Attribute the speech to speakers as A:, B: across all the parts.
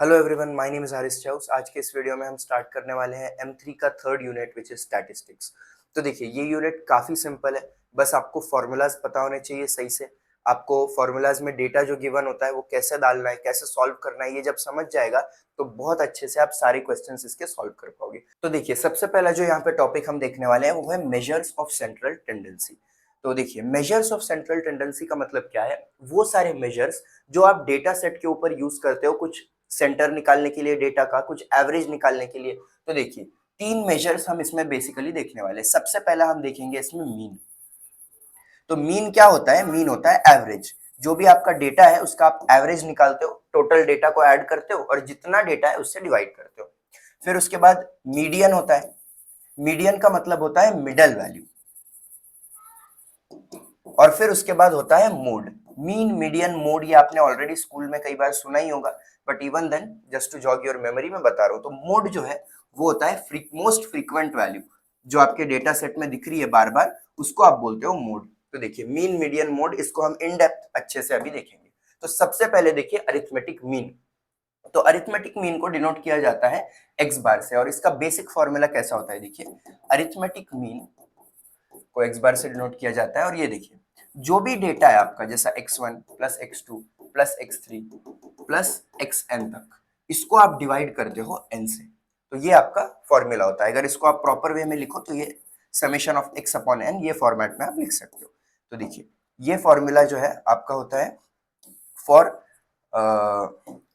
A: Hello everyone, my name is Haris chaos. आज के इस वीडियो में हम स्टार्ट करने वाले हैं M3 का third unit which is statistics. तो देखिए, ये यूनिट काफी सिंपल है। बस आपको फॉर्मूलाज पता होने चाहिए सही से। आपको फॉर्मूलाज में डेटा जो गिवन होता है वो कैसे डालना है, कैसे सॉल्व करना है, ये जब समझ जाएगा तो बहुत अच्छे से आप सारे क्वेश्चंस इसके सॉल्व कर पाओगे। तो देखिए, सबसे पहला जो यहाँ पे टॉपिक हम देखने वाले हैं वो है मेजर्स ऑफ सेंट्रल टेंडेंसी। तो देखिए, मेजर्स ऑफ सेंट्रल टेंडेंसी का मतलब क्या है? वो सारे मेजर्स जो आप डेटा सेट के ऊपर यूज करते हो, कुछ सेंटर निकालने के लिए डेटा का, कुछ एवरेज निकालने के लिए। तो देखिए, तीन मेजर्स हम इसमें बेसिकली देखने वाले हैं। सबसे पहला हम देखेंगे इसमें मीन। तो मीन क्या होता है? मीन होता है एवरेज। जो भी आपका डेटा है उसका आप एवरेज निकालते हो, टोटल डेटा को ऐड करते हो और जितना डेटा है उससे डिवाइड करते हो। फिर उसके बाद मीडियन होता है। मीडियन का मतलब होता है मिडल वैल्यू। और फिर उसके बाद होता है मोड। मीन, मीडियन, मोड, ये आपने ऑलरेडी स्कूल में कई बार सुना ही होगा, but even then just to jog your memory में बता रहा हूं। तो मोड जो है वो होता है मोस्ट फ्रीक्वेंट वैल्यू, जो आपके डेटा सेट में दिख रही है बार बार, उसको आप बोलते हो मोड। तो देखिए, मीन, मीडियन, मोड, इसको हम इन डेप्थ अच्छे से अभी देखेंगे। तो सबसे पहले देखिए अरिथमेटिक मीन। तो अरिथमेटिक मीन को डिनोट किया जाता है एक्स बार से, और इसका बेसिक फॉर्मूला कैसा होता है? देखिए, अरिथमेटिक मीन को एक्स बार से डिनोट किया जाता है। और ये देखिए, जो भी डेटा है आपका, जैसा x1 plus x2 plus x3 plus xn तक, इसको आप डिवाइड करते हो n से। तो ये आपका फॉर्मूला होता है। अगर इसको आप प्रॉपर वे में लिखो तो ये summation of x upon n, ये फॉर्मेट में आप लिख सकते हो। तो देखिए, ये फॉर्मूला जो है आपका होता है for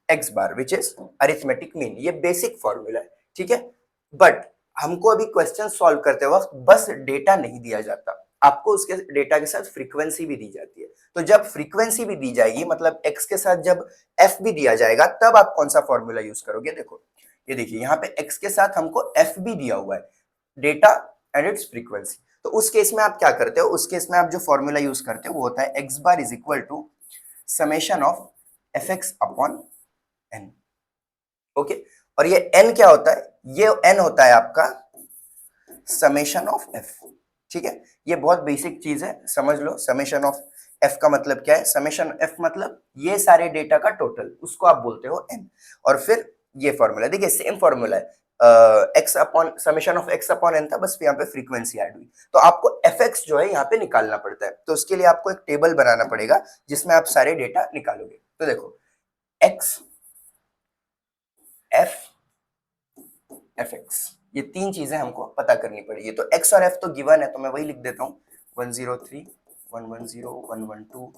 A: x bar which is arithmetic mean. ये बेसिक फॉर्मूला है, ठीक है। बट हमको अभी क्वेश्चन सॉल्व करते वक्त बस डेटा नहीं दिया जाता, आपको उसके डेटा के साथ फ्रीक्वेंसी भी दी जाती है। तो जब फ्रीक्वेंसी भी दी जाएगी, मतलब एक्स के साथ जब एफ भी दिया जाएगा, तब आप कौन सा फॉर्मूला यूज करोगे? देखो, ये देखिए, यहाँ पे एक्स के साथ हमको एफ भी दिया हुआ है, डेटा एंड इट्स फ्रीक्वेंसी। तो उस केस में आप क्या करते हो? उस केस में आप जो फॉर्मूला यूज करते हो वो होता है x bar is equal to summation of F x upon N. Okay, और ये n क्या होता है? ये n होता है आपका समेशन ऑफ f। ठीक है, ये बहुत बेसिक चीज है, समझ लो। समेशन ऑफ f का मतलब क्या है? समेशन f मतलब ये सारे डेटा का टोटल, उसको आप बोलते हो n। और फिर ये फॉर्मूला देखिए, सेम फॉर्मूला है, x upon summation of x upon n था, बस यहाँ पे फ्रीक्वेंसी ऐड हुई। तो आपको fx जो है यहाँ पे निकालना पड़ता है। तो उसके लिए आपको एक टेबल बनाना पड़ेगा जिसमें आप सारे डेटा निकालोगे। तो देखो, x, f, fx, ये तीन चीजें हमको पता करनी पड़ेगी। तो x और f तो गिवन है, तो मैं वही लिख देता हूँ, 103, 110, 112,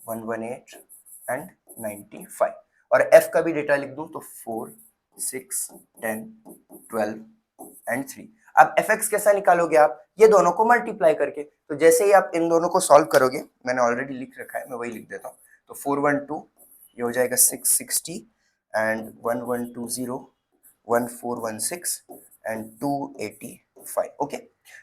A: 118 एंड 95। और f का भी डेटा लिख दूं तो 4, 6, 10, 12 एंड 3। अब fx कैसा निकालोगे आप? ये दोनों को मल्टीप्लाई करके। तो जैसे ही आप इन दोनों को सॉल्व करोगे, मैंने ऑलरेडी लिख रखा है, मैं वही लिख देता हूँ। तो 412, ये हो जाएगा 660 एंड 1120, 1416 एंड 285। ओके,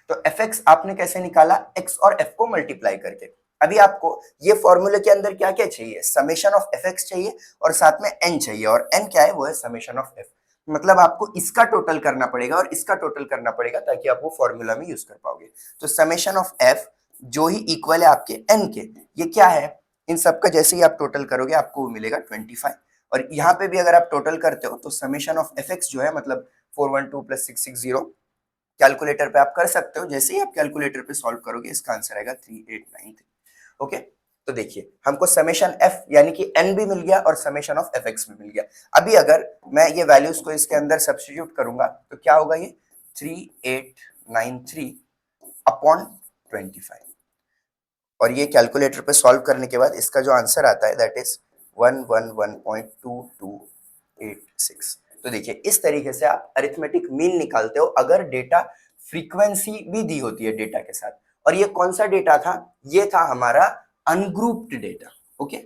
A: तो fx आपने कैसे निकाला? x और f को मल्टीप्लाई करके। अभी आपको ये फॉर्मूले के अंदर क्या क्या चाहिए? समेशन ऑफ fx चाहिए और साथ में n चाहिए, और n क्या है? वो है समेशन ऑफ f। मतलब आपको इसका टोटल करना पड़ेगा और इसका टोटल करना पड़ेगा, ताकि आप वो फॉर्मूला में यूज कर पाओगे। तो समेशन ऑफ f जो ही इक्वल है आपके n के, ये क्या है? इन सबका जैसे ही आप टोटल करोगे आपको वो मिलेगा 25। और यहाँ पे भी अगर आप टोटल करते हो तो समेशन ऑफ fx जो है, मतलब 412 प्लस 660, कैलकुलेटर पे आप कर सकते हो। जैसे ही आप कैलकुलेटर पे सॉल्व करोगे, इसका आंसर आएगा 3893। ओके, तो देखिए, हमको समेशन f यानी कि n भी मिल गया और समेशन ऑफ fx भी मिल गया। अभी अगर मैं ये वैल्यूज को इसके अंदर सब्स्टिट्यूट करूंगा तो क्या होगा? ये 3893 अपॉन 25। और ये कैलकुलेटर पे सॉल्व करने के बाद इसका जो आंसर आता है दैट इज 111.2286। तो देखिए, इस तरीके से आप अरिथमेटिक मीन निकालते हो अगर डेटा फ्रीक्वेंसी भी दी होती है डेटा के साथ। और ये कौन सा डेटा था? ये था हमारा ungrouped data. Okay,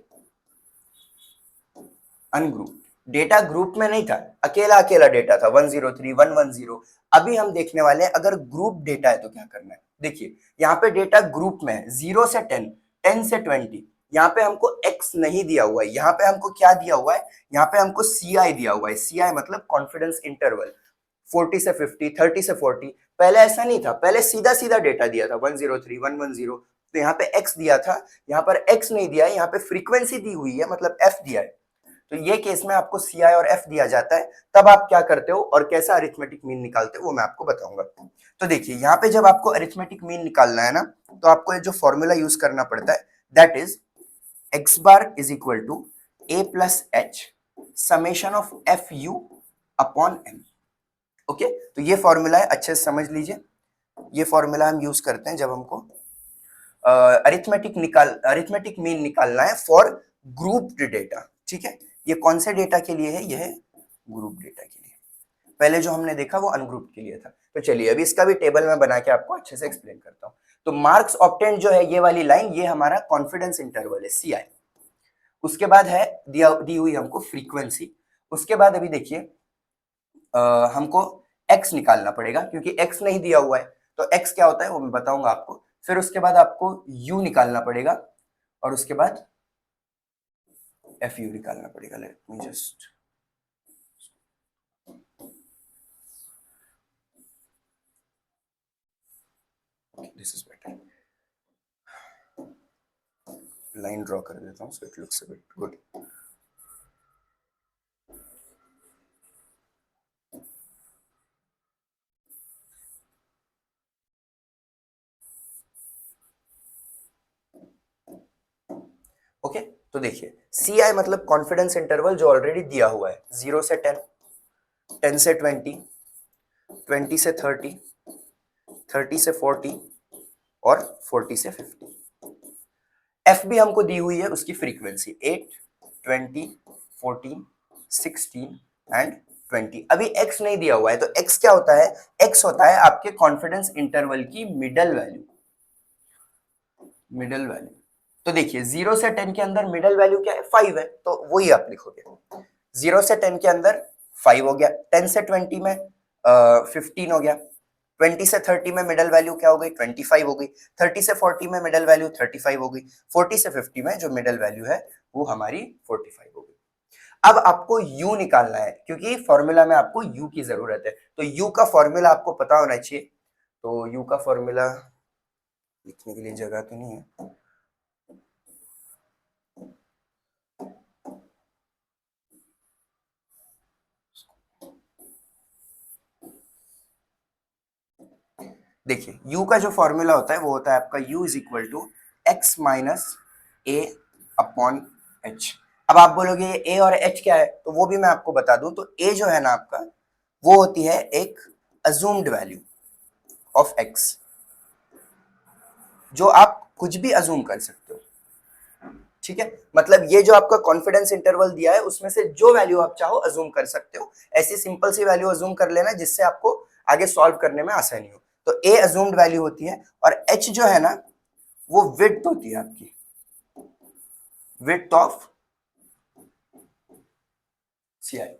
A: ungrouped data, group में नहीं था, अकेला अकेला डेटा था, 103, 110। अभी हम देखने वाले हैं अगर ग्रुप डेटा है तो क्या करना है। देखिए, यहाँ पे डेटा ग्रुप में है, 0 से 10, 10 से 20। यहाँ पे हमको x नहीं दिया हुआ है, यहाँ पे हमको क्या दिया हुआ है? यहाँ पे हमको CI दिया हुआ है। CI मतलब कॉन्फिडेंस इंटरवल, 40 से 50, 30 से 40। पहले ऐसा नहीं था, पहले सीधा सीधा डेटा दिया था, 103, 110। तो यहाँ पे x दिया था, यहाँ पर x नहीं दिया है, यहाँ पे फ्रीक्वेंसी दी हुई है, मतलब f दिया है। तो ये केस में आपको सी आई और एफ दिया जाता है, तब आप क्या करते हो और कैसा अरिथमेटिक मीन निकालते हो वो मैं आपको बताऊंगा। तो देखिए यहाँ पे जब आपको अरिथमेटिक मीन निकालना है ना, तो आपको ये जो फॉर्मूला यूज करना पड़ता है, that is x bar is equal to A plus h summation of F u upon m. Okay, तो ये फॉर्मूला है, अच्छे से समझ लीजिए। ये फॉर्मूला हम यूज करते हैं जब हमको अरिथमेटिक मीन निकालना है फॉर ग्रुप्ड डेटा। ठीक है, ये कौन से डेटा के लिए है? यह है ग्रुप डेटा के लिए। पहले जो हमने देखा वो अनग्रुप के लिए था। तो चलिए अभी इसका भी टेबल मैं बना के आपको अच्छे से एक्सप्लेन करता हूँ। तो मार्क्स ऑब्टेन्ड जो है ये वाली लाइन, ये हमारा कॉन्फिडेंस इंटरवल है सी आई। उसके बाद है दी हुई हमको फ्रीक्वेंसी। उसके बाद अभी देखिए हमको x निकालना पड़ेगा क्योंकि x नहीं दिया हुआ है, तो x क्या होता है वो मैं बताऊंगा आपको। फिर उसके बाद आपको u निकालना पड़ेगा और उसके बाद fu निकालना पड़ेगा। Late me just this is better, line draw कर देता हूँ so it looks a bit good. Okay, तो देखिए सी आई मतलब कॉन्फिडेंस इंटरवल जो ऑलरेडी दिया हुआ है, 0 से 10, 10 से 20, 20 से 30, 30 से 40 और 40 से 50। एफ भी हमको दी हुई है, उसकी फ्रीक्वेंसी 8, 20, 14, 16 एंड 20। अभी एक्स नहीं दिया हुआ है, तो एक्स क्या होता है? एक्स होता है आपके कॉन्फिडेंस इंटरवल की मिडल वैल्यू, मिडल वैल्यू। तो देखिए 0 से 10 के अंदर मिडल वैल्यू क्या है? 5 है, तो वही आप लिखोगे। 0 से 10 के अंदर 5 हो गया, 10 से 20 में 15 हो गया, 20 से 30 में मिडल वैल्यू क्या हो गई? 25 हो गई, 30 से 40 में मिडल वैल्यू 35 हो गई, 40 से 50 में जो मिडल वैल्यू है वो हमारी 45 हो गई। अब आपको u निकालना है क्योंकि फॉर्मूला में आपको u की जरूरत है, तो u का फॉर्मूला आपको पता होना चाहिए। तो u का फॉर्मूला लिखने के लिए जगह तो नहीं है, देखिए u का जो फॉर्मूला होता है वो होता है आपका u is equal to x minus a upon h. अब आप बोलोगे a और h क्या है, तो वो भी मैं आपको बता दूं। तो a जो है ना आपका, वो होती है एक अज्यूम्ड वैल्यू ऑफ x, जो आप कुछ भी अज्यूम कर सकते हो। ठीक है, मतलब ये जो आपका कॉन्फिडेंस इंटरवल दिया है उसमें से जो वैल्यू आप चाहो अज्यूम कर सकते हो। ऐसी सिंपल सी वैल्यू अज्यूम कर लेना जिससे आपको आगे सॉल्व करने में आसानी हो। तो a अज्यूम्ड वैल्यू होती है और h जो है ना वो विड्थ होती है आपकी, विड्थ ऑफ सी आई।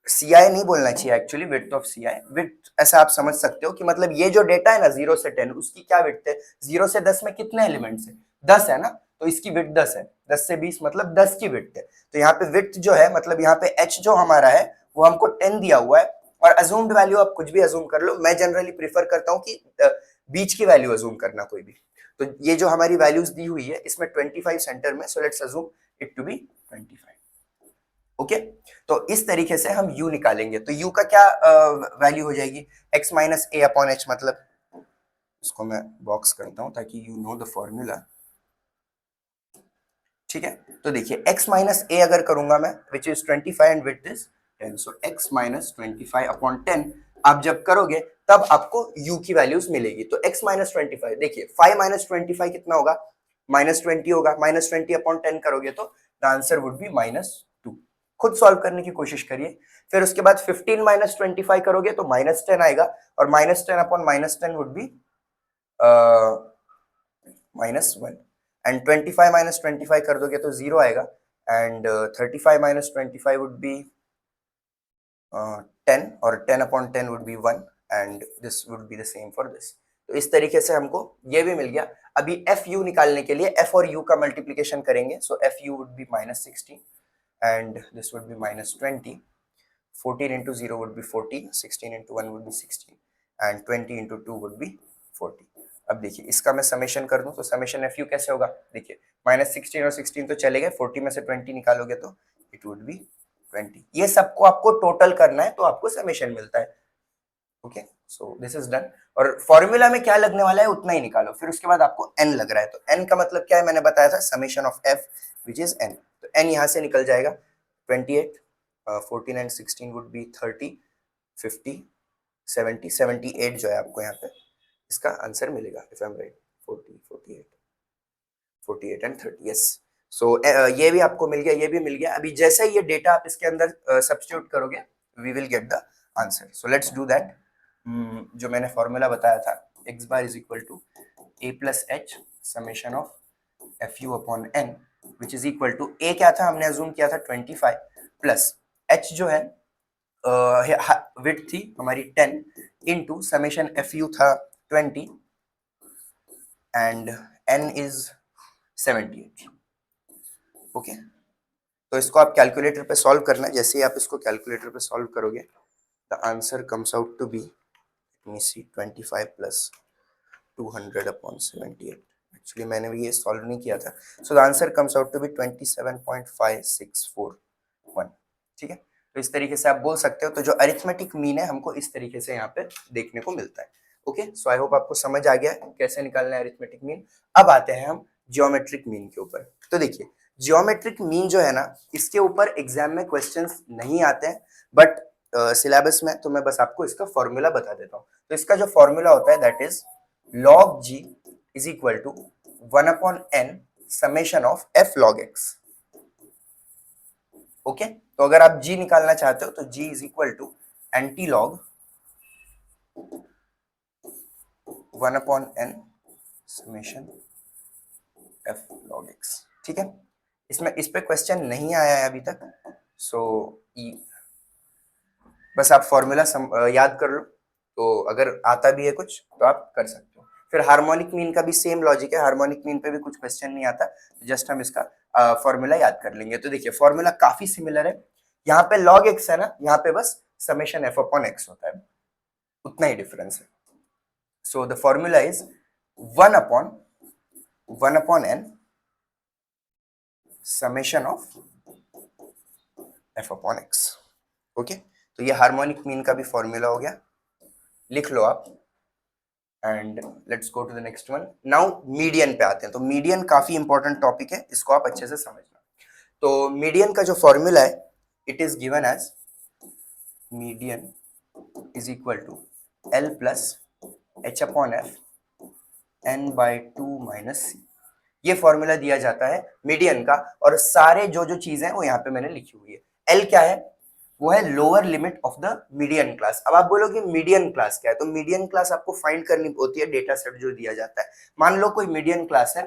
A: सी आई नहीं बोलना चाहिए actually, width of C I. Width ऐसा आप समझ सकते हो कि मतलब ये जो डेटा है ना 0 से 10, उसकी क्या विड्थ है? 0 से 10 में कितने एलिमेंट्स है? 10 है ना, तो इसकी विड्थ 10 है। 10 से 20 मतलब 10 की विड्थ है। तो यहाँ पे विड्थ जो है मतलब यहाँ पे h जो हमारा है वो हमको 10 दिया हुआ है। और अज्यूम्ड वैल्यू आप कुछ भी अज्यूम कर लो, मैं जनरली प्रीफर करता हूँ कि बीच की वैल्यू अज्यूम करना कोई भी। तो ये जो हमारी वैल्यूज दी हुई है इसमें 25 सेंटर में, so let's assume it to be 25। Okay, तो इस तरीके से हम u निकालेंगे। तो u का क्या वैल्यू हो जाएगी? x minus a upon H. मतलब इसको मैं बॉक्स करता हूं ताकि यू नो द फॉर्मूला। ठीक है, तो देखिए x माइनस ए अगर करूंगा मैं, which is 25 and width is 10, so x minus 25 upon 10 आप जब करोगे तब आपको u की वैल्यूज मिलेगी। तो x माइनस 25, देखिए 5 माइनस 25 कितना होगा? -20 होगा। -20 अपॉन 10 करोगे तो द आंसर वुड बी -2। खुद सॉल्व करने की कोशिश करिए। फिर उसके बाद 15 माइनस 25 करोगे तो -10 आएगा और -10 upon -10 would be -1 and 25 minus 25 कर दोगे तो 0 आएगा एंड 35 माइनस 25 वुड बी 10 और 10 upon 10 would be 1 and this would be the same for this. तो इस तरीके से हमको ये भी मिल गया। अभी एफ यू निकालने के लिए f और u का मल्टीप्लीकेशन करेंगे, so f u would be -16 and this would be -20. 14 into 0 would be 14, 16 into 1 would be 16 and 20 into 2 would be 40। अब देखिए इसका मैं समेशन कर दूं तो समेशन एफ यू कैसे होगा? देखिए -16 और 16 तो चले गए, 40 में से 20 निकालोगे तो इट वुड बी 20। ये सबको आपको टोटल करना है तो आपको समेशन मिलता है। Okay, so this is done. और फॉर्मूला में क्या लगने वाला है उतना ही निकालो, फिर उसके बाद आपको n लग रहा है, तो n का मतलब क्या है, मैंने बताया था summation of f which is n, तो n यहां से निकल जाएगा 28, 14 एंड 16 वुड बी 30, 50, 70, 78 जो है आपको यहाँ पे इसका आंसर मिलेगा, if I am right, 40, 48, 48 and 30, yes. सो ये भी आपको मिल गया, ये भी मिल गया। अभी जैसे ही ये डेटा आप इसके अंदर सब्स्टिट्यूट करोगे we will get the answer. So let's do that. जो मैंने फॉर्मूला बताया था, x bar is equal to a plus h summation of F u upon N, which is equal to a क्या था, हमने अज्यूम किया था 25 प्लस h जो है विड्थ थी हमारी 10 इंटू समेशन एफ यू था 20 एंड n इज 78। ओके, तो इसको आप कैलकुलेटर पे सॉल्व करना है। जैसे ही आप इसको कैलकुलेटर पे सॉल्व करोगे the answer comes out to be, let me see, 25 plus 200 upon 78। Actually मैंने भी ये सॉल्व नहीं किया था। So the answer comes out to be 27.5641। ठीक है, तो इस तरीके से आप बोल सकते हो। तो जो अरिथमेटिक मीन है हमको इस तरीके से यहाँ पे देखने को मिलता है। ओके, सो आई होप आपको समझ आ गया कैसे निकालना है अरिथमेटिक मीन। अब आते हैं हम जियोमेट्रिक मीन के ऊपर। तो देखिए, जियोमेट्रिक मीन जो है ना, इसके ऊपर एग्जाम में क्वेश्चंस नहीं आते हैं, बट सिलेबस में तो मैं बस आपको इसका फॉर्मूला बता देता हूँ। तो इसका जो फॉर्मूला होता है that is log g is equal to 1 upon n summation of f log x। Okay, तो अगर आप g निकालना चाहते हो तो g is equal to anti log 1 upon n summation f log x। ठीक है, इसमें इस पे क्वेश्चन नहीं आया है अभी तक, सो बस आप फॉर्मूला याद कर लो, तो अगर आता भी है कुछ तो आप कर सकते हो। फिर हार्मोनिक मीन का भी सेम लॉजिक है, हार्मोनिक मीन पे भी कुछ क्वेश्चन नहीं आता, जस्ट हम इसका फॉर्मूला याद कर लेंगे। तो देखिए फॉर्मूला काफी सिमिलर है, यहाँ पे log x है ना, यहाँ पे बस समेशन f अपॉन x होता है, उतना ही डिफरेंस है। So the formula is 1 upon n summation of f upon x। Okay, तो ये हार्मोनिक मीन का भी फॉर्मूला हो गया, लिख लो आप। And let's go to the next one. Now median पे आते हैं। तो मीडियन काफी इंपॉर्टेंट टॉपिक है, इसको आप अच्छे से समझना। तो मीडियन का जो फॉर्मूला है it is given as median is equal to l plus h upon f n by 2 minus c. ये फॉर्मूला दिया जाता है मीडियन का, और सारे जो जो चीजें हैं वो यहाँ पे मैंने लिखी हुई है। एल क्या है, वो है lower limit of the median class. अब आप बोलोगे मीडियन क्लास क्या है, तो मीडियन क्लास आपको फाइंड करनी होती है डेटा सेट जो दिया जाता है। मान लो कोई मीडियन क्लास है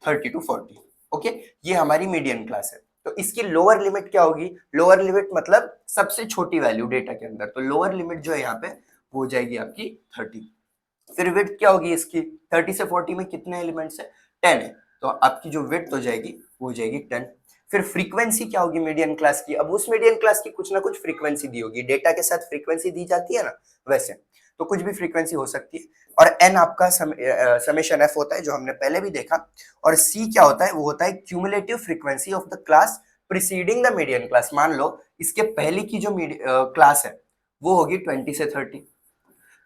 A: 30 to 40, ओके, ये हमारी मीडियन क्लास है, तो इसकी लोअर लिमिट क्या होगी, लोअर लिमिट मतलब सबसे छोटी वैल्यू डेटा के अंदर, तो लोअर लिमिट जो है यहाँ पे वो हो जाएगी आपकी 30। फिर विड्थ क्या होगी इसकी, 30 से 40 में कितने एलिमेंट्स है, 10 है, तो आपकी जो विड्थ हो जाएगी वो हो जाएगी 10। फिर फ्रीक्वेंसी क्या होगी मीडियन क्लास की, अब उस मीडियन क्लास की कुछ ना कुछ फ्रीक्वेंसी दी होगी, डेटा के साथ फ्रीक्वेंसी दी जाती है ना, वैसे तो कुछ भी फ्रीक्वेंसी हो सकती है। और एन आपका समेशन एफ होता है जो हमने पहले भी देखा, और सी क्या होता है, वो होता है cumulative frequency of the class preceding the median class. मान लो इसके पहले की जो क्लास है वो होगी 20 से 30,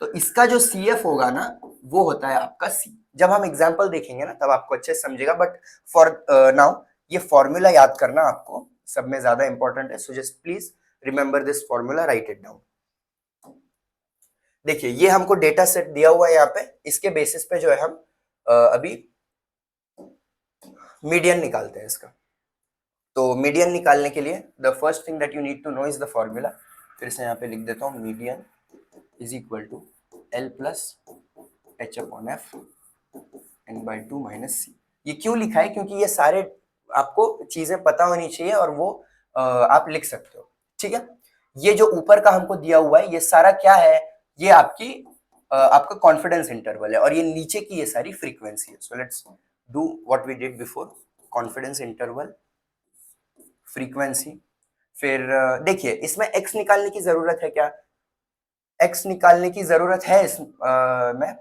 A: तो इसका जो सी एफ होगा ना वो होता है आपका सी। जब हम एग्जाम्पल देखेंगे ना तब आपको अच्छे से समझेगा, बट फॉर नाउ ये फॉर्मूला याद करना आपको सब में ज्यादा इंपॉर्टेंट है, so just please remember this formula, right it down. देखिए ये हमको डेटा सेट दिया हुआ है यहाँ पे, इसके बेसिस पे जो है हम अभी मीडियन निकालते हैं इसका। तो मीडियन निकालने के लिए the first thing that you need to know is the formula. फिर से यहाँ पे लिख देता हूँ, median is equal to l plus h upon f n by 2 minus c. ये क्यों लिखा है, क्योंकि ये सारे आपको चीजें पता होनी चाहिए और वो आप लिख सकते हो। ठीक है, ये जो ऊपर का हमको दिया हुआ है ये सारा क्या है, ये आपकी आपका कॉन्फिडेंस इंटरवल है, और ये नीचे की ये सारी फ्रीक्वेंसी है। So let's do what we did before, confidence interval, frequency. फिर देखिए इसमें x निकालने की जरूरत है क्या, x निकालने की जरूरत है में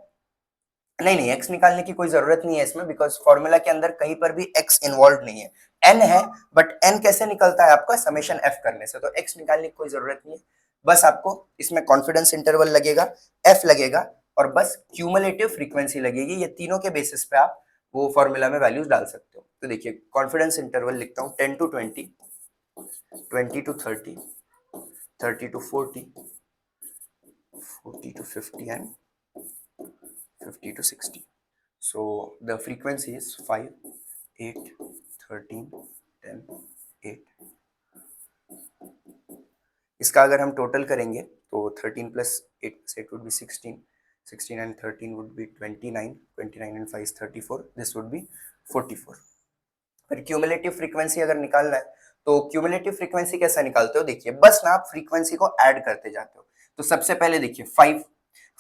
A: नहीं, x निकालने की कोई जरूरत नहीं है इसमें, बिकॉज फॉर्मूला के अंदर कहीं पर भी x इन्वॉल्व नहीं है। n है, बट n कैसे निकलता है आपका समेशन f करने से, तो x निकालने की कोई जरूरत नहीं है, बस आपको इसमें कॉन्फिडेंस इंटरवल लगेगा, f लगेगा और बस क्यूमुलेटिव फ्रीक्वेंसी लगेगी। ये तीनों के बेसिस पे आप वो फॉर्मूला में वैल्यूज डाल सकते हो। तो देखिए कॉन्फिडेंस इंटरवल लिखता हूँ 10 to 20, 20 to 30, 30 to 40, 40 to 50 and 50 to 60. So the frequency is 5, 8, 13, 10, 8. इसका अगर हम टोटल करेंगे तो 13 plus 8 plus 8 would be 16, 16 and 13 would be 29, 29 and 5 is 34, this would be 44. फिर क्यूमुलेटिव फ्रीक्वेंसी अगर निकालना है तो क्यूमुलेटिव फ्रीक्वेंसी कैसा निकालते हो, देखिए बस ना आप फ्रीक्वेंसी को ऐड करते जाते हो। तो सबसे पहले देखिए 5,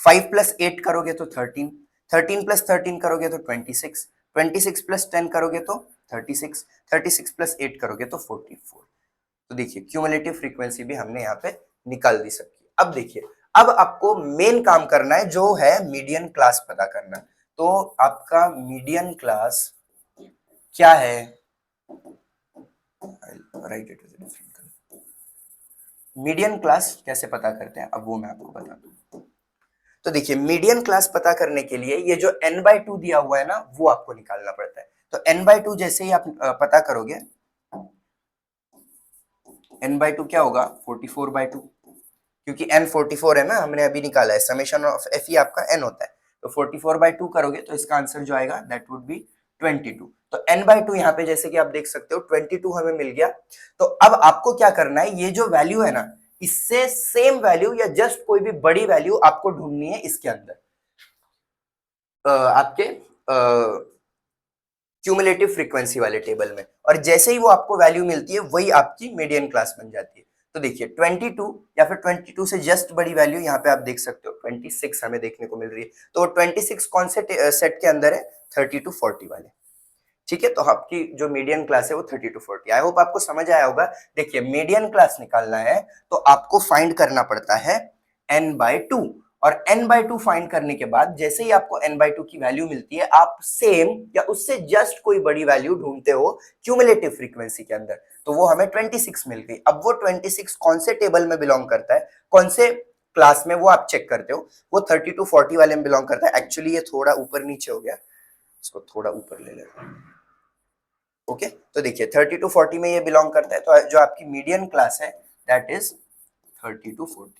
A: 5 plus 8 करोगे तो 13, 13 plus 13 करोगे तो 26, 26 plus 10 करोगे तो 36, 36 plus 8 करोगे तो 44। तो देखिए क्यूमुलेटिव फ्रीक्वेंसी भी हमने यहाँ पे निकाल दी सबकी। अब देखिए अब आपको मेन काम करना है जो है मीडियन क्लास पता करना। तो आपका मीडियन क्लास क्या है, right it is different colour. Median class कैसे पता करते हैं अब वो मैं आपको बताता हूँ। तो देखिए मीडियन क्लास पता करने के लिए ये जो n/2 दिया हुआ है ना वो आपको निकालना पड़ता है। तो n/2 जैसे ही आप पता करोगे, n/2 क्या होगा 44/2, क्योंकि n 44 है ना, हमने अभी निकाला है, समेशन ऑफ f ही आपका n होता है। तो 44/2 करोगे तो इसका आंसर जो आएगा दैट वुड बी 22। तो n/2 यहाँ पे जैसे कि आप देख सकते हो 22 हमें मिल गया। तो अब आपको क्या करना है, ये जो वैल्यू है ना इससे सेम वैल्यू या जस्ट कोई भी बड़ी वैल्यू आपको ढूंढनी है इसके अंदर आपके क्यूमुलेटिव फ्रीक्वेंसी वाले टेबल में, और जैसे ही वो आपको वैल्यू मिलती है वही आपकी मीडियन क्लास बन जाती है। तो देखिए 22 या फिर 22 से जस्ट बड़ी वैल्यू यहाँ पे आप देख सकते हो 26 हमें देखने को मिल रही है। तो 26 कौन से सेट के अंदर है, 30 to 40 वाले। ठीक है, तो आपकी जो मीडियन क्लास है वो 30 to 40। आई होप आपको समझ आया होगा। देखिए मीडियन क्लास निकालना है तो आपको फाइंड करना पड़ता है n/2, और n/2 फाइंड करने के बाद जैसे ही आपको n/2 की वैल्यू मिलती है आप सेम या उससे जस्ट कोई बड़ी वैल्यू ढूंढते हो क्यूमुलेटिव फ्रीक्वेंसी के अंदर। तो वो हमें 26 मिल गई। अब वो 26 कौन से टेबल में बिलोंग करता है, कौन से क्लास में, वो आप चेक करते हो। वो 30 to 40 वाले में बिलोंग करता है। एक्चुअली ये थोड़ा ऊपर नीचे हो गया, इसको थोड़ा ऊपर ले लेते हैं। ओके, तो देखिए 30 to 40 में ये बिलोंग करता है। तो जो आपकी मीडियन क्लास है दैट इज 30 to 40।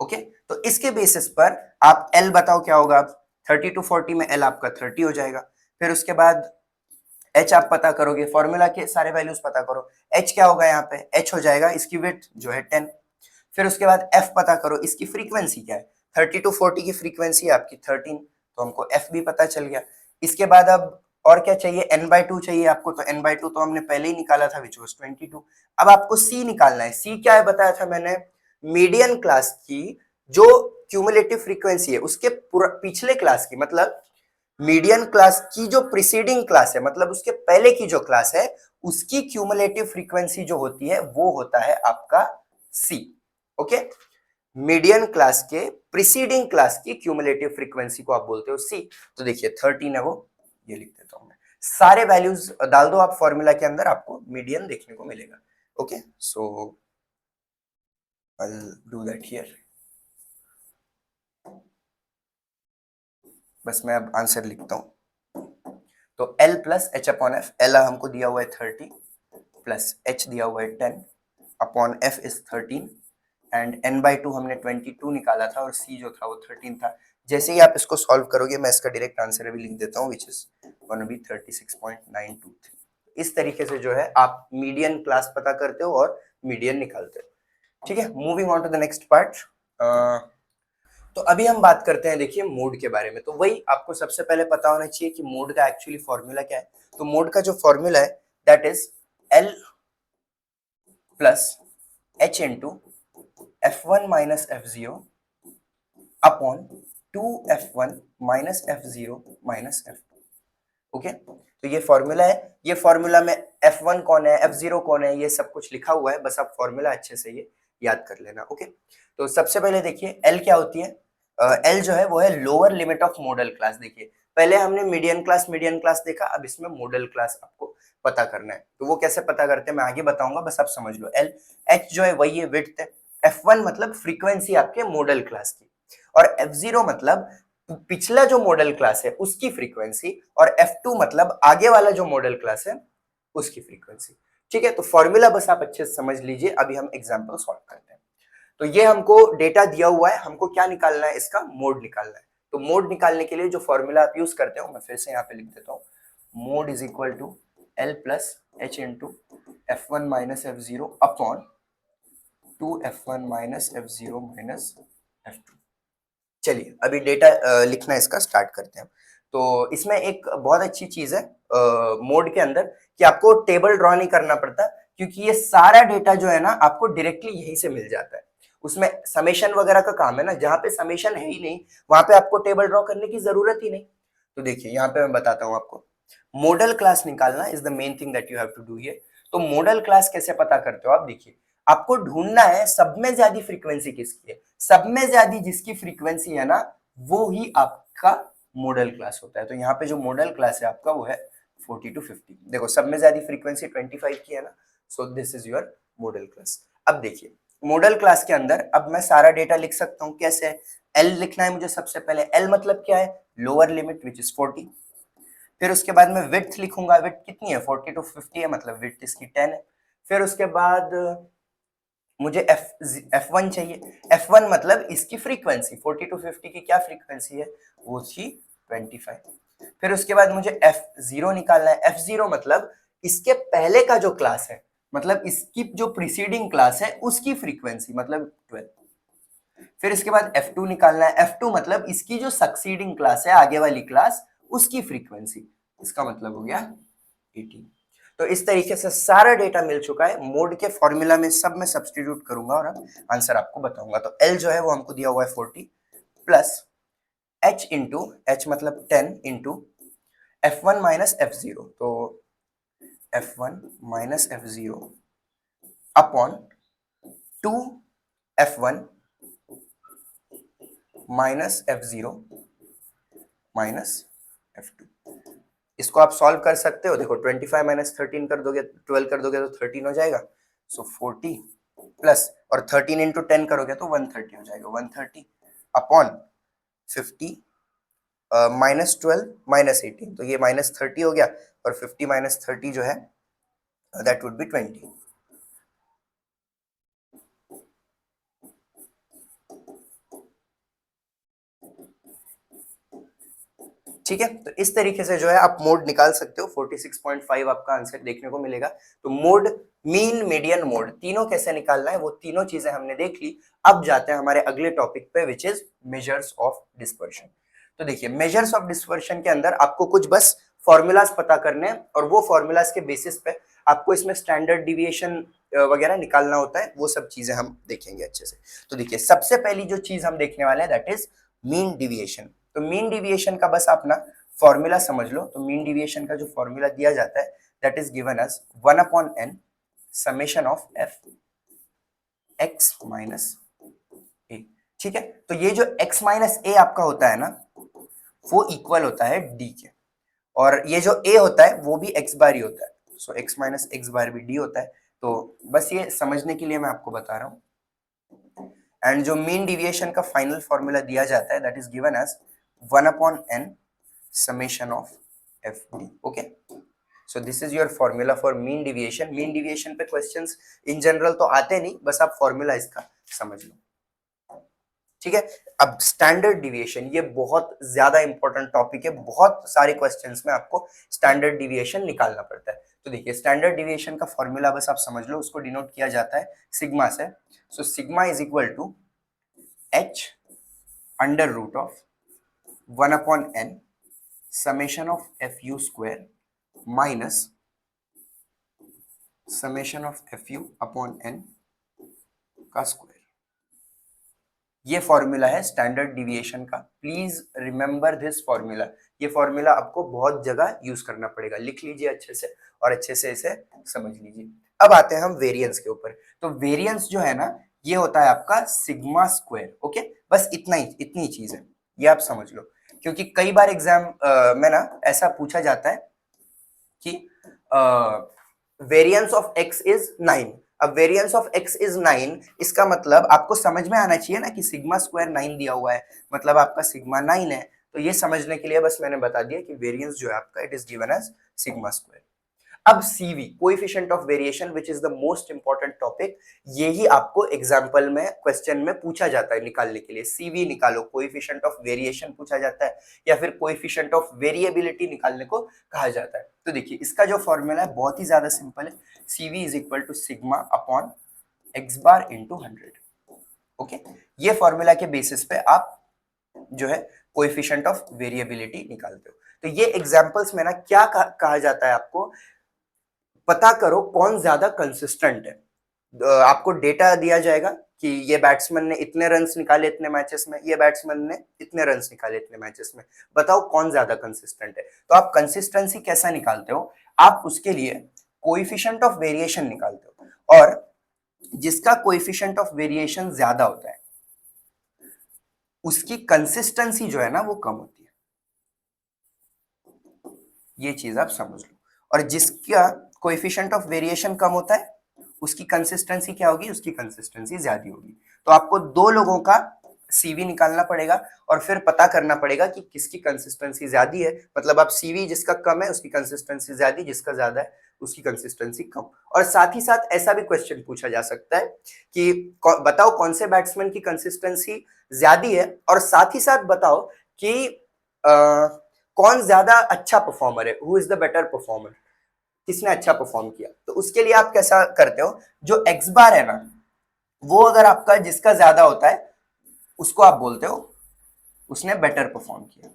A: ओके, तो इसके बेसिस पर आप L बताओ क्या होगा। 30 to 40 में L आपका 30 हो जाएगा। फिर उसके बाद H आप पता करोगे, फॉर्मूला के सारे वैल्यूज पता करो। H क्या होगा यहाँ पे, H हो जाएगा इसकी विड्थ जो है 10। फिर उसके बाद F पता करो, इसकी फ्रीक्वेंसी क्या है, 30 to 40 की फ्रीक्वेंसी आपकी 13, तो हमको F भी पता चल गया। इसके बाद अब और क्या चाहिए, n/2 चाहिए आपको। तो n/2 तो हमने पहले ही निकाला था विच वाज 22। अब आपको C निकालना है। C क्या है बताया था मैंने, मीडियन क्लास की जो क्यूमुलेटिव फ्रीक्वेंसी है उसके पिछले क्लास की, मतलब मीडियन क्लास की जो प्रीसीडिंग क्लास है, मतलब उसके पहले की जो क्लास है उसकी क्यूमुलेटिव फ्रीक्वेंसी जो होती है वो होता है आपका C। ओके, मीडियन क्लास के प्रीसीडिंग क्लास की क्यूमुलेटिव फ्रीक्वेंसी को आप बोलते हो C। तो देखिए 13 है वो, ये लिख देता हूं मैं। सारे वैल्यूज डाल दो आप फॉर्मूला के अंदर, आपको मीडियन देखने को मिलेगा। Okay, so I'll do that here। बस मैं अब आंसर लिखता हूं। तो L plus h upon F, L हमको दिया हुआ है 30 प्लस H दिया हुआ है 10 upon F is 13 and n/2 हमने 22 निकाला था और C जो था वो 13 था। जैसे ही आप इसको सॉल्व करोगे मैं इसका डायरेक्ट आंसर अभी लिख देता हूँ विच इज गोना बी 36.923। इस तरीके से जो है आप मीडियन क्लास पता करते हो और मीडियन निकालते हो। ठीक है, moving on to the next part. तो अभी हम बात करते हैं देखिए मोड के बारे में। तो वही आपको सबसे पहले पता होना चाहिए कि मोड का एक्चुअली फॉर्मूला क्या है। तो मोड का जो फॉर्मूला है that is L plus H into F1 minus F0 upon 2F1 minus F0 minus F2। Okay, तो ये फॉर्मूला है। ये फॉर्मूला में F1 कौन है, F0 कौन है, ये सब कुछ लिखा हुआ है, बस आप फॉर्मूला अच्छे से ये याद कर लेना। ओके, तो सबसे पहले देखिए L क्या होती है। L जो है वो है lower limit of model class. देखिए पहले हमने मीडियन क्लास देखा, अब इसमें मॉडल क्लास आपको पता करना है। तो वो कैसे पता करते हैं मैं आगे बताऊंगा, बस आप समझ लो। एल एच जो है वही है विड्थ है, F1 मतलब फ्रीक्वेंसी आपके मॉडल क्लास की, और F0 मतलब पिछला जो मॉडल क्लास है उसकी फ्रीक्वेंसी, और F2 मतलब आगे वाला जो मॉडल क्लास है उसकी फ्रीक्वेंसी। ठीक है, तो फॉर्मूला बस आप अच्छे से समझ लीजिए। अभी हम एग्जांपल सॉल्व करते हैं। तो ये हमको डेटा दिया हुआ है, हमको क्या निकालना है, इसका मोड निकालना है। तो मोड निकालने के लिए जो फॉर्मूला आप यूज करते हो मैं फिर से यहाँ पे लिख देता हूँ। Mode is equal to l plus h into F1 minus F0 upon 2F1 minus F0 minus F2। चलिए अभी डेटा लिखना इसका स्टार्ट करते हैं। तो इसमें एक बहुत अच्छी चीज है मोड के अंदर कि आपको टेबल ड्रॉ नहीं करना पड़ता, क्योंकि ये सारा डेटा जो है ना आपको डायरेक्टली यहीं से मिल जाता है। उसमें समेशन वगैरह का काम है ना, जहां पे समेशन है ही नहीं वहां पे आपको टेबल ड्रॉ करने की जरूरत ही नहीं। तो देखिए यहाँ पे मैं बताता हूँ आपको, मॉडल क्लास निकालना is the main thing that you have to do here. तो मॉडल क्लास कैसे पता करते हो आप, देखिए आपको ढूंढना है सब में ज्यादा फ्रीक्वेंसी किसकी है, सब में ज्यादा जिसकी फ्रीक्वेंसी है ना वो ही आपका मॉडल क्लास होता है। तो यहाँ पे जो मॉडल क्लास है आपका वो है 40 to 50। देखो सब में ज्यादा फ्रीक्वेंसी 25 की है ना, सो this is your model class. अब देखिए मॉडल क्लास के अंदर अब मैं सारा डेटा लिख सकता हूँ, कैसे? एल लिखना है मुझे सबसे पहले। एल मतलब क्या है, लोअर लिमिट विच इज 40। फिर उसके बाद में विड्थ लिखूंगा, विड्थ कितनी है 40 to 50 है, मतलब विड्थ इसकी 10 है। फिर उसके बाद मुझे F1 चाहिए। F1 मतलब इसकी फ्रीक्वेंसी 40 to 50 की क्या फ्रीक्वेंसी है, वो थी 25। फिर उसके बाद मुझे F0 निकालना है। F0 मतलब इसके पहले का जो क्लास है, मतलब इसकी जो प्रीसीडिंग क्लास है उसकी फ्रीक्वेंसी, मतलब 12। फिर इसके बाद F2 निकालना है। F2 मतलब इसकी जो सक्सीडिंग क्लास है, आगे वाली क्लास, उसकी फ्रीक्वेंसी, इसका मतलब हो गया 18। तो इस तरीके से सारा डेटा मिल चुका है। मोड के फॉर्मूला में सब में सब्स्टिट्यूट करूंगा और अब आंसर आपको बताऊंगा। तो L जो है वो हमको दिया हुआ है 40 प्लस H इंटू H मतलब 10 इंटू F1 माइनस F0, तो F1 minus F0 upon 2F1 minus F0 minus F2। इसको आप सॉल्व कर सकते हो। देखो 25 माइनस 13 कर दोगे, 12 कर दोगे तो 13 हो जाएगा। सो 40 प्लस और 13 इंटू 10 करोगे तो 130 हो जाएगा। 130 अपॉन 50 माइनस 12 माइनस 18, तो ये माइनस 30 हो गया, और 50 माइनस 30 जो है दैट वुड बी 20। ठीक है, तो इस तरीके से जो है आप मोड निकाल सकते हो। 46.5 आपका आंसर देखने को मिलेगा। तो मोड, मीन, मीडियन, मोड तीनों कैसे निकालना है वो तीनों चीजें हमने देख ली। अब जाते हैं हमारे अगले टॉपिक पे which is measures of dispersion. तो देखिए मेजर्स ऑफ डिस्पर्शन के अंदर आपको कुछ बस फॉर्मूलाज पता करने हैं, और वो फॉर्मूलाज के बेसिस पे आपको इसमें स्टैंडर्ड डिविएशन वगैरह निकालना होता है। वो सब चीजें हम देखेंगे अच्छे से। तो देखिए सबसे पहली जो चीज हम देखने वाले हैं दैट इज मीन डिविएशन। तो मीन डिविएशन का बस आप ना फॉर्मूला समझ लो। तो मीन डिविएशन का जो फॉर्मूला दिया जाता है that is given as 1/n summation of f x minus a. ठीक है, तो ये जो x माइनस ए आपका होता है ना वो इक्वल होता है d के, और ये जो a होता है वो भी x बार ही होता है। सो x माइनस एक्स बार भी d होता है। तो बस ये समझने के लिए मैं आपको बता रहा हूँ। एंड जो मीन डिविएशन का फाइनल फॉर्मूला दिया जाता है that is given as 1/n summation of fd। Okay, so this is your formula for mean deviation. Mean deviation पे क्वेश्चंस इन जनरल तो आते नहीं, बस आप फॉर्मूला इसका समझ लो। ठीक है, अब स्टैंडर्ड डिविएशन, ये बहुत ज्यादा इंपॉर्टेंट टॉपिक है। बहुत सारे क्वेश्चंस में आपको स्टैंडर्ड डिविएशन निकालना पड़ता है। तो देखिए स्टैंडर्ड डिविएशन का फॉर्मूला बस आप समझ लो, उसको डिनोट किया जाता है सिग्मा से। So sigma is equal to h under root of 1/n summation of fu square minus summation of fu upon n का स्क्वायर। ये फॉर्मूला है स्टैंडर्ड डिविएशन का। Please remember this formula. ये फॉर्मूला आपको बहुत जगह यूज करना पड़ेगा, लिख लीजिए अच्छे से और अच्छे से इसे समझ लीजिए। अब आते हैं हम वेरिएंस के ऊपर। तो वेरिएंस जो है ना ये होता है आपका सिग्मा स्क्वायर। ओके, बस इतना ही, इतनी चीज है, ये आप समझ लो। क्योंकि कई बार एग्जाम में ना ऐसा पूछा जाता है कि वेरिएंस ऑफ x इज 9। अब वेरिएंस ऑफ x इज 9, इसका मतलब आपको समझ में आना चाहिए ना कि सिग्मा स्क्वायर 9 दिया हुआ है, मतलब आपका सिग्मा 9 है। तो ये समझने के लिए बस मैंने बता दिया कि वेरिएंस जो है आपका it is given as sigma square. अब CV coefficient of variation which is the most important topic, ये ही आपको एग्जांपल में क्वेश्चन में पूछा जाता है निकालने के लिए। CV निकालो, कोएफिशिएंट ऑफ वेरिएशन पूछा जाता है या फिर कोएफिशिएंट ऑफ वेरिएबिलिटी निकालने को कहा जाता है। तो देखिए इसका जो फॉर्मूला है बहुत ही ज्यादा सिंपल है, CV is equal to sigma upon x bar into 100। Okay, ये फॉर्मूला के बेसिस पे आप जो है कोएफिशिएंट ऑफ वेरिएबिलिटी निकालते हो। तो ये एग्जांपल्स में ना क्या कहा जाता है, आपको पता करो कौन ज्यादा कंसिस्टेंट है। आपको डेटा दिया जाएगा कि ये बैट्समैन ने इतने रन्स निकाले इतने मैचेस में, ये बैट्समैन ने इतने रन्स निकाले इतने मैचेस में, बताओ कौन ज्यादा कंसिस्टेंट है। तो आप कंसिस्टेंसी कैसा निकालते हो, आप उसके लिए कोएफिशिएंट ऑफ वेरिएशन निकालते हो, और जिसका कोएफिशिएंट ऑफ वेरिएशन ज्यादा होता है उसकी कंसिस्टेंसी जो है ना वो कम होती है। ये चीज आप समझ लो। और जिसका कोएफिशिएंट ऑफ वेरिएशन कम होता है उसकी कंसिस्टेंसी क्या होगी, उसकी कंसिस्टेंसी ज्यादा होगी। तो आपको दो लोगों का CV निकालना पड़ेगा और फिर पता करना पड़ेगा कि किसकी कंसिस्टेंसी ज्यादा है। मतलब आप CV जिसका कम है उसकी कंसिस्टेंसी ज्यादा, जिसका ज्यादा है उसकी कंसिस्टेंसी कम। और साथ ही साथ ऐसा भी क्वेश्चन पूछा जा सकता है कि बताओ कौन से बैट्समैन की कंसिस्टेंसी ज्यादा है, और साथ ही साथ बताओ कि कौन ज्यादा अच्छा परफॉर्मर है, who is the better performer, किसने अच्छा परफॉर्म किया। तो उसके लिए आप कैसा करते हो, जो एक्स बार है ना वो अगर आपका जिसका ज्यादा होता है उसको आप बोलते हो उसने बेटर परफॉर्म किया।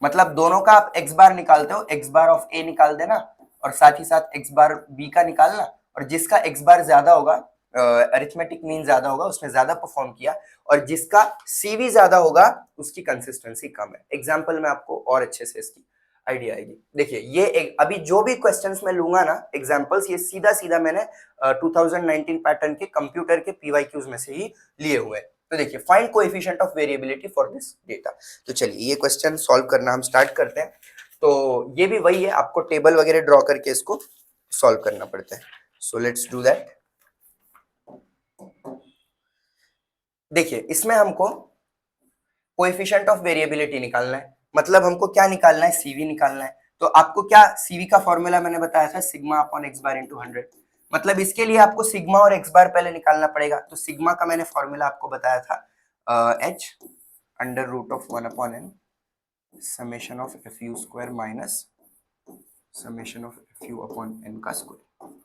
A: मतलब दोनों का आप एक्स बार निकालते हो, एक्स बार ऑफ ए निकाल देना और साथ ही साथ एक्स बार बी का निकालना, और जिसका एक्स बार ज्यादा होगा, अरिथमेटिक मीन ज्यादा होगा, उसने ज्यादा परफॉर्म किया, और जिसका CV ज्यादा होगा उसकी कंसिस्टेंसी कम है। एग्जाम्पल में आपको और अच्छे से इसकी आइडिया आएगी। देखिए ये अभी जो भी क्वेश्चंस मैं लूंगा ना एग्जांपल्स, ये सीधा सीधा मैंने 2019 पैटर्न के कंप्यूटर के PYQs में से ही लिए हुए हैं। तो देखिए find coefficient of variability for this data. तो चलिए ये क्वेश्चन सॉल्व करना हम स्टार्ट करते हैं। तो ये भी वही है, आपको टेबल वगैरह ड्रॉ करके इसको सॉल्व करना पड़ता है। So let's do that. देखिए इसमें हमको कोएफिशिएंट ऑफ वेरिएबिलिटी निकालना है, मतलब हमको क्या निकालना है, CV निकालना है। तो आपको क्या CV का फॉर्मूला मैंने बताया था, sigma upon x bar into 100। मतलब इसके लिए आपको सिग्मा और एक्स बार पहले निकालना पड़ेगा। तो सिग्मा का मैंने फॉर्मूला आपको बताया था h under root of 1 upon n summation of FU square minus summation of FU upon n का स्क्वायर।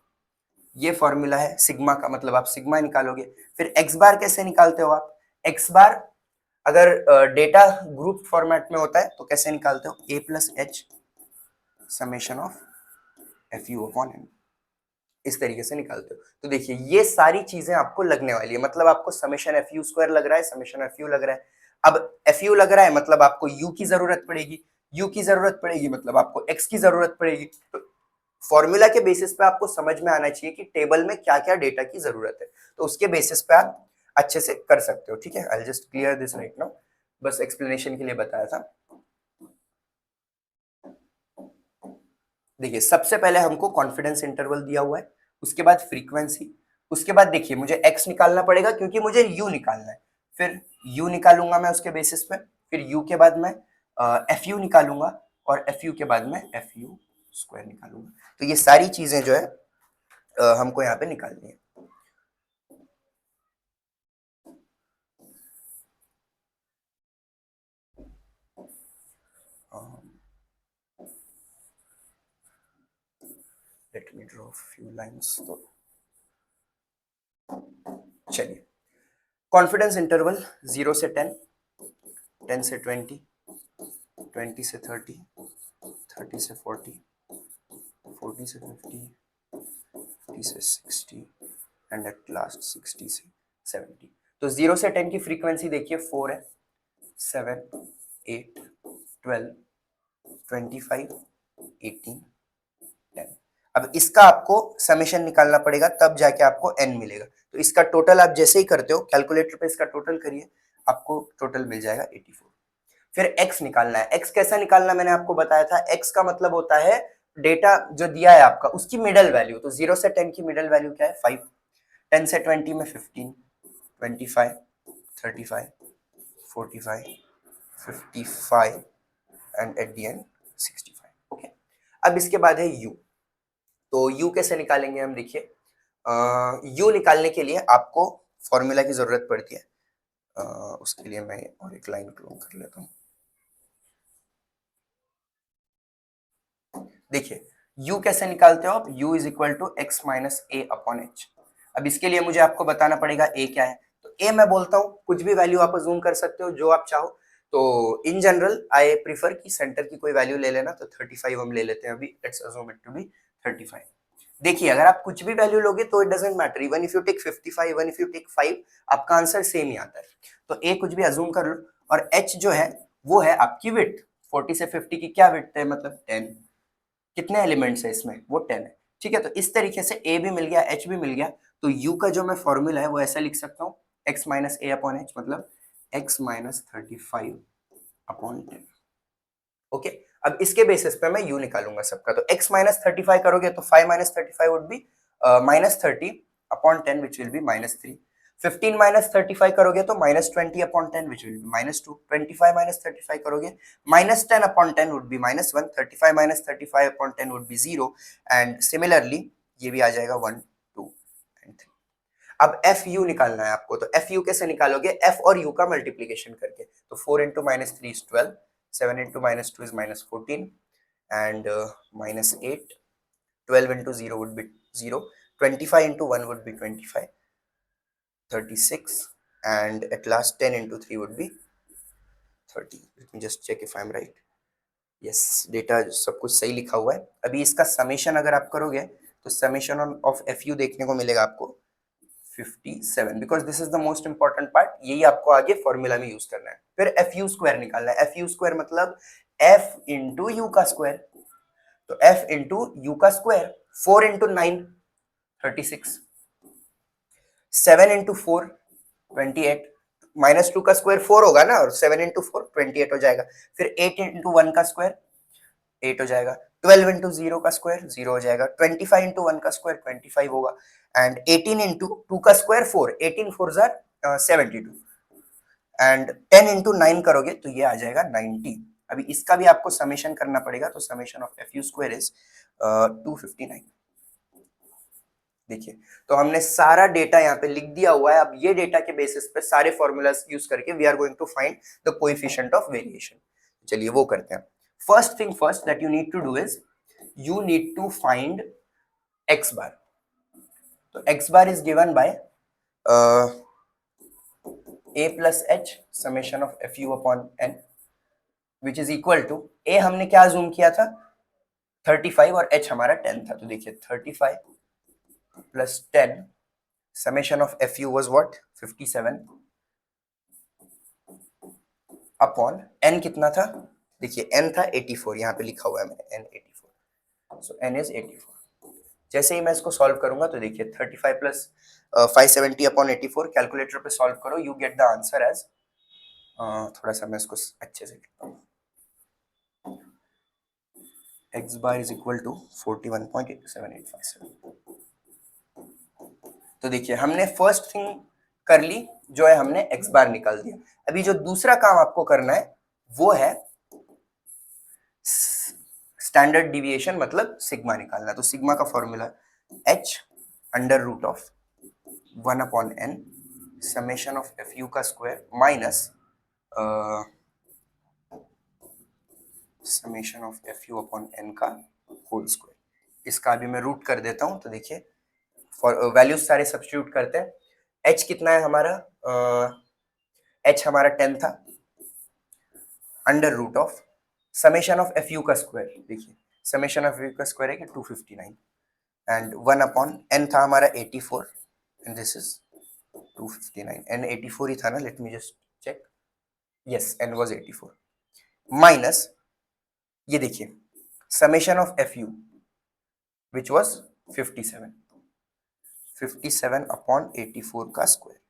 A: ये फॉर्मूला है सिग्मा का, मतलब आप सिग्मा निकालोगे। फिर एक्स बार कैसे निकालते हो आप, एक्स बार अगर डेटा ग्रुप फॉर्मेट में होता है तो कैसे निकालते हो, a plus h summation of FU upon n, इस तरीके से निकालते हो। तो देखिए ये सारी चीजें आपको लगने वाली है, मतलब आपको समेशन FU स्क्वायर लग रहा है, समेशन FU लग रहा है। अब FU लग रहा है मतलब आपको U की जरूरत पड़ेगी, U की जरूरत पड़ेगी मतलब आपको X की जरूरत पड़ेगी। तो फॉर्मूला के बेसिस पे आपको समझ में आना चाहिए कि टेबल में क्या क्या डेटा की जरूरत है, तो उसके बेसिस पे आप अच्छे से कर सकते हो। ठीक है, I just clear this right now, बस एक्सप्लेनेशन के लिए बताया था। देखिए सबसे पहले हमको कॉन्फिडेंस इंटरवल दिया हुआ है, उसके बाद फ्रीक्वेंसी, उसके बाद देखिए मुझे x निकालना पड़ेगा क्योंकि मुझे u निकालना है। फिर u निकालूंगा मैं उसके बेसिस पे, फिर u के बाद मैं FU निकालूंगा, और FU के बाद मैं FU स्क्वायर निकालूंगा। तो ये सारी चीजें जो है हमको यहाँ पे निकालनी है। Let me draw few lines. तो चलिए कॉन्फिडेंस इंटरवल 0 से 10, 10 से 20, 20 से 30, 30 से 40, 40 से 50, 50 से 60 एंड एट लास्ट 60 से 70। तो 0 से 10 की फ्रीक्वेंसी देखिए 4 है, 7, 8, 12, 25, 18, 10। अब इसका आपको समेशन निकालना पड़ेगा तब जाके आपको n मिलेगा। तो इसका टोटल आप जैसे ही करते हो कैलकुलेटर पे इसका टोटल करिए, आपको टोटल मिल जाएगा 84। फिर x निकालना है। x कैसा निकालना मैंने आपको बताया था, x का मतलब होता है डेटा जो दिया है आपका उसकी मिडल वैल्यू। तो 0 से 10 की मिडल वैल्यू क्या है 5, 10 से 20 में 15, 25, 35, 45, 55 and eight the and 65। Okay, अब इसके बाद है u। तो u कैसे निकालेंगे हम, देखिए u निकालने के लिए आपको फॉर्मूला की जरूरत पड़ती है। उसके लिए मैं और एक लाइन क्लोन कर लेता हूँ। देखिए u कैसे निकालते हो आप, u is equal to x minus a upon h. अब इसके लिए मुझे आपको बताना पड़ेगा a क्या है। तो a मैं बोलता हूँ, कुछ भी वैल्यू आप अज्यूम कर सकते हो जो आप चाहो। तो इन जनरल आई प्रीफर कि सेंटर की कोई वैल्यू ले लेना। तो 35 हम ले लेते हैं अभी, let's assume it to be 35। देखिए अगर आप कुछ भी वैल्यू लोगे तो it doesn't matter, even if you take 55, even if you take 5, आपका आंसर सेम ही आता है। तो a कुछ भी अज्यूम कर लो, और h जो है वो है आपकी विड्थ। 40 से 50 की क्या विड्थ है, मतलब 10। कितने एलिमेंट्स है इसमें, वो 10 है। ठीक है, तो इस तरीके से a भी मिल गया, h भी मिल गया। तो u का जो मैं फॉर्मूला है वो ऐसा लिख सकता हूँ, x minus a upon H, मतलब x माइनस 35 अपॉन 10। ओके, अब इसके बेसिस पे मैं u निकालूंगा सबका। तो x माइनस 35 करोगे तो 5 minus 35 would be minus 30 upon 10 which will B minus 3। 15 minus 35 करोगे तो minus 20 upon 10 which will B minus 2। 25 minus 35 करोगे minus 10 upon 10 would be minus 1। 35 minus 35 upon 10 would be 0। And similarly ये भी आ जाएगा 1, 2 एंड 3। अब F you निकालना है आपको। तो एफ यू कैसे निकालोगे, एफ और यू का मल्टीप्लीकेशन करके। तो 4 into minus 3 is 12, 7 into minus 2 is minus 14, and minus 8, 12 into 0 would be 0, 25 into 1 would be 25, 36, and at last 10 into 3 would be 30. Let me just check if I'm right. Yes, data सब कुछ सही लिखा हुआ है। अभी इसका समेशन अगर आप करोगे तो समेशन ऑफ एफ यू देखने को मिलेगा आपको 57, because this is the most important part. यही आपको आगे फॉर्मूला में यूज करना है। फिर एफ यू स्क्वायर निकालना है। एफ यू स्क्वायर मतलब एफ इंटू यू का स्क्वायर। तो एफ इंटू यू का स्क्वायर, 4 इंटू 9 36, 7 इंटू 4 28, माइनस 2 का स्क्वायर 4 होगा ना, और 7 इंटू 4 28 हो जाएगा। फिर 8 इंटू 1 का स्क्वायर 8 हो जाएगा। 12 इंटू 0 का स्क्वायर 0 हो जाएगा। 25 इंटू 1 का स्क्वायर 25 होगा। एंड 18 इंटू 2 का स्क्वायर 4, 18 4 जार 72। एंड 10 इंटू 9 करोगे तो ये आ जाएगा 90। अभी इसका भी आपको समेशन करना पड़ेगा। तो summation of F you square is 259। देखिए, तो हमने सारा डेटा यहाँ पे लिख दिया हुआ है। अब ये डेटा के बेसिस पे सारे फॉर्मूलाज यूज करके we are going to find the coefficient of variation. चलिए वो करते हैं। First thing first that you need to do is you need to find x bar. तो x bar is given by a plus h summation of fu upon n which is equal to a हमने क्या zoom किया था 35 और h हमारा 10 था। तो देखिए 35 plus 10 summation of fu was what 57 upon n कितना था, देखिए n था 84, यहाँ पे लिखा हुआ है मैंने n 84। so n is 84। जैसे ही मैं इसको सॉल्व करूंगा तो देखिए 35 प्लस 570 अपॉन 84 कैलकुलेटर पे सॉल्व करो, you get the answer as थोड़ा सा मैं इसको अच्छे से लिखता हूँ, x bar is equal to 41.87857। तो देखिए हमने फर्स्ट थिंग कर ली, जो है हमने x बार निकाल दिया। अभी जो दूसरा काम आपको करना है वो है स्टैंडर्ड डिविएशन, मतलब सिग्मा निकालना। तो सिग्मा का formula h under root of 1 upon n summation of F u का square minus summation of F u upon n का होल स्क्वायर। इसका अभी मैं रूट कर देता हूं। तो देखिए वैल्यूज सारे सब्स्टिट्यूट करते हैं। h कितना है हमारा, h हमारा 10 था, under root of summation of F u का स्क्वायर। देखिए समेशन ऑफ यू का स्क्वायर है कि 259 एंड 1 अपॉन n था हमारा 84 एंड दिस इज 259 एंड 84 ही था ना, let me just check, yes n was 84 minus ये देखिए summation of F U which was 57 upon 84 का स्क्वायर।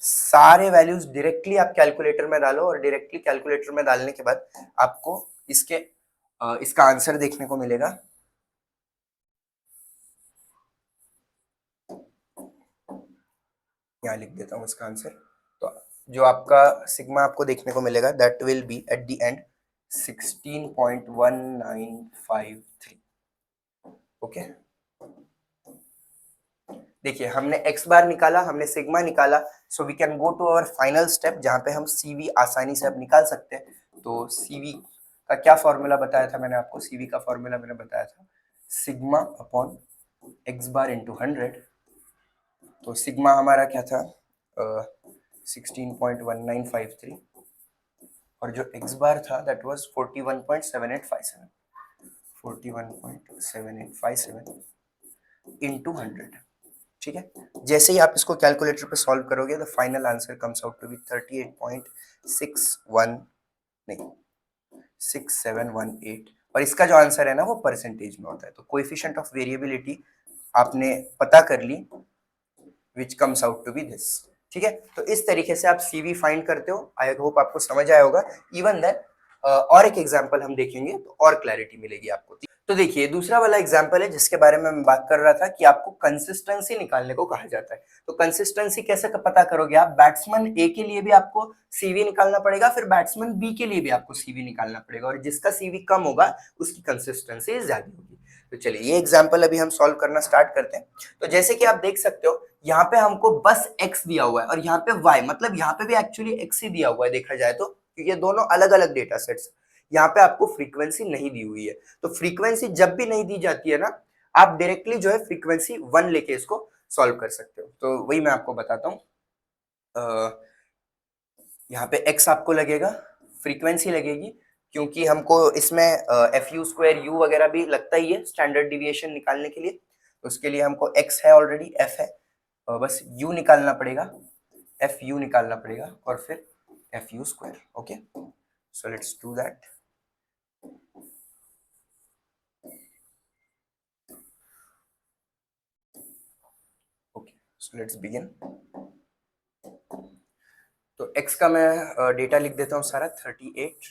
A: सारे वैल्यूज डायरेक्टली आप कैलकुलेटर में डालो और डायरेक्टली कैलकुलेटर में डालने के बाद आपको इसका आंसर देखने को मिलेगा। यहाँ लिख देता हूँ इसका आंसर। तो जो आपका सिग्मा आपको देखने को मिलेगा that will be at the end 16.1953। Okay, देखिए हमने एक्स बार निकाला, हमने सिग्मा निकाला, so we can go to our final step जहां पे हम सीवी आसानी से अब निकाल सकते हैं। तो सीवी का क्या फॉर्मूला बताया था मैंने आपको? सीवी का फॉर्मूला मैंने बताया था sigma upon x bar into 100। तो सिग्मा हमारा क्या था? 16.1953 और जो एक्स बार था दैट वाज 41.7857, 41.7857 इंटू 100। ठीक है, जैसे ही आप इसको कैलकुलेटर पे सॉल्व करोगे the final answer comes out to be 38.61 नहीं 6718। और इसका जो आंसर है ना वो परसेंटेज में होता है। तो कोएफिशिएंट ऑफ वेरिएबिलिटी आपने पता कर ली which comes out to be this. ठीक है, तो इस तरीके से आप सीवी फाइंड करते हो। आई होप आपको समझ आया होगा। इवन देन और एक एग्जांपल हम देखेंगे तो और क्लैरिटी मिलेगी आपको। तो देखिए दूसरा वाला एग्जांपल है जिसके बारे में मैं बात कर रहा था कि आपको कंसिस्टेंसी निकालने को कहा जाता है। तो कंसिस्टेंसी कैसे पता करोगे आप? बैट्समैन ए के लिए भी आपको सीवी निकालना पड़ेगा, फिर बैट्समैन बी के लिए भी आपको सीवी निकालना पड़ेगा, और जिसका सीवी कम होगा उसकी कंसिस्टेंसी ज्यादा होगी। तो चलिए ये एग्जांपल अभी हम सॉल्व करना स्टार्ट करते हैं। तो जैसे कि आप देख सकते हो यहाँ पे हमको बस x दिया हुआ है और यहाँ पे y, मतलब यहाँ पे भी एक्चुअली x ही दिया हुआ है देखा जाए तो, क्योंकि ये दोनों अलग अलग डेटा सेट्स। यहाँ पे आपको फ्रीक्वेंसी नहीं दी हुई है। तो फ्रीक्वेंसी जब भी नहीं दी जाती है ना, आप डायरेक्टली जो है फ्रीक्वेंसी 1 लेके इसको सॉल्व कर सकते हो। तो वही मैं आपको बताता हूँ। यहाँ पे x आपको लगेगा, फ्रीक्वेंसी लगेगी, क्योंकि हमको इसमें एफ यू स्क्वायर यू वगैरह भी लगता ही है स्टैंडर्ड डिविएशन निकालने के लिए। तो उसके लिए हमको x है ऑलरेडी, f है, बस u निकालना पड़ेगा, एफ यू निकालना पड़ेगा और फिर F you square. Okay, so let's do that. Okay, so let's begin. तो x का मैं डेटा लिख देता हूँ सारा, 38,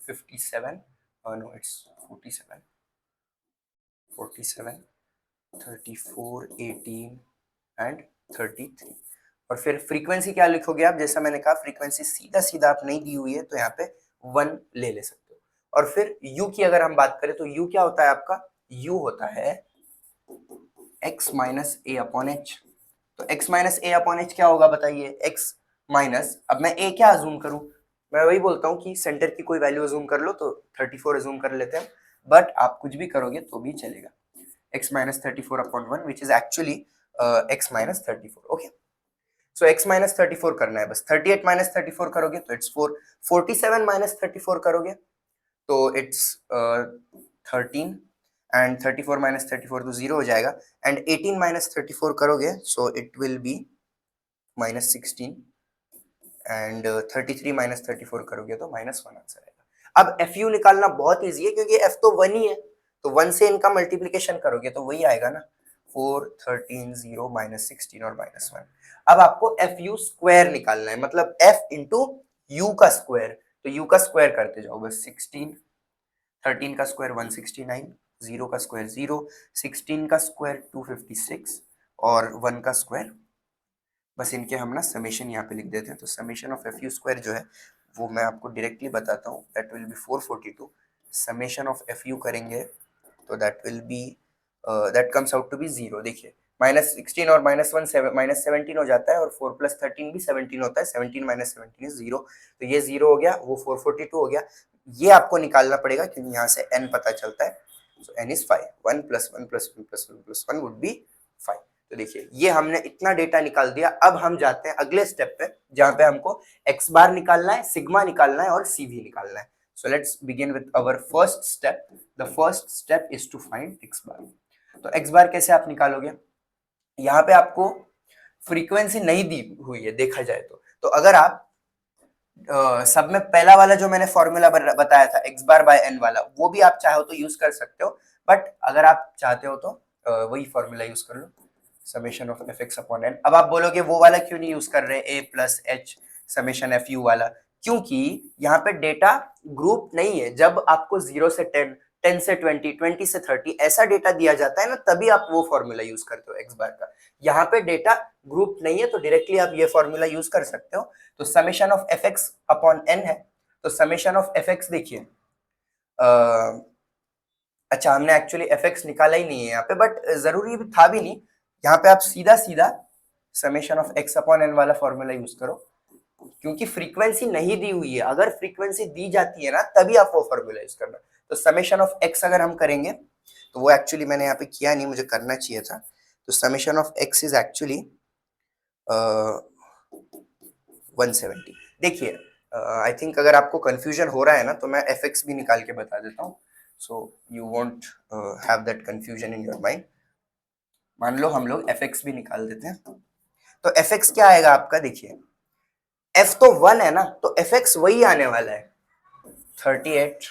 A: 57, नो इट्स 47, 47, 34, 18 एंड 33। और फिर फ्रीक्वेंसी क्या लिखोगे आप? जैसा मैंने कहा फ्रीक्वेंसी सीधा सीधा आप नहीं दी हुई है तो यहाँ पे 1 ले सकते हो। और फिर u की अगर हम बात करें तो u क्या होता है आपका? u होता है x minus a upon H. तो x minus a upon H क्या होगा बताइए? x माइनस, अब मैं a क्या अजूम करूं? मैं वही बोलता हूँ कि सेंटर की कोई वैल्यू अजूम कर लो, तो 34 अजूम कर लेते हैं, बट आप कुछ भी करोगे तो भी चलेगा। x minus 34 upon 1 which is actually x minus 34। Okay, so x minus 34 करना है बस। 38 माइनस 34 करोगे तो इट्स 4, 47 माइनस 34 करोगे तो इट्स 13 एंड 34 माइनस 34 तो 0 हो जाएगा, एंड 18 माइनस 34 करोगे so it will be minus 16 and 33 minus 34 करोगे तो माइनस 1 आंसर आएगा। अब एफ यू निकालना बहुत ईजी है क्योंकि एफ तो 1 ही है, तो 1 से इनका मल्टीप्लीकेशन करोगे तो वही आएगा ना, 4, 13, 0, माइनस 16 और माइनस 1। अब आपको एफ यू स्क्वायर निकालना है, मतलब एफ इंटू यू का स्क्वायर। तो यू का स्क्वायर करते जाओ बस, 16, 13 का स्क्वायर 169, 0 का स्क्वायर 0, 16 का स्क्वायर 256 और 1 का स्क्वायर, बस इनके हम ना समेशन यहाँ पे लिख देते हैं। तो summation of F you square जो है वो मैं आपको डायरेक्टली बताता हूँ, that will be 442। Summation of F U करेंगे तो that will be that comes out to be 0। देखिए माइनस 16 और माइनस 1 माइनस 17 हो जाता है, और 4 प्लस 13 भी 17 होता है, 17 माइनस 17 इज 0। तो ये 0 हो गया, वो 442 हो गया। ये आपको निकालना पड़ेगा क्योंकि यहाँ से n पता चलता है। सो n is 5, 1 plus 1 plus 1 plus 1 plus 1 would B 5। तो देखिए ये हमने इतना डेटा निकाल दिया। अब हम जाते हैं अगले स्टेप पे जहां पे हमको x बार निकालना है, सिग्मा निकालना है और cv निकालना है। So let's begin with our first step. The first step is to find x bar. तो x बार कैसे आप निकालोगे? यहाँ पे आपको फ्रीक्वेंसी नहीं दी हुई है देखा जाए तो अगर आप सब में पहला वाला जो मैंने फॉर्मूला बताया था x बार बाय n वाला, वो भी आप चाहो तो यूज कर सकते हो, बट अगर आप चाहते हो तो वही फॉर्मूला यूज कर लो। Summation of F x upon N. अब आप बोलोगे वो वाला क्यों नहीं यूज कर रहे, a plus h summation F u वाला, क्योंकि यहाँ पे डेटा ग्रुप नहीं है। जब आपको 0 से 10, 10 से 20, 20 से 30 ऐसा डेटा दिया जाता है ना, तभी आप वो फॉर्मूला यूज करते हो एक्स बार का। यहाँ पे डेटा ग्रुप नहीं है तो डायरेक्टली आप ये फॉर्मूला यूज कर सकते हो। तो summation of F x upon N है, तो समेशन ऑफ एफ एक्स देखिए, अच्छा हमने एक्चुअली एफ एक्स निकाला ही नहीं है यहाँ पे, बट जरूरी भी था भी नहीं। यहाँ पे आप सीधा सीधा summation of X upon N वाला फॉर्मूला यूज करो, क्योंकि फ्रीक्वेंसी नहीं दी हुई है। अगर फ्रीक्वेंसी दी जाती है ना, तभी आप वो फॉर्मूला यूज करना। तो समेशन ऑफ एक्स अगर हम करेंगे, तो वो एक्चुअली मैंने यहाँ पे किया नहीं, मुझे करना चाहिए था। तो summation of x is actually 170। देखिए आई थिंक अगर आपको कंफ्यूजन हो रहा है ना, तो मैं एफ एक्स भी निकाल के बता देता हूँ, so you won't have that confusion in your mind. मान लो हम लोग एफ एक्स भी निकाल देते हैं, तो एफ एक्स क्या आएगा आपका, देखिए एफ तो 1 है ना, तो एफ एक्स वही आने वाला है 38,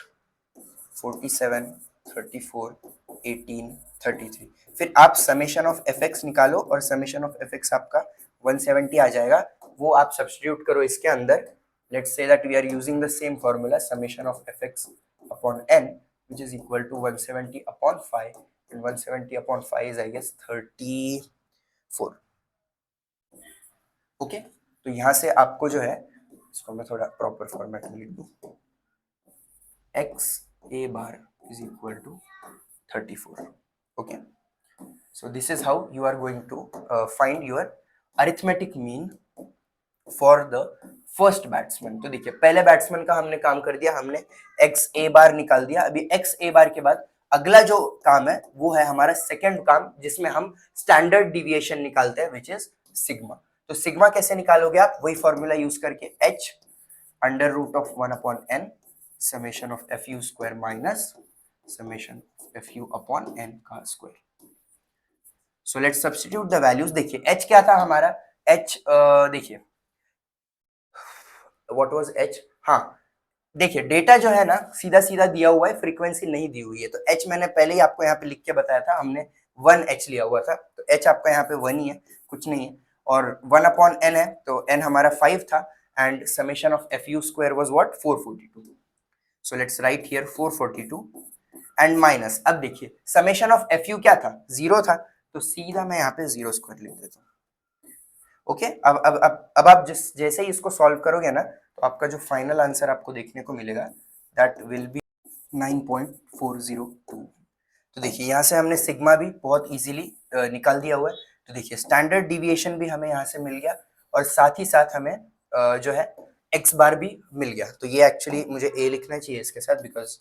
A: 47, 34, 18, 33। फिर आप समेशन ऑफ एफ एक्स निकालो और समेशन ऑफ एफ एक्स आपका 170 आ जाएगा। वो आप सब्स्टिट्यूट करो इसके अंदर। Let's say that we are using the same formula, summation of F x upon N which is equal to 170 upon 5, and 170 upon 5 is I guess 34। Okay, तो यहाँ से आपको जो है, इसको मैं थोड़ा प्रॉपर फॉर्मेट में लिख दूं, X A bar is equal to 34। Okay, so this is how you are going to find your arithmetic mean for the first batsman. तो देखिए पहले बैट्समैन का हमने काम कर दिया, हमने एक्स ए बार निकाल दिया। अभी एक्स ए बार के बाद अगला जो काम है वो है हमारा सेकंड काम, जिसमें हम स्टैंडर्ड डिविएशन निकालते हैं, विच इज सिग्मा। तो सिग्मा कैसे निकालोगे आप, वही फॉर्मूला यूज करके, h under root of 1 upon n summation of F you square minus summation F u upon n का square. So let's substitute the values. देखिए एच क्या था हमारा, एच देखिए व्हाट वाज एच, हाँ देखिए डेटा जो है ना सीधा सीधा दिया हुआ है, फ्रीक्वेंसी नहीं दी हुई है। तो एच मैंने पहले ही आपको यहाँ पे लिख के बताया था, हमने 1 एच लिया हुआ था, तो एच आपका यहाँ पे 1 ही है, कुछ नहीं है। और 1 अपॉन एन है, तो एन हमारा 5 था, and summation of F you square was what 442। So let's write here 442 and minus. अब देखिए समेशन ऑफ एफ यू क्या था, 0 था, तो सीधा मैं यहाँ पे 0 स्क्वायर लिख देता हूँ। ओके, अब आप जैसे ही इसको सॉल्व करोगे ना, तो आपका जो फाइनल आंसर आपको देखने को मिलेगा दैट विल बी 9.402। तो देखिए यहाँ से हमने सिग्मा भी बहुत इजीली निकाल दिया हुआ है। तो देखिए स्टैंडर्ड डिविएशन भी हमें यहाँ से मिल गया, और साथ ही साथ हमें जो है एक्स बार भी मिल गया। तो ये एक्चुअली मुझे ए लिखना चाहिए इसके साथ, बिकॉज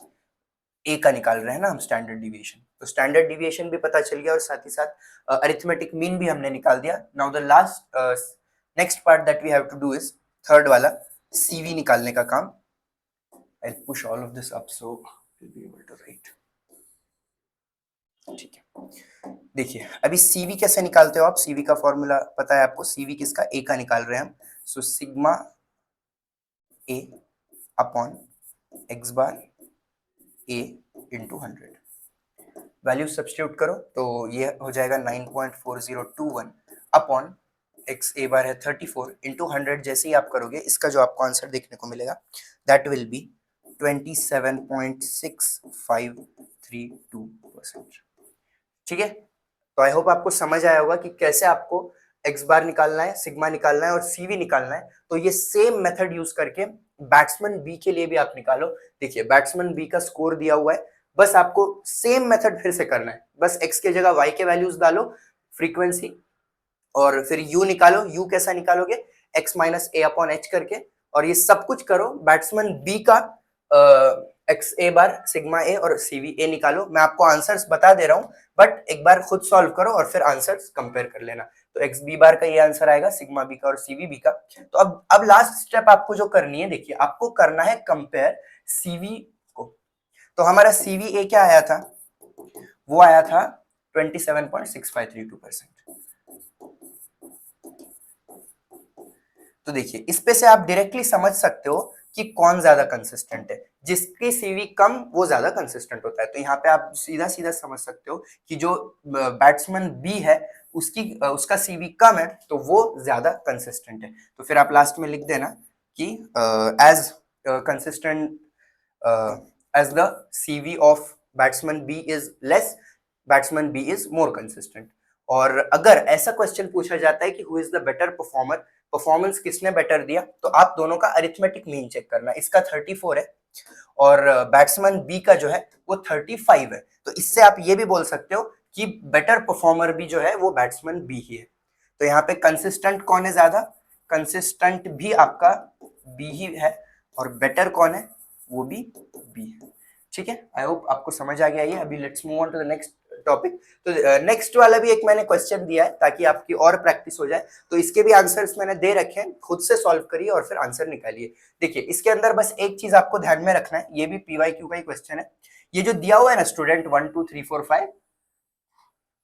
A: ए का निकाल रहे हैं ना हम स्टैंडर्ड डिविएशन। तो स्टैंडर्ड डिविएशन भी पता चल गया, और साथ ही साथ अरिथमेटिक मीन भी हमने निकाल दिया। Now the last next part that we have to do is third वाला, सीवी निकालने का काम। I will push all of this up so will be able to write. ठीक है, देखिए अभी सीवी कैसे निकालते हो आप, सीवी का फॉर्मूला पता है आपको, सीवी किसका, ए का निकाल रहे हैं हम। सो सिग्मा ए अपॉन एक्स बार ए इंटू 100, वैल्यू सब्स्टिट्यूट करो तो ये हो जाएगा 9.4021 अपॉन एक्स ए बार है 34 इंटू 100। जैसे ही आप करोगे इसका जो आपको आंसर देखने को मिलेगा दैट विल बी 27.6532%। ठीक है, तो आई होप आपको समझ आया होगा कि कैसे आपको एक्स बार निकालना है, सिग्मा निकालना है और सीवी निकालना है। तो ये सेम मेथड यूज करके बैट्समैन बी के लिए भी आप निकालो। देखिए बैट्समैन बी का स्कोर दिया हुआ है, बस आपको सेम मेथड फिर से करना है। बस एक्स के जगह वाई के वैल्यूज डालो, फ्रीक्वेंसी, और फिर यू निकालो। यू कैसा निकालोगे, x minus a upon H करके, और ये सब कुछ करो। बैट्समैन बी का एक्स ए बार, सिग्मा ए और सीवी ए निकालो। मैं आपको आंसर्स बता दे रहा हूं, बट एक बार खुद सॉल्व करो और फिर आंसर्स कंपेयर कर लेना। तो एक्स बी बार का ये आंसर आएगा, सिग्मा बी का और सीवी बी का। तो अब लास्ट स्टेप आपको जो करनी है, देखिए आपको करना है कंपेयर सीवी को। तो हमारा सीवी ए क्या आया था, वो आया था 27.6532%। तो देखिए इस पे से आप डायरेक्टली समझ सकते हो कि कौन ज्यादा कंसिस्टेंट है। जिसकी सीवी कम वो ज्यादा कंसिस्टेंट होता है। तो यहाँ पे आप सीधा सीधा समझ सकते हो कि जो बैट्समैन बी है उसका सीवी कम है तो वो ज्यादा कंसिस्टेंट है। तो फिर आप लास्ट में लिख देना कि as consistent as the CV of batsman B is less, batsman B is more consistent. और अगर ऐसा क्वेश्चन पूछा जाता है कि who is the better performer, performance किसने बेटर दिया, तो आप दोनों का अरिथमेटिक मीन चेक करना। इसका 34 है और बैट्समैन बी का जो है वो 35 है। तो इससे आप ये भी बोल सकते हो कि बेटर परफॉर्मर भी जो है वो बैट्समैन बी ही है। तो यहाँ पे कंसिस्टेंट कौन है ज्यादा, कंसिस्टेंट भी आपका बी ही है और बेटर कौन है, वो भी बी है। ठीक है, आई होप आपको समझ आ गया ये। अभी let's move on to the next topic. तो नेक्स्ट वाला भी एक मैंने क्वेश्चन दिया है ताकि आपकी और प्रैक्टिस हो जाए। तो इसके भी आंसर्स मैंने दे रखे हैं, खुद से सॉल्व करिए और फिर आंसर निकालिए। देखिए इसके अंदर बस एक चीज आपको ध्यान में रखना है, ये भी पीवाईक्यू का ही क्वेश्चन है। ये जो दिया हुआ है ना स्टूडेंट 1 2 3 4 5,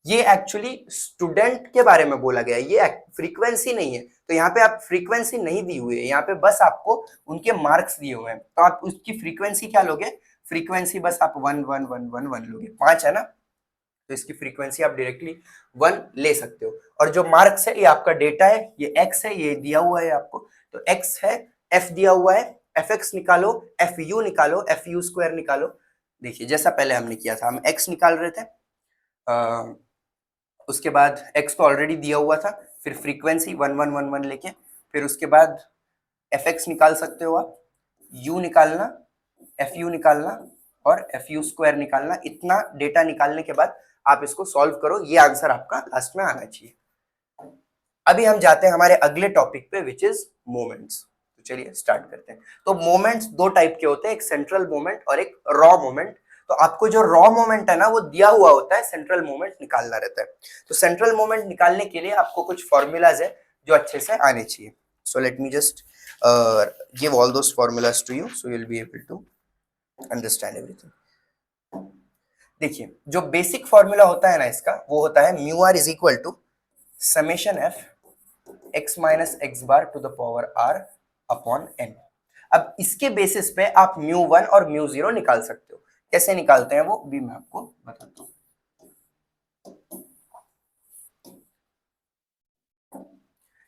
A: ये एक्चुअली स्टूडेंट के बारे में बोला गया है, ये फ्रीक्वेंसी नहीं है। तो यहाँ पे आप फ्रीक्वेंसी नहीं दी हुई है, यहाँ पे बस आपको उनके मार्क्स दिए हुए हैं। तो आप उसकी फ्रीक्वेंसी क्या लोगे, फ्रीक्वेंसी बस आप 1 1 1 1 1 लोगे, 5 है ना, तो इसकी फ्रीक्वेंसी आप डायरेक्टली 1 ले सकते हो। और जो मार्क्स है ये आपका डेटा है, ये x है, ये दिया हुआ है आपको। तो x है, f दिया हुआ है, fx निकालो, fu निकालो, fu स्क्वायर निकालो। देखिए जैसा पहले हमने किया था, हम x निकाल रहे थे, उसके बाद x तो ऑलरेडी दिया हुआ था, फिर फ्रीक्वेंसी 1 1 1 1 लेके, फिर उसके बाद fx निकाल सकते हो आप, u निकालना, fu निकालना और fu स्क्वायर निकालना। इतना डेटा निकालने के बाद आप इसको सॉल्व करो, ये आंसर आपका लास्ट में आना चाहिए। अभी हम जाते हैं हमारे अगले टॉपिक पे विच इज मोमेंट्स। तो चलिए स्टार्ट करते हैं। तो मोमेंट्स दो टाइप के होते हैं, एक सेंट्रल मोमेंट और एक रॉ मोमेंट। तो आपको जो रॉ मोमेंट है ना वो दिया हुआ होता है, सेंट्रल मोमेंट निकालना रहता है। तो सेंट्रल मोमेंट निकालने के लिए आपको कुछ फॉर्मूलाज है जो अच्छे से आने चाहिए। So let me just give all those formulas to you so you will be able to understand everything. देखिए जो बेसिक फॉर्मूला होता है ना इसका, वो होता है mu R is equal to summation F X minus x bar to the power R upon N. अब इसके बेसिस पे आप म्यू वन और म्यू जीरो निकाल सकते हो। कैसे निकालते हैं वो भी मैं आपको बताता हूं।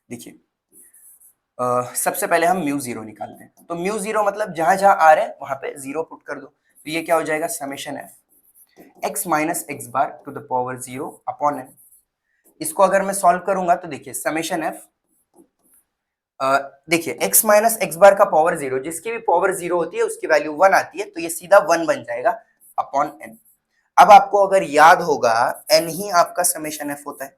A: देखिए सबसे पहले हम म्यू जीरो निकालते हैं। तो म्यू जीरो मतलब जहां जहां आर है वहां पे जीरो पुट कर दो। तो ये क्या हो जाएगा, summation F X minus x bar to the power zero upon N. इसको अगर मैं सॉल्व करूंगा तो देखिए समेशन एफ, देखिए x माइनस एक्स बार का पावर जीरो, जिसकी भी पावर जीरो होती है उसकी वैल्यू 1 आती है, तो ये सीधा 1 बन जाएगा अपॉन n। अब आपको अगर याद होगा n ही आपका समेशन f होता है,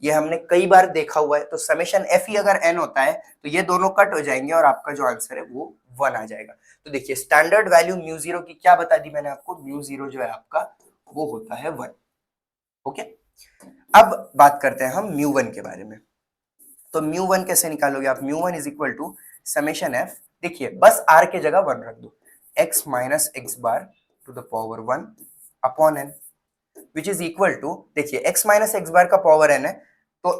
A: ये हमने कई बार देखा हुआ है। तो समेशन f ही अगर n होता है तो ये दोनों कट हो जाएंगे और आपका जो आंसर है वो 1 आ जाएगा। तो देखिए स्टैंडर्ड वैल्यू म्यू जीरो की क्या बता दी मैंने आपको, म्यू जीरो जो है आपका वो होता है 1। ओके, अब बात करते हैं हम म्यू वन के बारे में। तो म्यू वन कैसे निकालोगे आप, mu one is equal to summation F, देखिए बस आर के जगह 1 रख दो, X minus x bar to the power 1 upon N, which is equal to, देखिए एक्स माइनस एक्स बार का पावर एन है, तो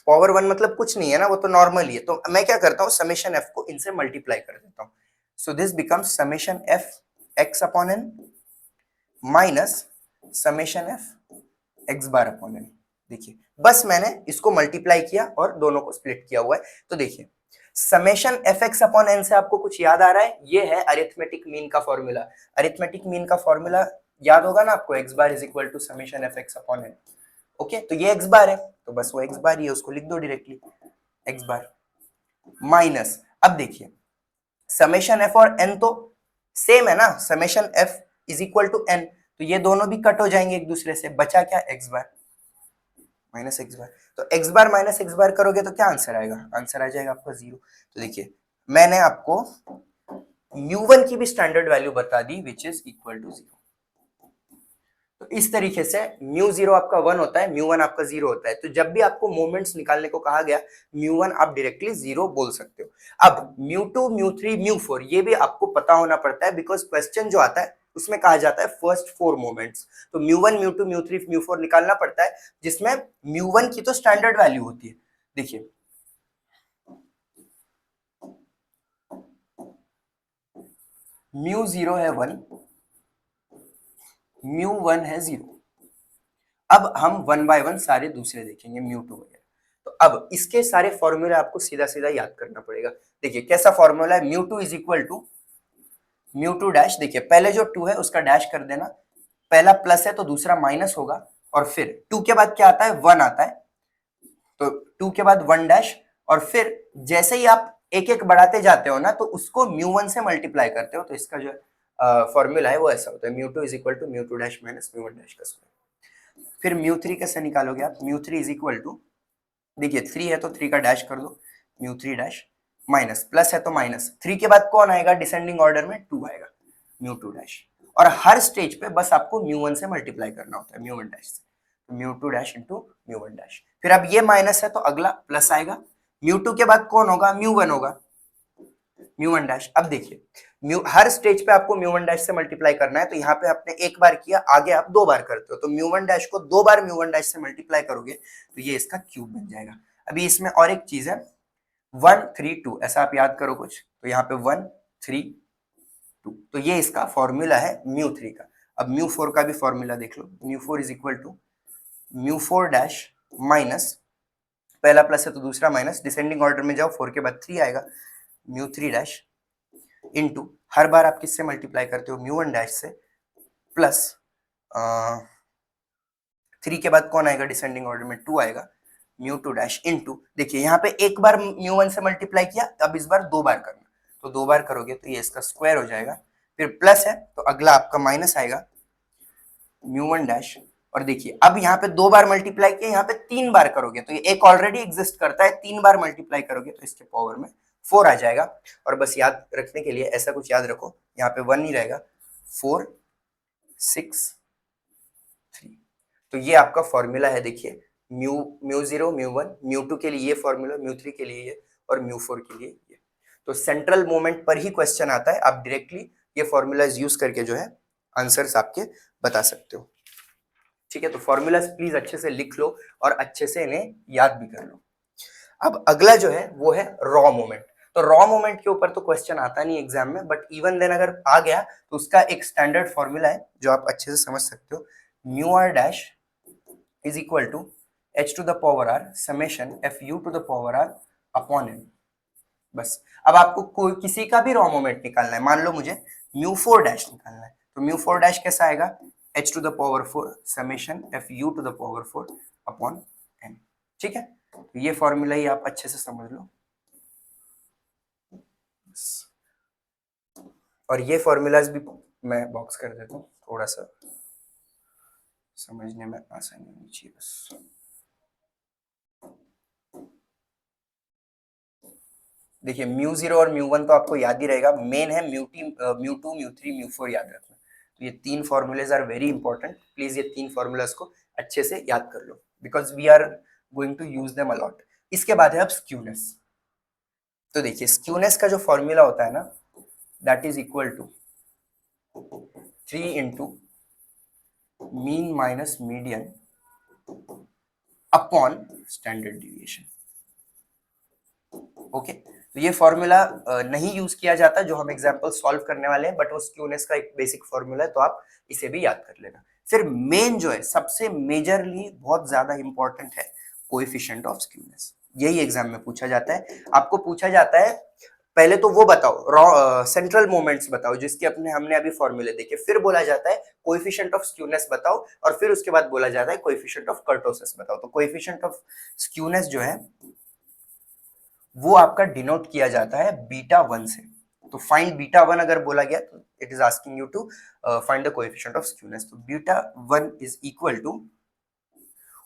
A: पावर 1 मतलब कुछ नहीं है ना, वो तो नॉर्मल ही है। तो मैं क्या करता हूँ, समेशन एफ को इनसे मल्टीप्लाई कर देता हूँ। So this becomes summation F x upon N minus summation F X bar upon N. देखिए बस मैंने इसको मल्टीप्लाई किया और दोनों को स्प्लिट किया हुआ है। तो देखिए summation F x upon N से आपको कुछ याद आ रहा है, ये है अरिथमेटिक मीन का फॉर्मूला। अरिथमेटिक मीन का फॉर्मूला याद होगा ना आपको, X bar is equal to summation F x upon N. Okay, तो ये एक्स बार है तो बस वो एक्स बार ही है, उसको लिख दो डायरेक्टली एक्स बार माइनस। अब देखिए समेशन एफ और एन तो सेम है ना, summation F is equal to N, तो ये दोनों भी कट हो जाएंगे एक दूसरे से, बचा क्या, एक्स बार माइनस एक्स बार। तो एक्स बार माइनस एक्स बार करोगे तो क्या आंसर आएगा, आंसर आ जाएगा आपका जीरो। तो देखिए मैंने आपको म्यू वन की भी स्टैंडर्ड वैल्यू बता दी which is equal to zero. तो इस तरीके से म्यू जीरो आपका 1 होता है, म्यू वन आपका 0 होता है। तो जब भी आपको मोमेंट्स निकालने को कहा गया, म्यू वन आप डायरेक्टली 0 बोल सकते हो। अब mu two mu three mu four ये भी आपको पता होना पड़ता है, बिकॉज क्वेश्चन जो आता है उसमें कहा जाता है फर्स्ट 4 मोमेंट्स। तो mu one mu two mu three mu four निकालना पड़ता है, जिसमें म्यू वन की तो स्टैंडर्ड वैल्यू होती है। देखिए म्यू जीरो है 1, म्यू वन है 0। अब हम वन बाय वन सारे दूसरे देखेंगे, म्यू टू वगैरह। तो अब इसके सारे फॉर्मूला आपको सीधा सीधा याद करना पड़ेगा। देखिए कैसा फॉर्मूला है, mu two is equal to mu two dash, देखिए पहले जो टू है उसका डैश कर देना, पहला प्लस है तो दूसरा माइनस होगा, और फिर टू के बाद क्या आता है, वन आता है, तो टू के बाद वन डैश, और फिर जैसे ही आप एक एक बढ़ाते जाते हो ना तो उसको म्यू वन से मल्टीप्लाई करते हो, तो इसका जो फॉर्मूला है वो ऐसा होता है, mu two is equal to mu two dash minus mu one dash का स्क्वायर। फिर म्यू थ्री कैसे निकालोगे आप, mu three is equal to, देखिए थ्री है तो थ्री का डैश कर दो, mu three dash, minus plus है तो माइनस, थ्री के बाद कौन आएगा डिसेंडिंग ऑर्डर में, टू आएगा, म्यू टू डैश, और हर स्टेज पे बस आपको म्यू वन से मल्टीप्लाई करना होता है, म्यू वन डैश से, mu two dash into mu one dash. फिर अब ये माइनस है तो अगला प्लस आएगा, म्यू टू के बाद कौन होगा, म्यू वन होगा, म्यू वन डैश। अब देखिए म्यू हर स्टेज पे आपको म्यू वन डैश से मल्टीप्लाई करना है, तो यहाँ पे आपने एक बार किया, आगे आप दो बार करते हो, तो म्यू वन डैश को दो बार म्यू वन डैश से मल्टीप्लाई करोगे तो ये इसका क्यूब बन जाएगा। अभी इसमें और एक चीज है, 1 3 2 ऐसा आप याद करो कुछ, तो यहाँ पे 1 3 2, तो ये इसका फॉर्मूला है म्यू थ्री का। अब म्यू फोर का भी फॉर्मूला देख लो, mu four is equal to mu four dash minus, पहला प्लस है तो दूसरा माइनस, डिसेंडिंग ऑर्डर में जाओ, फोर के बाद थ्री आएगा, म्यू थ्री डैश इंटू, हर बार आप किससे मल्टीप्लाई करते हो, म्यू वन डैश से, प्लस थ्री के बाद कौन आएगा डिसेंडिंग ऑर्डर में, टू आएगा, म्यू टू डैश इंटू, देखिए यहाँ पे एक बार म्यू वन से मल्टीप्लाई किया, अब इस बार दो बार करना, तो दो बार करोगे तो ये इसका स्क्वायर हो जाएगा, फिर प्लस है तो अगला आपका माइनस आएगा, म्यू वन डैश, और देखिए अब यहाँ पे दो बार मल्टीप्लाई किया, यहाँ पे तीन बार करोगे तो ये एक ऑलरेडी एग्जिस्ट करता है, तीन बार मल्टीप्लाई करोगे तो इसके पावर में फोर आ जाएगा, और बस याद रखने के लिए ऐसा कुछ याद रखो, यहाँ पे वन ही रहेगा, 4 6 3, तो ये आपका फॉर्मूला है। देखिए mu mu zero mu one, mu two के लिए ये फॉर्मूला, म्यू थ्री के लिए ये, और म्यू फोर के लिए ये। तो सेंट्रल मोमेंट पर ही क्वेश्चन आता है, आप डायरेक्टली ये फॉर्मूलाज यूज करके जो है आंसर्स आपके बता सकते हो। ठीक है, तो फॉर्मूलाज प्लीज अच्छे से लिख लो और अच्छे से इन्हें याद भी कर लो। अब अगला जो है वो है रॉ मोमेंट। तो रॉ मोमेंट के ऊपर तो क्वेश्चन आता नहीं एग्जाम में, बट इवन देन अगर आ गया तो उसका एक स्टैंडर्ड फॉर्मूला है जो आप अच्छे से समझ सकते हो, mu R dash is equal to H to the power R summation F U to the power R upon N. बस अब आपको कोई किसी का भी रॉ मोमेंट निकालना है, मान लो मुझे म्यू फोर डैश निकालना है, तो म्यू फोर डैश कैसा आएगा, H to the power four summation F U to the power four upon N. ठीक है, तो ये फॉर्मूला ही आप अच्छे से समझ लो, और ये फॉर्मूलाज भी मैं बॉक्स कर देता हूँ, थोड़ा सा समझने में आसानी होनी चाहिए बस। देखिए म्यू जीरो और म्यू वन तो आपको याद ही रहेगा, मेन है mu two mu three mu four याद रखना। तो ये तीन formulas are very important, please ये तीन फॉर्मूलाज को अच्छे से याद कर लो, because we are going to use them a lot. इसके बाद है अब स्क्यूनेस। तो देखिए स्क्यूनेस का जो फॉर्मूला होता है ना, that is equal to 3 into mean minus median upon standard deviation. Okay, तो ये फॉर्मूला नहीं यूज किया जाता जो हम एग्जांपल सॉल्व करने वाले हैं, बट वो स्क्यूनेस का एक बेसिक फॉर्मूला है, तो आप इसे भी याद कर लेना। फिर मेन जो है सबसे मेजरली बहुत ज्यादा इंपॉर्टेंट है कोएफिशिएंट ऑफ स्क्यूनेस। यही एग्जाम में पूछा जाता है, आपको पूछा जाता है पहले तो वो बताओ सेंट्रल मोमेंट्स बताओ जिसके अपने हमने अभी फॉर्मूले देखे, फिर बोला जाता है कोएफिशिएंट ऑफ स्क्यूनेस बताओ, और फिर उसके बाद बोला जाता है कोएफिशिएंट ऑफ कर्टोसिस बताओ। तो कोएफिशिएंट ऑफ स्क्यूनेस जो है वो आपका डिनोट किया जाता है बीटा वन से। तो फाइंड बीटा वन अगर बोला गया तो it is asking you to find the coefficient of skewness. तो beta one is equal to,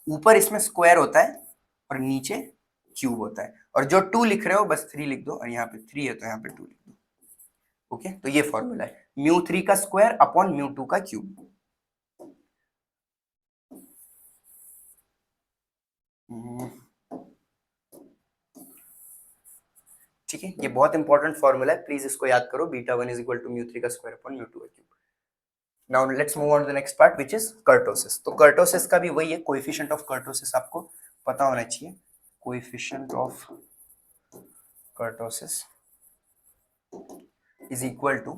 A: ऊपर इसमें स्क्वायर होता है और नीचे क्यूब होता है, और जो टू लिख रहे हो बस थ्री लिख दो, और यहाँ पे थ्री है तो यहाँ पे टू लिख दो। ओके, तो ये फॉर्मूला है म्यू थ्री का स्क्वायर अपॉन म्यू टू का क्यूब। ठीक है, ये बहुत इंपॉर्टेंट फॉर्मूला है, प्लीज इसको याद करो, beta one is equal to mu three का स्क्वायर अपॉन म्यू टू का cube. Now let's move on to the next part which is kurtosis. तो कर्टोसिस का भी वही है, कोएफिशिएंट ऑफ कर्टोसिस आपको पता होना चाहिए। Coefficient of kurtosis is equal to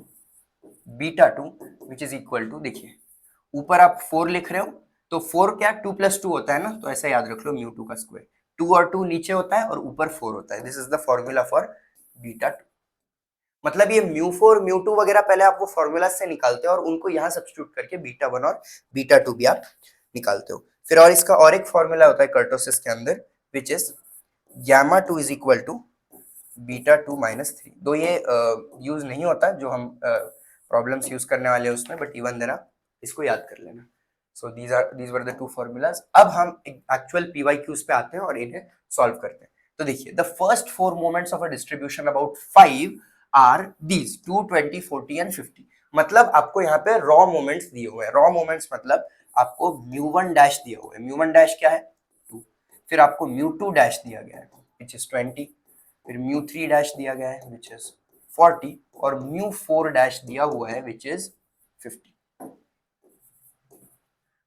A: beta two which is equal to, देखिए ऊपर आप 4 लिख रहे हो, तो 4 क्या 2 + 2 होता है ना, तो ऐसा याद रख लो म्यू 2 का स्क्वायर, 2 और 2 नीचे होता है और ऊपर 4 होता है। This is the formula for beta 2। मतलब ये म्यू 4 म्यू 2 वगैरह पहले आप वो फॉर्मूला से निकालते हो और उनको यहाँ सब्स्टिट्यूट करके बीटा 1 और बीटा 2 भी आप निकालते हो। फिर और इसका और एक फॉर्मूला होता है कर्टोसिस के अंदर, which is gamma 2 is equal to beta 2 minus 3। दो ये यूज नहीं होता जो हम प्रॉब्लम्स यूज करने वाले हैं उसमें, बट इवन देना इसको याद कर लेना। So these were the two formulas. अब हम एक्चुअल पीवाईक्यूज पे आते हैं और इन्हें सॉल्व करते हैं। तो देखिए, the first 4 moments of a distribution about 5 are these 2, 20, 40 and 50। मतलब आपको यहाँ पे रॉ मोमेंट्स दिए हुए हैं। रॉ मोमेंट्स मतलब आपको म्यू 1 डैश दिए हुए हैं। म्यू 1 डैश क्या है 2, फिर आपको म्यू 2 डैश दिया गया है विच इज 20, फिर म्यू 3 डैश दिया गया है विच इज 40 और म्यू 4 डैश दिया हुआ है विच इज 50।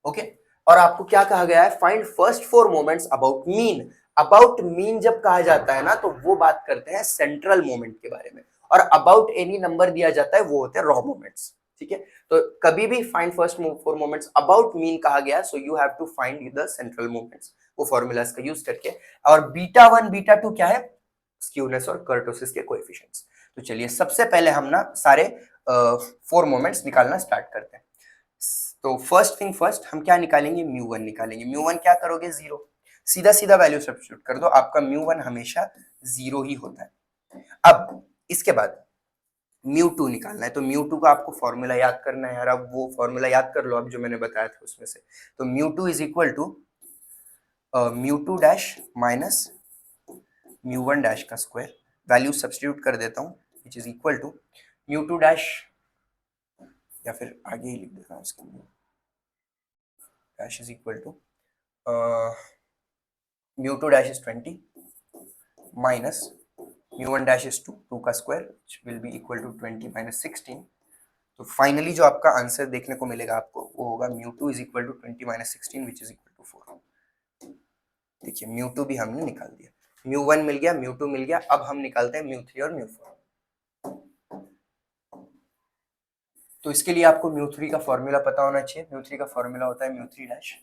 A: ओके, और आपको क्या कहा गया है, find first 4 moments about mean. About mean जब कहा जाता है ना, तो वो बात करते हैं सेंट्रल मोमेंट के बारे में, और अबाउट एनी नंबर दिया जाता है वो होते हैं रॉ मोमेंट्स। ठीक है, तो कभी भी find first 4 moments about mean कहा गया, so you have to find the central moments, वो फॉर्मूलाज का यूज करके। और बीटा 1 बीटा 2 क्या है, स्क्यूनेस और कर्टोसिस के कोएफिशिएंट्स। तो चलिए सबसे पहले हम ना सारे 4 मोमेंट्स निकालना स्टार्ट करते हैं। तो फर्स्ट थिंग फर्स्ट, हम क्या निकालेंगे, म्यू 1 निकालेंगे। म्यू 1 क्या करोगे 0, सीधा सीधा वैल्यू सब्स्टिट्यूट कर दो, आपका म्यू 1 हमेशा 0 ही होता है। अब इसके बाद म्यू 2 निकालना है, तो म्यू 2 का आपको फॉर्मूला याद करना है यार। अब वो फॉर्मूला याद कर लो अब जो मैंने बताया था उसमें से। तो mu 2 is equal to mu 2 dash minus mu 1 dash का स्क्वायर, वैल्यू सब्स्टिट्यूट कर देता हूँ, which is equal to mu 2 dash, या फिर आगे ही लिख देता हूँ इसके लिए, dash is equal to mu 2 dash is 20 minus mu 1 dash is 2, 2 का square which will be equal to 20 minus 16। तो फाइनली जो आपका आंसर देखने को मिलेगा आपको वो होगा mu 2 is equal to 20 minus 16 which is equal to 4। देखिए म्यू 2 भी हमने निकाल दिया, म्यू 1 मिल गया, म्यू 2 मिल गया। अब हम निकालते हैं म्यू 3 और म्यू 4। तो इसके लिए आपको म्यू 3 का फॉर्मूला पता होना चाहिए। म्यू 3 का फॉर्मूला होता है mu 3 dash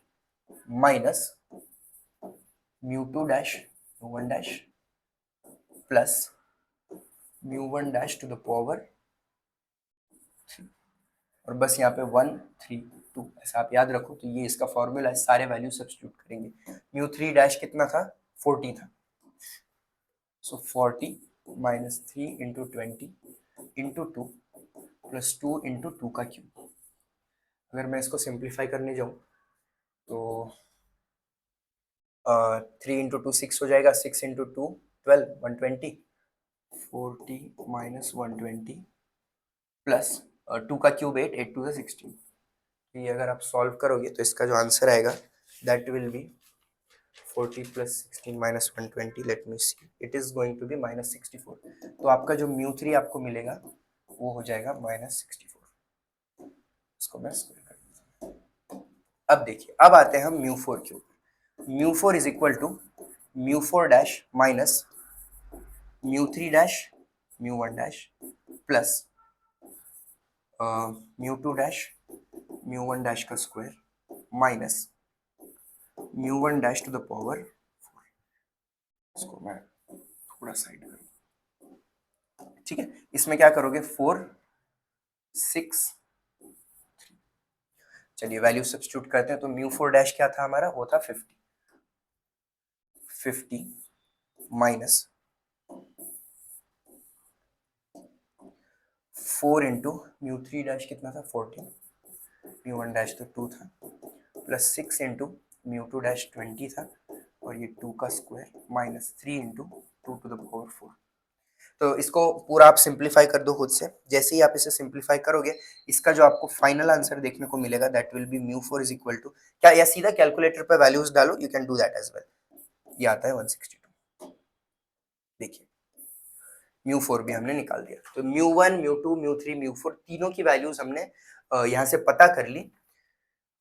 A: minus mu 2 dash mu 1 dash plus mu 1 dash to the power 3, और बस यहाँ पे 1 3 2 ऐसा आप याद रखो। तो ये इसका फॉर्मूला है, सारे वैल्यू सब्स्टिट्यूट करेंगे। म्यू 3 डैश कितना था 40 था, सो 40 minus 3 into 20 into 2 plus 2 into 2 का क्यूब। अगर मैं इसको सिंप्लीफाई करने जाऊँ तो 3 इंटू 2 6 हो जाएगा, 6 इंटू 2 12 120, 40 माइनस 120 प्लस 2 का क्यूब 8, 8 2 16। ये अगर आप सॉल्व करोगे तो इसका जो आंसर आएगा that will be 40 plus 16 minus 120, let me see, it is going to be minus 64। तो आपका जो म्यू 3 आपको मिलेगा वो हो जाएगा माइनस 64। इसको मैं स्क्वायर कर देता हूं। अब देखिए, अब आते हैं हम म्यू 4 के ऊपर। Mu 4 is equal to mu 4 dash minus mu 3 dash mu 1 dash plus mu 2 dash mu 1 dash का square minus mu 1 dash to the power 4। इसको मैं थोड़ा साइड करूँ, ठीक है। इसमें क्या करोगे 4 6 3। चलिए वैल्यू सब्स्टिट्यूट करते हैं। तो म्यू 4 डैश क्या था हमारा, वो था 50 माइनस 4 इंटू म्यू 3 डैश कितना था 40, म्यू 1 डैश तो 2 था, प्लस 6 इंटू म्यू 2 डैश 20 था, और ये 2 का square minus 3 into 2 to the power 4। तो इसको पूरा आप सिंप्लीफाई कर दो खुद से। जैसे ही आप इसे सिंप्लीफाई करोगे, इसका जो आपको फाइनल आंसर देखने को मिलेगा that will be mu 4 is equal to क्या, या सीधा कैलकुलेटर पे वैल्यूज डालो, you can do that as well. ये आता है 162। देखिए म्यू 4 भी हमने निकाल दिया। तो म्यू 1 म्यू 2 म्यू 3 म्यू 4 तीनों की वैल्यूज हमने यहाँ से पता कर ली।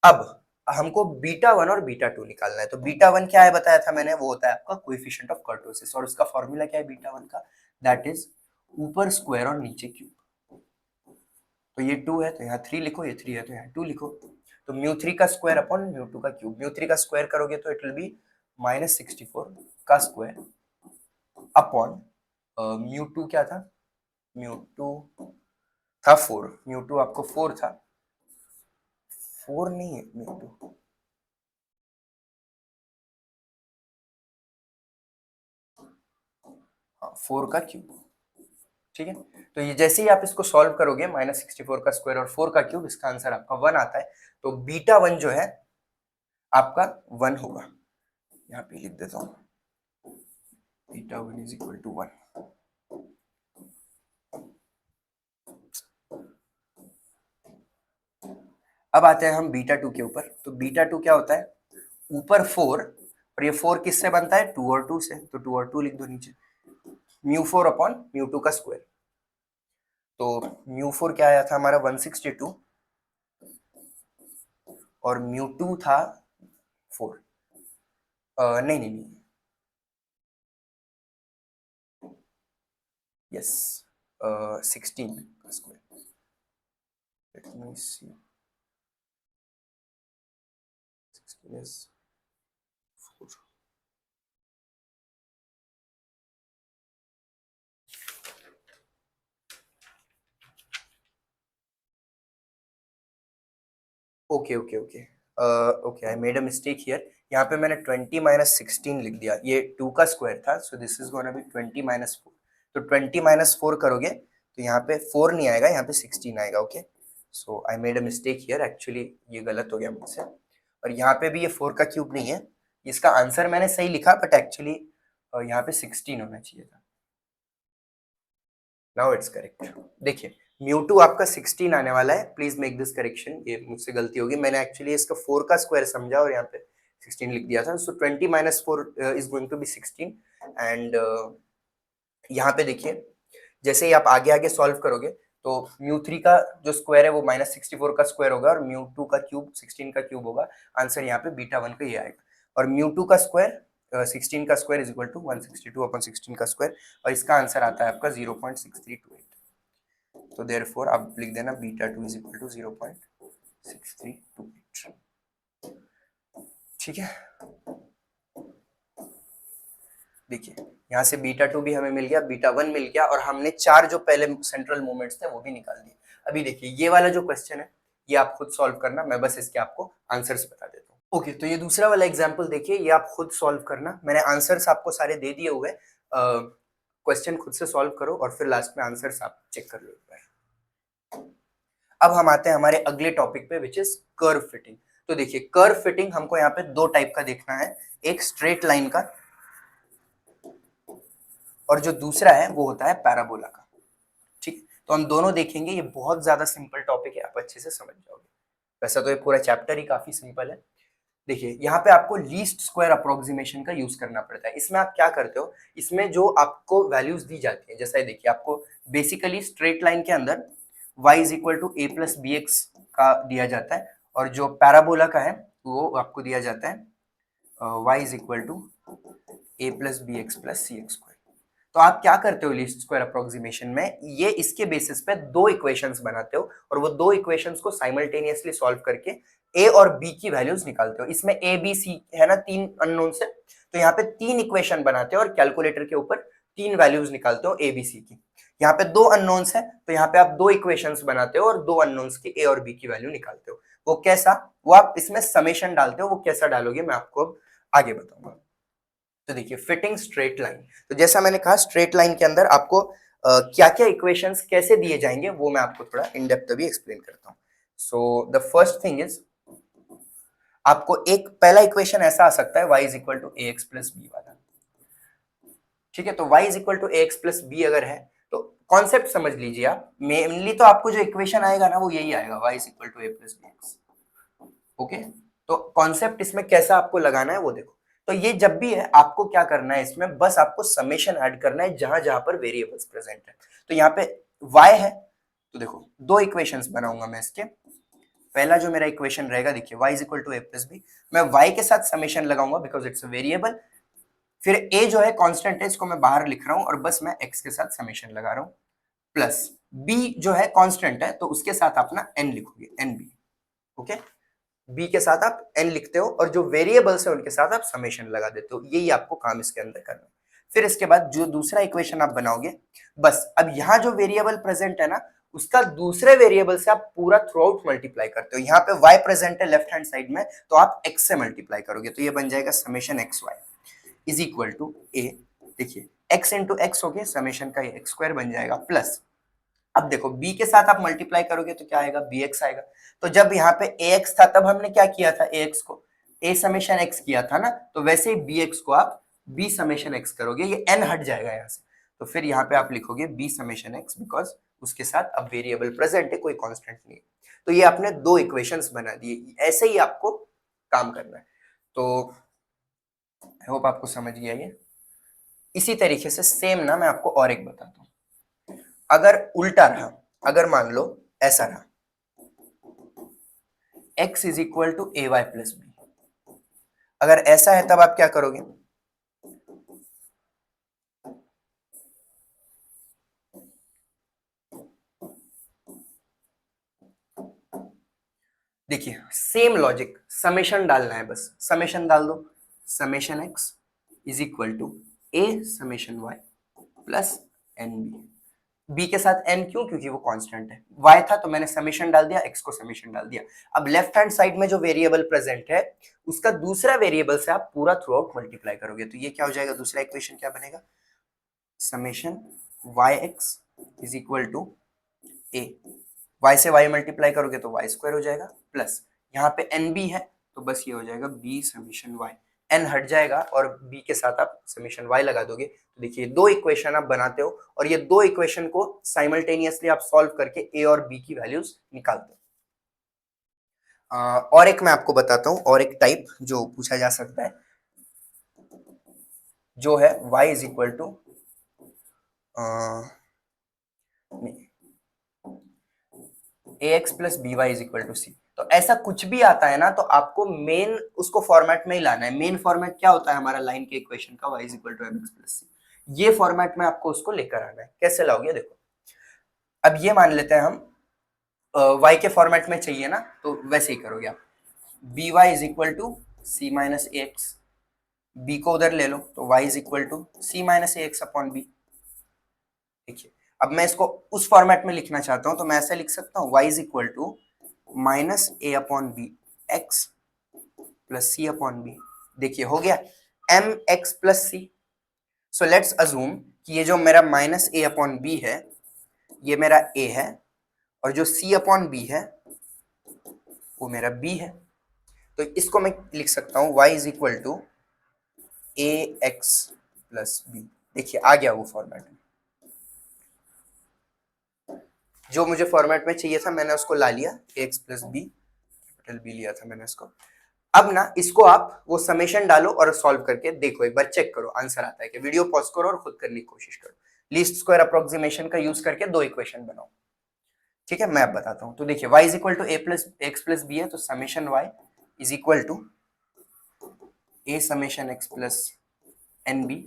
A: अब हमको बीटा 1 और बीटा 2 निकालना है। तो बीटा 1 क्या है बताया था मैंने, वो होता है आपका कोएफिशिएंट ऑफ कर्टोसिस, और उसका फॉर्मूला क्या है बीटा 1 का, दैट इज ऊपर स्क्वायर और नीचे क्यूब। तो ये 2 है तो यहाँ 3 लिखो, ये 3 है तो यहाँ 2 लिखो। तो म्यू 3 का स्क्वायर अपॉन म्यू 2 का क्यूब, म्यू 3 का स्क्वायर करोगे तो इट विल बी -64 का स्क्वायर अपॉन म्यू 2 क्या था, म्यू 2 था 4, म्यू 2 आपको 4 था, 4 नहीं है म्यू 2, हाँ 4 का क्यूब, ठीक है। तो ये जैसे ही आप इसको सॉल्व करोगे -64 का स्क्वायर और 4 का क्यूब, इसका आंसर आपका 1 आता है। तो बीटा 1 जो है आपका 1 होगा, यहाँ पे लिख देता हूँ, बीटा 1 इज इक्वल टू 1। अब आते हैं हम बीटा 2 के ऊपर। तो बीटा 2 क्या होता है, ऊपर 4 और ये 4 किससे बनता है, 2 और 2 से, तो 2 और 2 लिख दो नीचे, म्यू 4 अपॉन म्यू 2 का स्क्वायर। तो म्यू 4 क्या आया था हमारा 162 और म्यू 2 था 4, नहीं नहीं नहीं, यस 16 का square, let me see, 16 is 4, okay okay okay okay, I made a mistake here, यहाँ पे मैंने 20 माइनस 16 लिख दिया, ये 2 का स्क्वायर था, सो this is gonna B 20 minus 4। तो 20 माइनस 4 करोगे तो यहाँ पे 4 नहीं आएगा, यहाँ पे 16 आएगा, okay. So I made a mistake here, actually ये गलत हो गया मुझसे, और यहाँ पे भी ये 4 का क्यूब नहीं है, इसका आंसर मैंने सही लिखा बट एक्चुअली यहाँ पे 16 होना चाहिए था। Now it's correct. देखिए म्यू 2 आपका 16 आने वाला है, प्लीज मेक दिस करेक्शन, ये मुझसे गलती होगी, मैंने एक्चुअली इसका 4 का स्क्वायर समझा और यहाँ पे 16 लिख दिया था। So 20 minus 4 is going to be 16 and यहाँ पे देखिए जैसे ही आप आगे आगे सॉल्व करोगे तो म्यू 3 का जो स्क्वायर है वो -64 का स्क्वायर होगा और म्यू 2 का क्यूब 16 का क्यूब होगा, आंसर यहाँ पे बीटा 1 का ये आएगा। और म्यू 2 का स्क्वायर 16 का square is equal to 162 upon 16 का स्क्वायर, और इसका आंसर आता है आपका 0.6328। तो देयरफॉर आप लिख देना बीटा 2 इज इक्वल टू 0.6328, ठीक है। देखिए यहाँ से बीटा 2 भी हमें मिल गया, बीटा 1 मिल गया, और हमने 4 जो पहले सेंट्रल मोमेंट्स थे वो भी निकाल दिए। अभी देखिए ये वाला जो क्वेश्चन है ये आप खुद सॉल्व करना, मैं बस इसके आपको आंसर्स बता देता हूँ। ओके, तो ये दूसरा वाला एग्जाम्पल देखिए, ये आप खुद सॉल्व करना, मैंने आंसर्स आपको सारे दे दिए हुए, क्वेश्चन खुद से सॉल्व करो और फिर लास्ट में आंसर्स आप चेक कर लो एक बार। अब हम आते हैं हमारे अगले टॉपिक पे विच इज कर्व फिटिंग। तो देखिए कर्व फिटिंग हमको यहाँ पे दो टाइप का देखना है, एक स्ट्रेट लाइन का और जो दूसरा है वो होता है पैराबोला का, ठीक। तो हम दोनों देखेंगे, ये बहुत ज्यादा सिंपल टॉपिक है, आप अच्छे से समझ जाओगे। वैसा तो ये पूरा चैप्टर ही काफी सिंपल है। देखिए यहाँ पे आपको लीस्ट स्क्वायर अप्रोक्सीमेशन का यूज करना पड़ता है। इसमें आप क्या करते हो, इसमें जो आपको वैल्यूज दी जाती है, जैसा देखिए आपको बेसिकली स्ट्रेट लाइन के अंदर y is equal to A plus B X का दिया जाता है, और जो पैराबोला का है वो आपको दिया जाता है y is equal to A plus B x plus C x square. तो आप क्या करते हो लीस्ट स्क्वायर अप्रोक्सीमेशन में, ये इसके बेसिस पे दो इक्वेशंस बनाते हो और वो दो इक्वेशंस को साइमल्टेनियसली सॉल्व करके ए और बी की वैल्यूज निकालते हो। इसमें ए बी सी है ना, तीन अननोन से, तो यहाँ पे तीन इक्वेशन बनाते हो और कैलकुलेटर के ऊपर तीन वैल्यूज निकालते हो ए बी सी की। यहाँ पे दो अननोन्स है तो यहाँ पे आप दो इक्वेशंस बनाते हो और दो अननोन्स की ए और बी की वैल्यू निकालते हो। वो कैसा, वो आप इसमें समेशन डालते हो, वो कैसा डालोगे मैं आपको अब आगे बताऊंगा। तो देखिए फिटिंग स्ट्रेट लाइन, तो जैसा मैंने कहा स्ट्रेट लाइन के अंदर आपको क्या क्या इक्वेशंस कैसे दिए जाएंगे वो मैं आपको थोड़ा इन डेप्थ अभी एक्सप्लेन करता हूँ। So the first thing is, आपको एक पहला इक्वेशन ऐसा आ सकता है y is equal to A x plus B वाला, ठीक है। तो y is equal to A x plus B अगर है तो कॉन्सेप्ट समझ लीजिए आप, मेनली तो आपको जो इक्वेशन आएगा ना वो यही आएगा, y is equal to A plus B X, okay. तो कॉन्सेप्ट इसमें कैसा आपको लगाना है वो देखो। तो ये जब भी है आपको क्या करना है, इसमें बस आपको समेशन ऐड करना है जहां जहां पर वेरिएबल्स प्रेजेंट है। तो यहाँ पे y है, तो देखो दो इक्वेशंस बनाऊंगा मैं इसके। पहला जो मेरा इक्वेशन रहेगा देखिए y is equal to A plus B, मैं y के साथ समेशन लगाऊंगा बिकॉज इट्स अ वेरिएबल। फिर a जो है कांस्टेंट है, इसको मैं बाहर लिख रहा हूं और बस मैं x के साथ समेशन लगा रहा हूं, प्लस b जो है कांस्टेंट है तो उसके साथ अपना n लिखोगे, nb, ओके। बी के साथ आप एन लिखते हो और जो वेरिएबल्स है उनके साथ आप समेशन लगा देते हो, यही आपको काम इसके अंदर करना है। फिर इसके बाद जो दूसरा इक्वेशन आप बनाओगे, बस अब यहाँ जो वेरिएबल प्रेजेंट है ना उसका दूसरे वेरिएबल से आप पूरा थ्रू आउट मल्टीप्लाई करते हो। यहाँ पे y प्रेजेंट है लेफ्ट हैंड साइड में, तो आप x से मल्टीप्लाई करोगे, तो ये बन जाएगा summation x y is equal to a, देखिए x इंटू एक्स हो गया, समेशन का ये एक्स स्क्वायर बन जाएगा, प्लस अब देखो b के साथ आप मल्टीप्लाई करोगे तो क्या आएगा, bx आएगा। तो जब यहाँ पे ax था तब हमने क्या किया था, ax को a समेशन x किया था ना, तो वैसे ही bx को आप b समेशन x करोगे, ये n हट जाएगा यहाँ से, तो फिर यहाँ पे आप लिखोगे b समेशन x, बिकॉज उसके साथ अब वेरिएबल प्रेजेंट है, कोई कांस्टेंट नहीं है। तो ये आपने दो इक्वेशंस बना दिए, ऐसे ही आपको काम करना है। तो आई होप आपको समझ गया ये। इसी तरीके से सेम ना मैं आपको और एक बताता हूँ। अगर उल्टा रहा, अगर मान लो ऐसा रहा, x is equal to A Y plus B, अगर ऐसा है तब आप क्या करोगे, देखिए सेम लॉजिक, समेशन डालना है, बस समेशन डाल दो, summation x is equal to A summation y plus N B, B के साथ n क्यों, क्योंकि वो कांस्टेंट है, y था तो मैंने समेशन डाल दिया, x को समेशन डाल दिया। अब लेफ्ट हैंड साइड में जो वेरिएबल प्रेजेंट है उसका दूसरा वेरिएबल से आप पूरा थ्रू आउट मल्टीप्लाई करोगे, तो ये क्या हो जाएगा, दूसरा इक्वेशन क्या बनेगा, summation Y X is equal to A, y से y मल्टीप्लाई करोगे तो y स्क्वायर हो जाएगा, प्लस यहाँ पे एन बी है तो बस ये हो जाएगा b समेशन y, n हट जाएगा और b के साथ आप समेशन y लगा दोगे। तो देखिए दो इक्वेशन आप बनाते हो और ये दो इक्वेशन को साइमल्टेनियसली आप सॉल्व करके a और b की वैल्यूज निकालते हो। और एक मैं आपको बताता हूँ, और एक टाइप जो पूछा जा सकता है, जो है y is equal to ax plus b Y is equal to c. तो ऐसा कुछ भी आता है ना तो आपको मेन उसको फॉर्मेट में ही लाना है। मेन फॉर्मेट क्या होता है हमारा लाइन के इक्वेशन का, y is equal to mx plus c, ये फॉर्मेट में आपको उसको लेकर आना है। कैसे लाओगे, देखो अब ये मान लेते हैं हम y के फॉर्मेट में चाहिए ना, तो वैसे ही करोगे आप, B Y is equal to C minus A X, B को उधर ले लो तो y is equal to C minus A X upon B. देखिए अब मैं इसको उस फॉर्मेट में लिखना चाहता हूं तो मैं ऐसे लिख सकता हूं, y is equal to minus a upon b x plus c upon B. देखिए हो गया m x plus c. So let's assume कि ये जो मेरा माइनस ए अपॉन बी है ये मेरा ए है और जो सी अपॉन बी है वो मेरा बी है। तो इसको मैं लिख सकता हूं y is equal to A x plus B. देखिए आ गया वो फॉर्मेट, जो मुझे फॉर्मेट में चाहिए था मैंने उसको ला लिया, x plus b, capital B लिया था मैंने इसको। अब ना इसको आप वो समेशन डालो और सॉल्व करके देखो, एक बार चेक करो आंसर आता है कि, वीडियो पॉज करो और खुद करने की कोशिश करो। लीस्ट स्क्वायर अप्रोक्सीमेशन का यूज करके दो इक्वेशन बनाओ, ठीक है। मैं अब बताता हूं, तो देखिए y is equal to A plus x plus b है, तो summation y is equal to A summation x plus N b,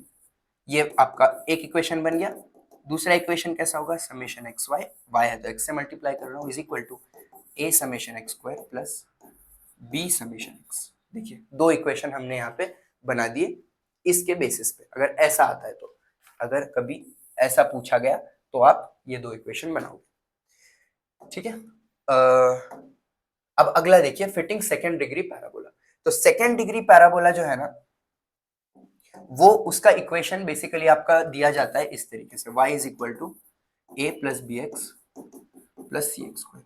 A: ये आपका एक इक्वेशन बन गया। दूसरा इक्वेशन कैसा होगा, समेशन एक्स वाई, वाई है तो एक्स से मल्टीप्लाई कर रहा हूँ, is equal to A summation x square plus b summation x. देखिए दो इक्वेशन हमने यहाँ पे बना दिए इसके बेसिस पे। अगर ऐसा आता है तो, अगर कभी ऐसा पूछा गया तो आप ये दो इक्वेशन बनाओगे, ठीक है। अब अगला देखिए, फिटिंग सेकेंड डिग्री पैराबोला। तो सेकेंड डिग्री पैराबोला जो है ना वो उसका इक्वेशन बेसिकली आपका दिया जाता है इस तरीके से, y is equal to A plus B x plus C x square.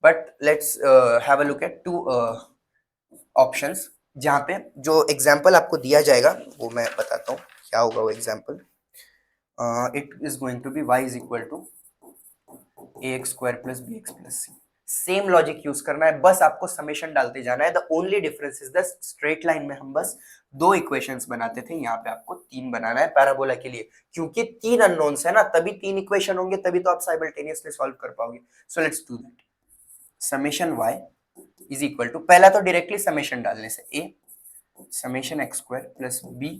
A: But let's have a look at two options, जहां पे जो एग्जांपल आपको दिया जाएगा वो मैं बताता हूँ क्या होगा वो example. It is going to be y is equal to A x square plus B x plus c. Same logic use करना है, बस आपको समेशन डालते जाना है। The only difference is the straight line में हम बस दो इक्वेशंस बनाते थे, यहाँ पे आपको तीन बनाना है पैराबोला के लिए, क्योंकि तीन अननोन्स है ना, तभी तीन इक्वेशन होंगे, तभी तो आप साइमल्टेनियसली सॉल्व कर पाओगे। So let's do that. Summation y is equal to, पहला तो डायरेक्टली समेशन डालने से a summation x square plus b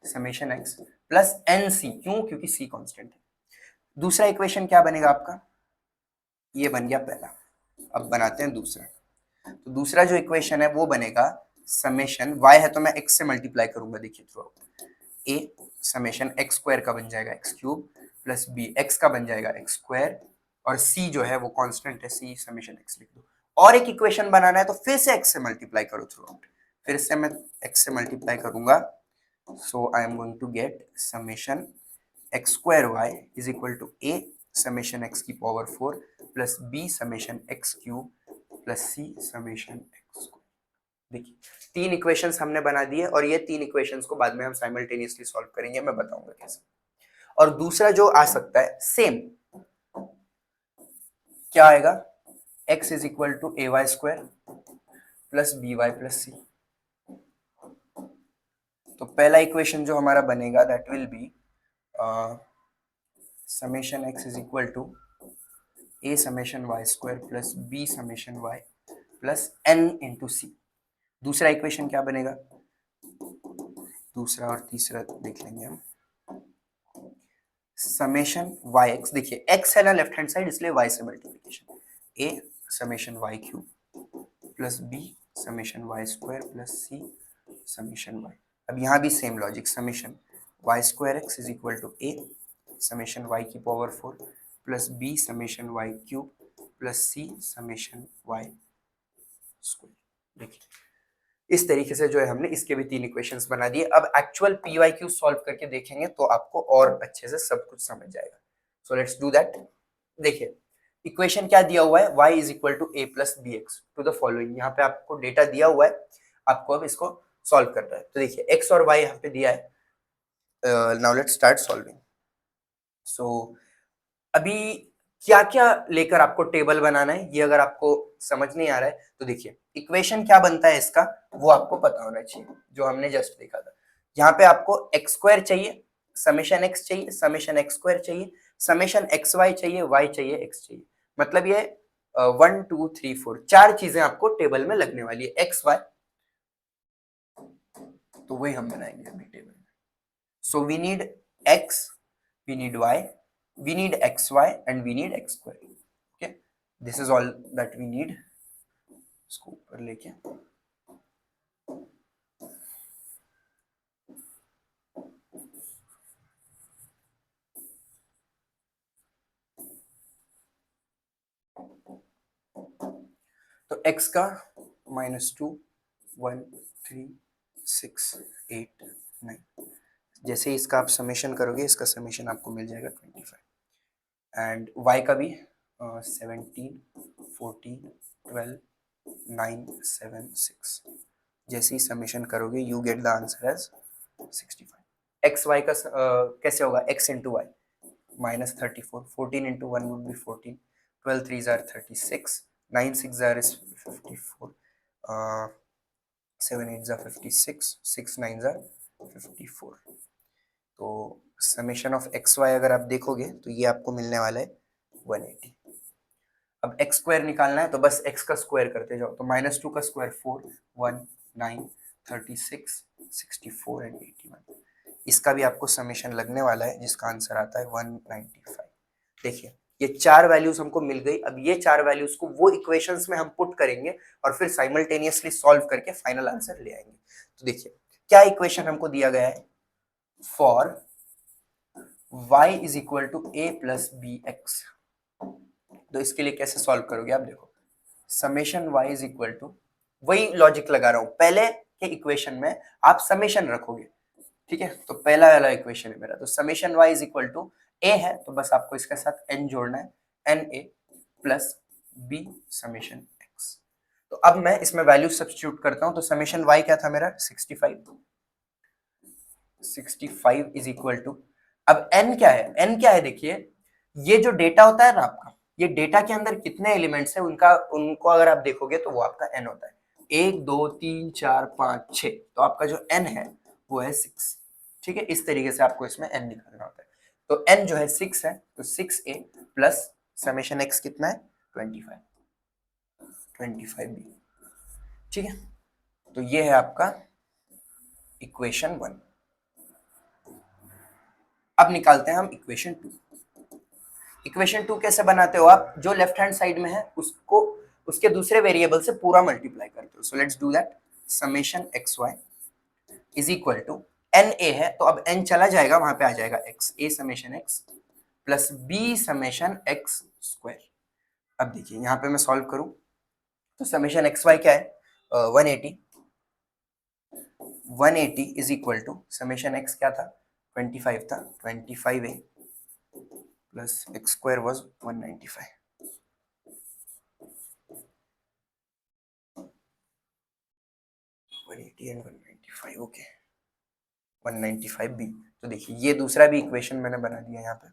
A: summation x plus n c, क्यों, क्योंकि c कांस्टेंट है। दूसरा इक्वेशन क्या बनेगा आपका, ये बन गया पहला। अब बनाते हैं दूसरा, तो दूसरा जो इक्वेशन है वो बनेगा समेशन y है तो मैं x से मल्टीप्लाई करूंगा, देखिए through out a summation x square का बन जाएगा x cube plus b x का बन जाएगा x स्क्वायर और c जो है वो कांस्टेंट है c समेशन x लिख दो। और एक इक्वेशन बनाना है तो फिर से x से मल्टीप्लाई करो थ्रू आउट, फिर से मैं x से मल्टीप्लाई करूंगा, so I am going to get summation x square y is equal to a summation x की power 4 plus b summation x cube plus c summation x square. देखिए तीन equations हमने बना दिए और ये तीन इक्वेशंस को बाद में हम साइमल्टेनियसली सॉल्व करेंगे, मैं बताऊंगा कैसे। और दूसरा जो आ सकता है सेम क्या आएगा, x is equal to A y square plus b y plus c. तो पहला इक्वेशन जो हमारा बनेगा that will be summation x is equal to A summation y square plus b summation y plus n into c. दूसरा equation क्या बनेगा, दूसरा और तीसरा देख लेंगे हम। समेशन वाई एक्स, देखिए x है ना लेफ्ट हैंड साइड इसलिए y से multiplication, a summation y cube plus b summation y square plus c summation y। अब यहाँ भी same logic, summation y square x is equal to a summation y की power 4 plus b summation y cube plus c summation y square. देखिए इस तरीके से जो है हमने इसके भी तीन इक्वेशंस बना दिए। अब एक्चुअल PYQ सॉल्व करके देखेंगे तो आपको और अच्छे से सब कुछ समझ जाएगा। So let's do that. देखिए इक्वेशन क्या दिया हुआ है, y is equal to A plus B x to the following. यहाँ पे आपको डेटा दिया हुआ है, आपको अब इसको सॉल्व करना है। तो देखिए x और y यहाँ पे दिया है, नाउ लेट्स स्टार्ट सॉल्विंग। सो अभी क्या क्या लेकर आपको टेबल बनाना है ये अगर आपको समझ नहीं आ रहा है तो देखिए इक्वेशन क्या बनता है इसका वो आपको पता होना चाहिए, जो हमने जस्ट देखा था। यहाँ पे आपको एक्स स्क्वायर चाहिए, समेशन एक्स चाहिए, समेशन एक्स स्क्वायर चाहिए, समेशन एक्स वाई चाहिए, वाई चाहिए, एक्स चाहिए। मतलब ये 1 2 3 4 चार चीजें आपको टेबल में लगने वाली है, एक्स वाई। तो वही हम बनाएंगे अभी टेबल में। So we need x, we need y, we need xy and we need x square. Okay, this is all that we need. इसको ऊपर लेके तो x का -2 1 3 6 8 9, जैसे इसका आप समेशन करोगे इसका समेशन आपको मिल जाएगा 25 एंड y का भी 17 14 12 9 7 6, जैसे ही समेशन करोगे you get the answer as 65। X y का कैसे होगा, x into y -34, 14 into 1 would be 14, 12 3s are 36, 9 6s are 54, 7 8s are 56, 6 9s are 54। तो समेशन ऑफ एक्स वाई अगर आप देखोगे तो ये आपको मिलने वाला है 180। अब एक्स स्क्वायर निकालना है तो बस एक्स का स्क्वायर करते जाओ, तो -2 का स्क्वायर 4 1 9 36 64 एंड 81। इसका भी आपको समेशन लगने वाला है जिसका आंसर आता है 195। देखिए ये चार वैल्यूज हमको मिल गई। अब ये चार वैल्यूज को वो इक्वेशंस में हम पुट करेंगे और फिर साइमल्टेनियसली सॉल्व करके फाइनल आंसर ले आएंगे। तो देखिए क्या इक्वेशन हमको दिया गया है, for y is equal to a plus B x. तो इसके लिए कैसे सॉल्व करोगे आप देखो, summation y is equal to, वही लॉजिक लगा रहा हूं, पहले के इक्वेशन में आप समेशन रखोगे, ठीक है। तो पहला वाला इक्वेशन है मेरा, तो summation y is equal to a है तो बस आपको इसके साथ n जोड़ना है, n a plus b summation x। तो अब मैं इसमें वैल्यू सब्स्टिट्यूट करता हूं, तो समेशन y क्या था मेरा 65 इज इक्वल टू, अब n क्या है, n क्या है देखिए ये जो डेटा होता है ना आपका, ये डेटा के अंदर कितने एलिमेंट्स है उनको अगर आप देखोगे तो वो आपका n होता है, 1 2 3 4 5 6, तो आपका जो n है वो है 6, ठीक है। इस तरीके से आपको इसमें n निकालना होता है। तो n जो है 6 है, तो 6a प्लस समेशन x कितना है 25b, ठीक है। तो ये है आपका इक्वेशन 1। अब निकालते हैं हम इक्वेशन 2। इक्वेशन 2 कैसे बनाते हो आप, जो लेफ्ट हैंड साइड में है उसको उसके दूसरे वेरिएबल से पूरा मल्टीप्लाई करते हो। So let's do that. Summation x y is equal to n a है तो अब एन चला जाएगा, वहां पे आ जाएगा x, a summation x plus b summation x square. अब देखिए यहाँ पे मैं सॉल्व करूं तो समेशन एक्स वाई क्या है, 180 is equal to summation x क्या था, 25 था, 25a plus x square was 195। 180 and 195, okay 195b। तो देखिए ये दूसरा भी इक्वेशन मैंने बना दिया यहाँ पे,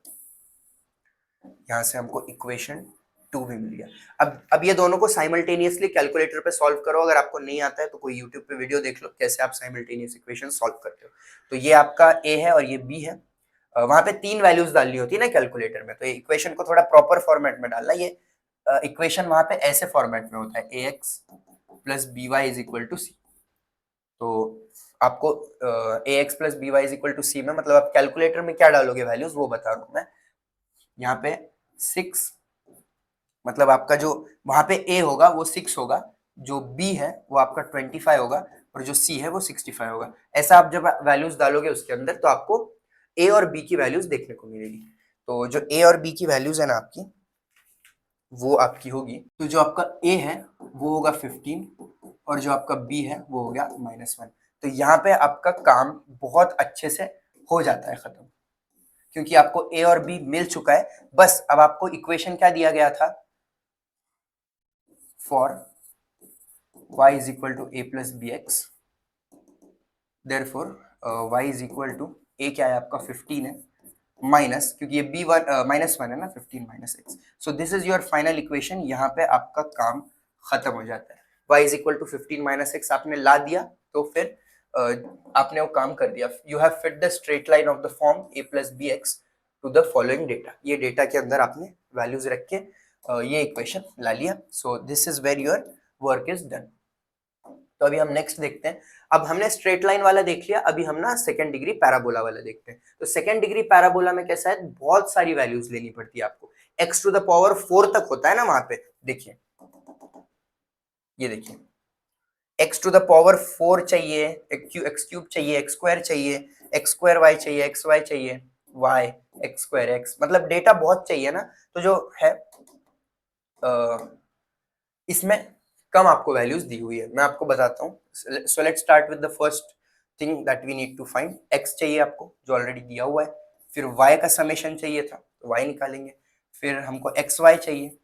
A: यहाँ से हमको इक्वेशन 2 भी मिल गया। अब ये दोनों को साइमल्टेनियसली कैलकुलेटर पे सॉल्व करो। अगर आपको नहीं आता है तो कोई यूट्यूब पे वीडियो देख लो कैसे आप साइमल्टेनियस इक्वेशन सॉल्व करते हो। तो ये आपका ए है और ये बी है। वहां पे 3 वैल्यूज डालनी होती है ना कैलकुलेटर में, तो ये इक्वेशन को थोड़ा प्रॉपर फॉर्मेट में डालना। ये इक्वेशन वहां पे ऐसे फॉर्मेट में होता है, a x plus b Y is equal to c. तो आपको a x plus b Y is equal to c में मतलब आप कैलकुलेटर में क्या डालोगे वैल्यूज वो बता रहा हूं मैं। यहाँ पे 6 मतलब आपका जो वहां पे ए होगा वो 6 होगा, जो बी है वो आपका 25 होगा और जो सी है वो 65 होगा। ऐसा आप जब वैल्यूज डालोगे उसके अंदर तो आपको ए और बी की वैल्यूज देखने को मिलेगी। तो जो ए और बी की वैल्यूज है ना आपकी, वो आपकी होगी, तो जो आपका ए है वो होगा 15 और जो आपका बी है वो हो गया -1। तो यहाँ पे आपका काम बहुत अच्छे से हो जाता है खत्म, क्योंकि आपको ए और बी मिल चुका है। बस अब आपको इक्वेशन क्या दिया गया था, for y is equal to a plus bx, therefore y is equal to a क्या है आपका 15 है माइनस, क्योंकि ये b1 -1 है ना, 15 minus x. So this is your final equation. यहाँ पे आपका काम खत्म हो जाता है। y is equal to 15 minus x आपने ला दिया तो फिर आपने वो काम कर दिया। You have fit the straight line of the form a plus B x to the following data. ये डेटा के अंदर आपने वैल्यूज रख के ये इक्वेशन ला लिया। So this is where your work is done. तो अभी हम नेक्स्ट देखते हैं। अब हमने स्ट्रेट लाइन वाला देख लिया, अभी हम ना सेकंड डिग्री पैराबोला वाला देखते हैं। तो सेकंड डिग्री पैराबोला में कैसा है, बहुत सारी वैल्यूज लेनी पड़ती है आपको। x टू द पावर 4 तक होता है ना वहां पे, देखिए ये देखिए x टू द पावर 4 चाहिए, x क्यूब चाहिए, x स्क्वायर चाहिए, x स्क्वायर y चाहिए, x y चाहिए, y x स्क्वायर x, मतलब डेटा बहुत चाहिए ना। तो जो है इसमें कम आपको वैल्यूज दी हुई है, मैं आपको बताता हूँ। So let's start with the first thing that we need to find. x चाहिए आपको जो ऑलरेडी दिया हुआ है, फिर y का समेशन चाहिए था तो y निकालेंगे, फिर हमको एक्स वाई चाहिए,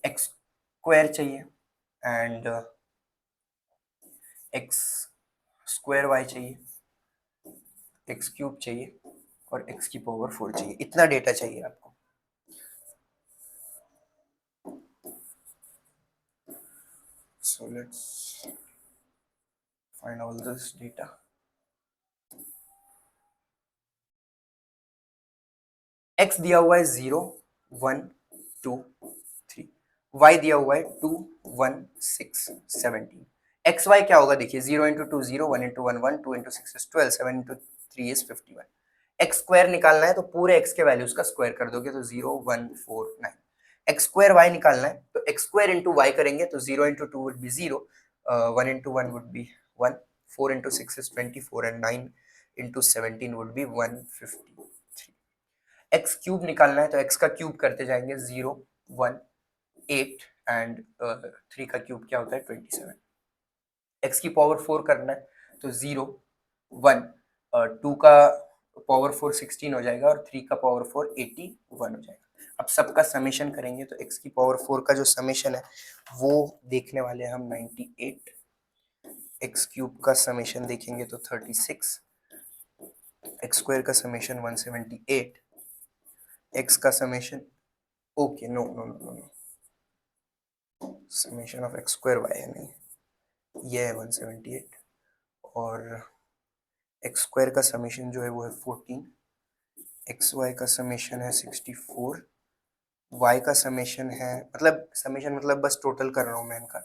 A: एक्स स्क्वायर चाहिए एंड एक्स स्क्वायर वाई चाहिए, एक्स क्यूब चाहिए और x की पावर 4 चाहिए। इतना डेटा चाहिए आपको। So let's find all this data. x दिया हुआ है 0 1 2 3, y दिया हुआ है 2 1 6 17। एक्स वाई क्या होगा देखिए, 0 into 2 0, 1 into 1 1, 2 into 6 is 12, 7 into 3 is 51। X square निकालना है तो पूरे एक्स के वैल्यूज का स्क्वायर कर दोगे तो 0 1 4 9। एक्स स्क्वायर वाई निकालना है तो एक्स स्क्वायर इंटू वाई करेंगे तो 0 into 2 would be 0, 1 into 1 would B 1, 4 into 6 is 24 and 9 into 17 would be 153। X cube निकालना है तो एक्स का क्यूब करते जाएंगे 0 1 8 एंड 3 का क्यूब क्या होता है 27। एक्स की पावर 4 करना है तो 0 1 2 का पावर 4 16 हो जाएगा और 3 का पावर 4 81 हो जाएगा। अब सबका समेशन करेंगे तो एक्स की पावर 4 का जो समेशन है वो देखने वाले हैं हम 98, एक्स क्यूब का समेशन देखेंगे तो 36, एक्स स्क्वायर का समेशन 178, एक्स का summation okay no no no no summation of x square y है नहीं, ये है 178 और एक्स स्क्वायर का समेशन जो है वो है 14, एक्स वाई का समेशन है 64, वाई का समेशन है मतलब समेशन मतलब बस टोटल कर रहा हूँ मैं इनका,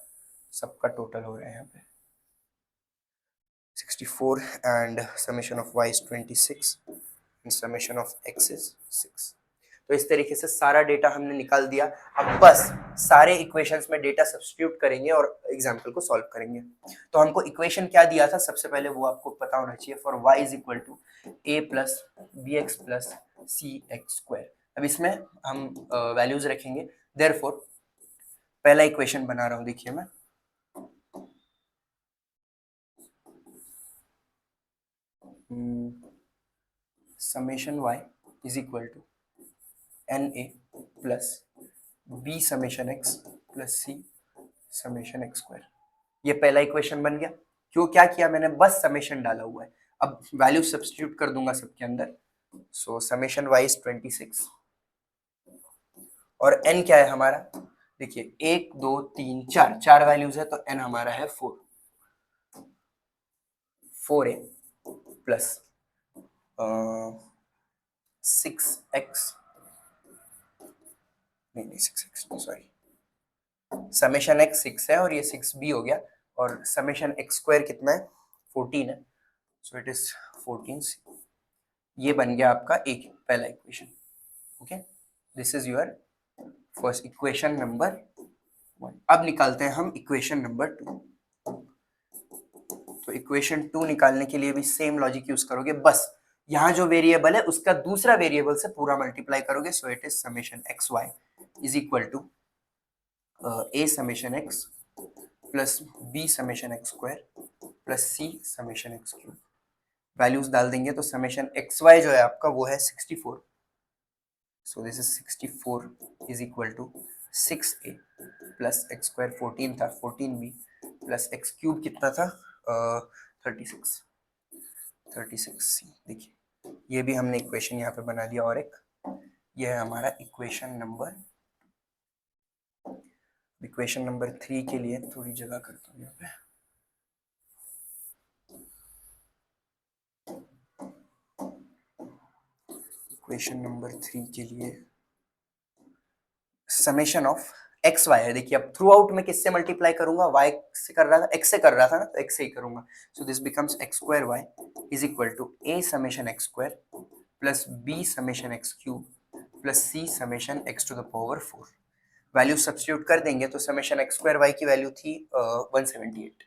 A: सबका टोटल हो रहा है यहाँ पे 64 and summation of y is 26 and summation of x is 6। तो इस तरीके से सारा डेटा हमने निकाल दिया। अब बस सारे इक्वेशंस में डेटा सब्स्टिट्यूट करेंगे और एग्जाम्पल को सॉल्व करेंगे। तो हमको इक्वेशन क्या दिया था, सबसे पहले वो आपको पता होना चाहिए। For y is equal to a plus B x plus C x square. अब इसमें हम वैल्यूज रखेंगे। देयरफॉर पहला इक्वेशन बना रहा हूं, देखिए मैं summation y is equal to n a plus b summation x plus c summation x square. ये पहला इक्वेशन बन गया। क्यों, क्या किया मैंने, बस समेशन डाला हुआ है। अब वैल्यू सब्स्टिट्यूट कर दूंगा सबके अंदर। सो समेशन y इज 26 और n क्या है हमारा, देखिए 1 2 3 4 चार वैल्यूज है, तो n हमारा है 4a प्लस 6x, नहीं 6x सॉरी, समेशन x 6 है और ये 6b हो गया, और समेशन x स्क्वायर कितना है 14 है, सो इट इज 14c। ये बन गया आपका एक पहला equation. Okay, this is your first equation number 1। अब निकालते हैं हम इक्वेशन नंबर 2। तो इक्वेशन 2 निकालने के लिए भी सेम लॉजिक यूज करोगे, बस यहाँ जो वेरिएबल है उसका दूसरा वेरिएबल से पूरा मल्टीप्लाई करोगे। So it is summation x y is equal to A summation x plus b summation x square plus c summation x cube. Values डाल देंगे तो समेशन एक्स वाई जो है आपका वो है 64। So this is 64 is equal to 6a plus x square 14 था, 14b plus x cube कितना था 36 36c। देखिए ये भी हमने इक्वेशन यहाँ पे बना दिया। और एक ये है हमारा इक्वेशन नंबर 3 के लिए थोड़ी जगह करता हूँ यहाँ पे। इक्वेशन नंबर 3 के लिए समेशन ऑफ एक्स वाई है। देखिए अब थ्रू आउट में किससे मल्टीप्लाई करूंगा, वाई से कर रहा था, एक्स से कर रहा था ना, तो एक्स से ही करूंगा। So this becomes x square y is equal to A summation x square plus b summation x cube plus c summation x to the power 4। Value substitute कर देंगे तो समेशन एक्स स्क्वायर वाई की value थी 178।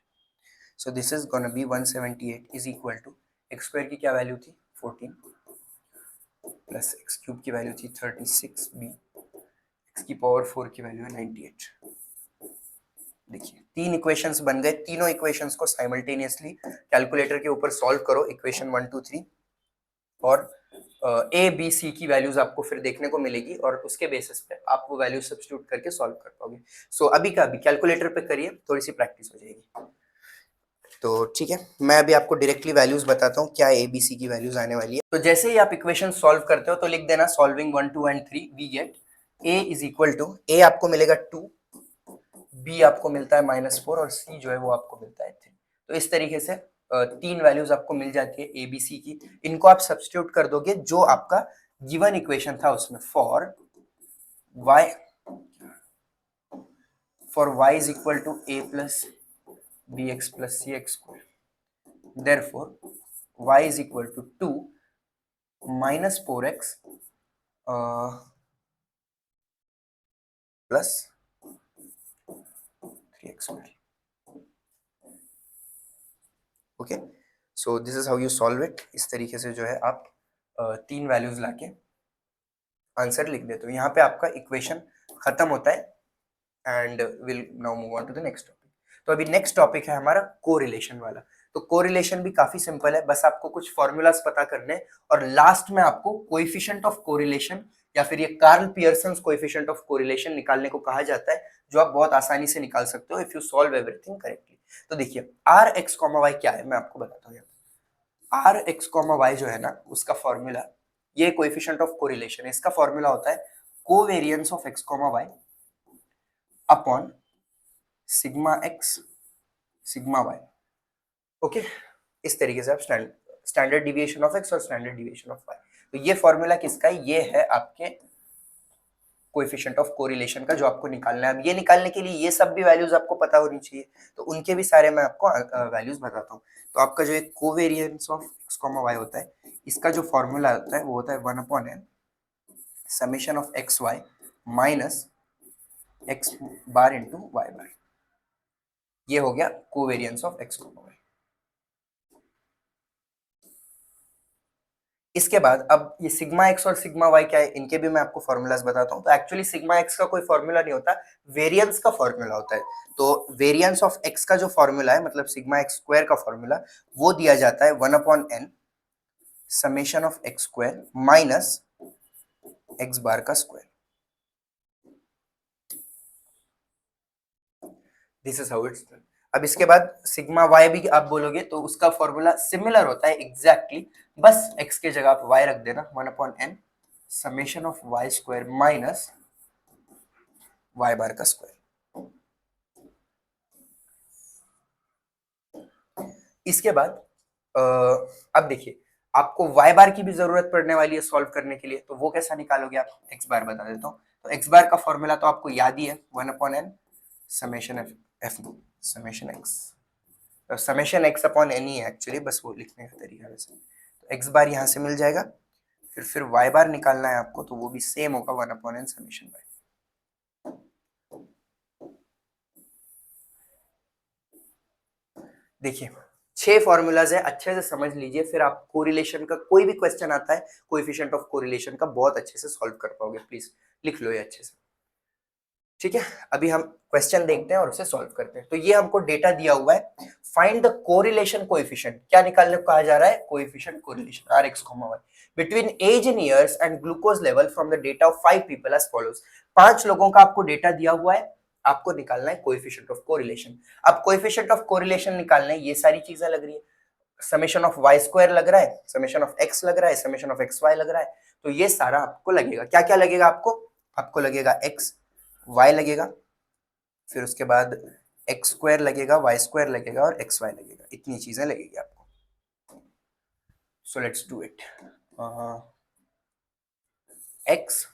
A: So this is gonna be 178 is equal to x square की क्या value थी 14 plus x cube की value थी 36b, एक्स की पावर 4 की वैल्यू है 98। देखिए तीन इक्वेशंस बन गए। तीनों इक्वेशंस को साइमल्टेनियसली कैलकुलेटर के ऊपर सॉल्व करो, इक्वेशन 1 2 3, और ए बी सी की वैल्यूज आपको फिर देखने को मिलेगी और उसके बेसिस पे आप वो वैल्यू सब्स्टिट्यूट करके सॉल्व कर पाओगे। सो अभी का अभी कैलकुलेटर पे करिए, थोड़ी सी प्रैक्टिस हो जाएगी। तो ठीक है, मैं अभी आपको डायरेक्टली वैल्यूज बताता हूँ क्या ए बी सी की वैल्यूज आने वाली है। तो जैसे ही आप इक्वेशन सॉल्व करते हो तो लिख देना solving 1 2 and 3 we get a is equal to, a आपको मिलेगा 2, बी आपको मिलता है -4 और सी जो है वो आपको मिलता है 3। तो इस तरीके से तीन वैल्यूज आपको मिल जाती है ए बी सी की। इनको आप सब्स्टिट्यूट कर दोगे जो आपका गिवन इक्वेशन था उसमें। For y is equal to a plus B x plus C x square, therefore y is equal to 2 -4x plus 3x square. Okay, so this is how you solve it. इस तरीके से जो है आप तीन values लाके answer लिख देते हो। यहाँ पे आपका इक्वेशन खत्म होता है and will now move on to the next topic. तो अभी नेक्स्ट टॉपिक है हमारा कोरिलेशन वाला। तो कोरिलेशन भी काफी सिंपल है, बस आपको कुछ फॉर्मूलाज पता करने हैं और लास्ट में आपको कोएफिशिएंट ऑफ कोरिलेशन या फिर ये Karl Pearson coefficient of correlation निकालने को कहा जाता है, जो आप बहुत आसानी से निकाल सकते हो if you solve everything correctly. तो देखिए आर एक्स कॉमा वाई क्या है, मैं आपको बताता हूँ। आर एक्स कॉमा वाई जो है ना, उसका फॉर्मूला, ये कोएफिशिएंट ऑफ कोरिलेशन है, इसका फॉर्मूला होता है covariance of x comma y upon sigma x sigma y. Okay, इस तरीके से आप स्टैंडर्ड डिविएशन ऑफ एक्स और स्टैंडर्ड डिविएशन ऑफ वाई। तो ये फॉर्मूला किसका है, ये है आपके कोएफिशिएंट ऑफ कोरिलेशन का, जो आपको निकालना है। अब ये निकालने के लिए ये सब भी वैल्यूज आपको पता होनी चाहिए, तो उनके भी सारे मैं आपको वैल्यूज बताता हूँ। तो आपका जो एक covariance of x comma y होता है, इसका जो फॉर्मूला होता है वो होता है 1/n summation of x y minus x bar into y bar, ये हो गया कोवेरियंस ऑफ एक्स वाई। इसके बाद अब ये सिग्मा एक्स और सिग्मा वाई क्या है, इनके भी मैं आपको फॉर्मूलाज बताता हूँ। तो एक्चुअली सिग्मा एक्स का कोई फॉर्मूला नहीं होता, वेरिएंस का फॉर्मूला होता है। तो वेरिएंस ऑफ एक्स का जो फॉर्मूला है, मतलब सिग्मा एक्स स्क्वायर का फॉर्मूला, वो दिया जाता है 1/n summation of x square minus x bar का square. This is how it's done. अब इसके बाद सिग्मा वाई भी आप बोलोगे तो उसका फॉर्मूला सिमिलर होता है एग्जैक्टली, बस एक्स के जगह आप वाई रख देना, 1/n summation of y square minus y bar का स्क्वायर। इसके बाद अब देखिए, आपको वाई बार की भी जरूरत पड़ने वाली है सॉल्व करने के लिए, तो वो कैसा निकालोगे आप, एक्स बार बता देता हूँ। तो एक्स बार का फॉर्मूला तो आपको याद ही है, 1/n summation of summation x, summation x upon n ही है एक्चुअली, बस वो लिखने का तरीका वैसे। तो एक्स बार यहाँ से मिल जाएगा, फिर वाई बार निकालना है आपको, तो वो भी सेम होगा 1/n समेशन वाई। देखिए 6 फॉर्मूलाज है, अच्छे से समझ लीजिए, फिर आप कोरिलेशन का कोई भी क्वेश्चन आता है, कोएफिशिएंट ऑफ कोरिलेशन का बहुत अच्छे से सॉल्व कर पाओगे। प्लीज लिख लो ये अच्छे से, ठीक है। अभी हम क्वेश्चन देखते हैं और उसे सॉल्व करते हैं। तो ये हमको डेटा दिया हुआ है, फाइंड द कोरिलेशन कोएफिशिएंट, क्या निकालने को कहा जा रहा है, coefficient correlation r x comma y between age in years and glucose level from the data of 5 people as follows. 5 लोगों का आपको डेटा दिया हुआ है, आपको निकालना है कोएफिशिएंट ऑफ कोरिलेशन। अब कोएफिशिएंट ऑफ कोरिलेशन निकालने ये सारी चीजें लग रही है, समेशन ऑफ वाई स्क्वायर लग रहा है, समेशन ऑफ एक्स लग रहा है, समेशन ऑफ एक्स वाई लग रहा है। तो ये सारा आपको लगेगा, क्या क्या लगेगा आपको, आपको लगेगा एक्स वाई लगेगा, फिर उसके बाद एक्स स्क्वायर लगेगा, वाई स्क्वायर लगेगा और एक्स वाई लगेगा, इतनी चीजें लगेगी आपको। So let's do it. X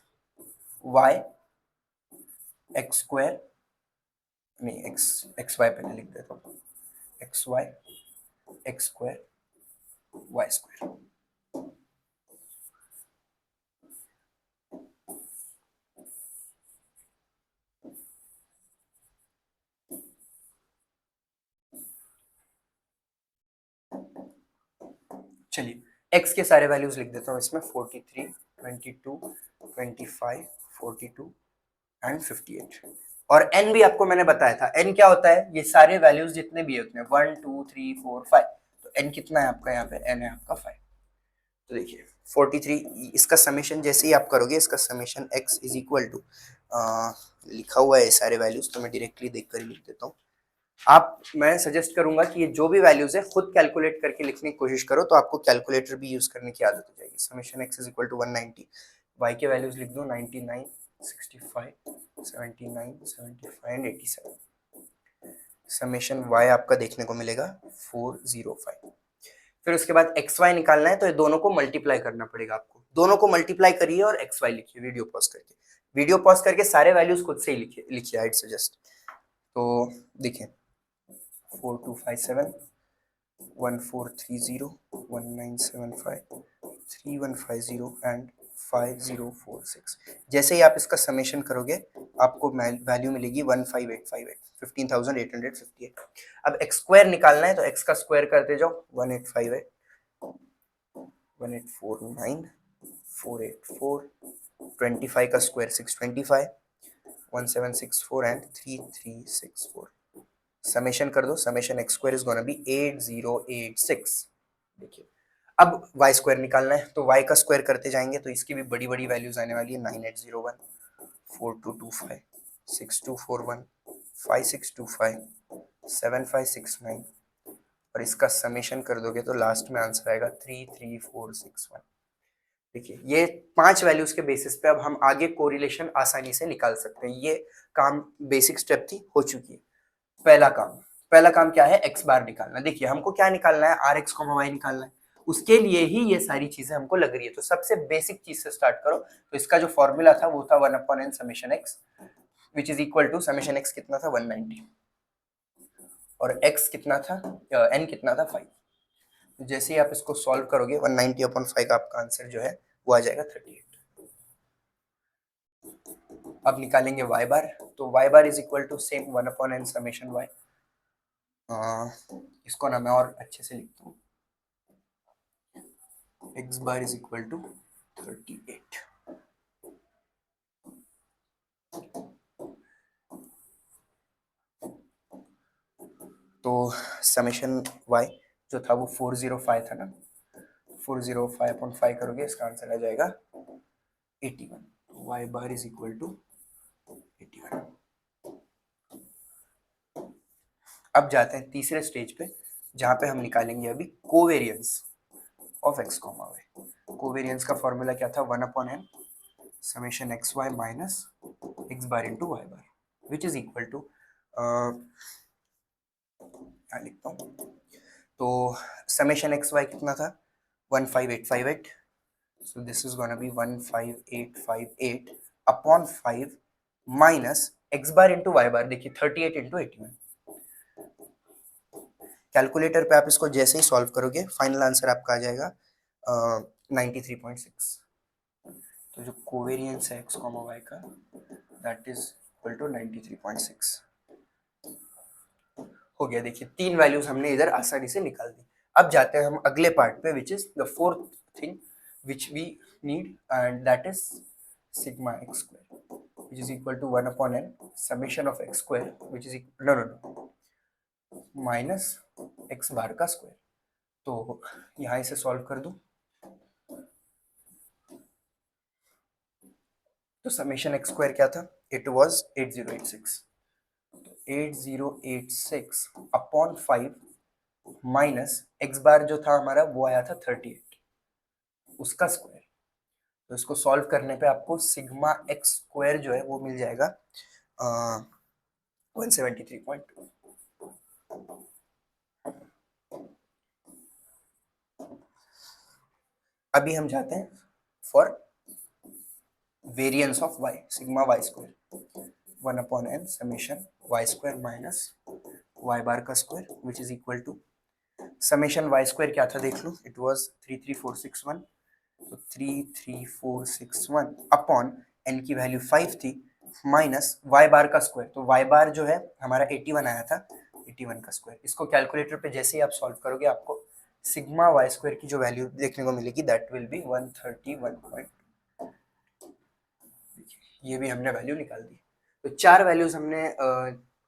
A: y x square, नहीं एक्स एक्स वाई पहले लिख देता हूँ, x y x square y square. चलिए x के सारे वैल्यूज लिख देता हूँ इसमें, 43 22 25 42 एंड 58। और n भी आपको मैंने बताया था, n क्या होता है, ये सारे वैल्यूज जितने भी होते हैं 1 2 3 4 5, तो n कितना है आपका, यहाँ पे n है आपका 5। तो देखिए 43, इसका समेशन जैसे ही आप करोगे, इसका summation x is equal to, लिखा हुआ है सारे वैल्यूज, तो मैं डायरेक्टली देख कर ही लिख देता हूँ। आप, मैं सजेस्ट करूंगा कि ये जो भी वैल्यूज है खुद कैलकुलेट करके लिखने की कोशिश करो, तो आपको कैलकुलेटर भी यूज करने की आदत हो जाएगी। Summation x is equal to 190, y के वैल्यूज लिख दो 99 65 79 75 एंड 87। समेशन y आपका देखने को मिलेगा 405। फिर उसके बाद एक्स वाई निकालना है, तो ये दोनों को मल्टीप्लाई करना पड़ेगा आपको, दोनों को मल्टीप्लाई करिए और एक्स वाई लिखिए, वीडियो पॉज करके सारे वैल्यूज खुद से ही लिखिए आई सजेस्ट। तो देखिए 4257 1430 1975 3150 एंड 5046। जैसे ही आप इसका समेशन करोगे आपको वैल्यू मिलेगी 15858, 15858। अब एक्स स्क्वायर निकालना है, तो एक्स का स्क्वायर करते जाओ, 1858 1849 484, 25 का स्क्वायर 625 1764 एंड 3364। समेशन कर दो, summation x square is gonna B 8086। देखिए अब वाई स्क्वायर निकालना है, तो वाई का स्क्वायर करते जाएंगे, तो इसकी भी बड़ी बड़ी वैल्यूज आने वाली है, 9801 4225 6241 5625 7569, और इसका समेशन कर दोगे तो लास्ट में आंसर आएगा 33461। देखिए ये 5 वैल्यूज के बेसिस पे अब हम आगे कोरिलेशन आसानी से निकाल सकते हैं। ये काम बेसिक स्टेप थी, हो चुकी है। पहला काम क्या है, एक्स बार निकालना। देखिए हमको क्या निकालना है, आर एक्स कॉमा वाई निकालना है, उसके लिए ही ये सारी चीजें हमको लग रही है। तो सबसे बेसिक चीज से स्टार्ट करो। तो इसका जो फॉर्मूला था वो था 1/n summation x which is equal to summation x कितना था 190 और एक्स कितना था, एन कितना था 5। जैसे ही आप इसको सॉल्व करोगे 190/5 का आपका आंसर जो है वो आ जाएगा 38। अब निकालेंगे y बार, तो y bar is equal to same 1/n summation y। इसको ना मैं और अच्छे से लिखता हूँ, x bar is equal to 38। तो समेशन y जो था वो 405 था ना, 405/5 करोगे इसका आंसर आ जाएगा 81। y bar is equal to 81। अब जाते हैं तीसरे स्टेज पे, जहां पे हम निकालेंगे अभी covariance of x comma y. Covariance का फॉर्मूला क्या था, 1/n summation x y minus x bar into y bar, which is equal to, क्या लिखता हूँ, तो समेशन एक्स वाई कितना था 15858, so this is gonna be 15858 upon 5 minus x bar into y bar, देखिए 38 इंटू 81। कैलकुलेटर पे आप इसको जैसे ही सॉल्व करोगे फाइनल आंसर आपका आ जाएगा 93.6। तो जो कोवेरियंस है एक्स कॉमा वाई का दैट इज इक्वल टू 93.6 हो गया। देखिए तीन वैल्यूज हमने इधर आसानी से निकाल दी। अब जाते हैं हम अगले पार्ट पे, which is the fourth thing which we need, and that is sigma x square which is equal to 1/n summation of x square which is no no no minus x bar का square. तो यहाँ इसे solve कर दूं, तो summation x square क्या था, it was 8086, 8086 upon 5 minus x bar जो था हमारा वो आया था 38 उसका स्क्वायर। तो इसको सॉल्व करने पे आपको सिग्मा एक्स स्क्वायर जो है वो मिल जाएगा 173.2। अभी हम जाते हैं for variance of y, sigma y square 1/n summation y square minus y bar का square which is equal to summation y square क्या था देख लो, इट वाज 33461, तो 33461 अपॉन n की वैल्यू 5 थी माइनस y बार का स्क्वायर, तो y बार जो है हमारा 81 आया था, 81 का स्क्वायर। इसको कैलकुलेटर पे जैसे ही आप सॉल्व करोगे आपको सिग्मा y स्क्वायर की जो वैल्यू देखने को मिलेगी दैट विल बी 131. ये भी हमने वैल्यू निकाल दी। तो चार वैल्यूज हमने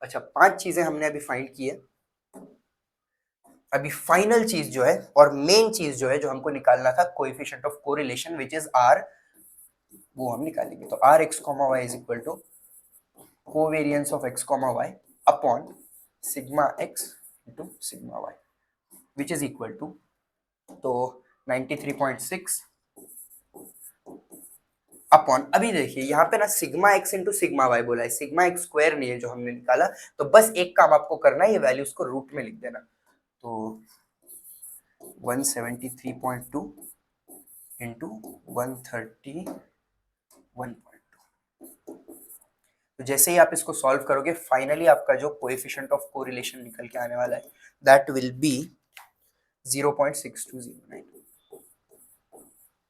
A: अच्छा पांच चीजें हमने अभी फाइंड की है। अभी फाइनल चीज जो है और मेन चीज जो है जो हमको निकालना था, coefficient of correlation which is r, वो हम निकालेंगे। तो r x comma y is equal to covariance of x comma y upon sigma x into sigma y which is equal to, तो 93.6 अपॉन, अभी देखिए यहाँ पे ना sigma x into sigma y बोला है, सिग्मा एक्स स्क्वायर नहीं है जो हमने निकाला। तो बस एक काम आपको करना है, ये वैल्यूज को रूट में लिख देना। तो 173.2 इंटू 131.2। तो जैसे ही आप इसको सॉल्व करोगे फाइनली आपका जो कोएफिशिएंट ऑफ कोरिलेशन निकल के आने वाला है that will B 0.6209।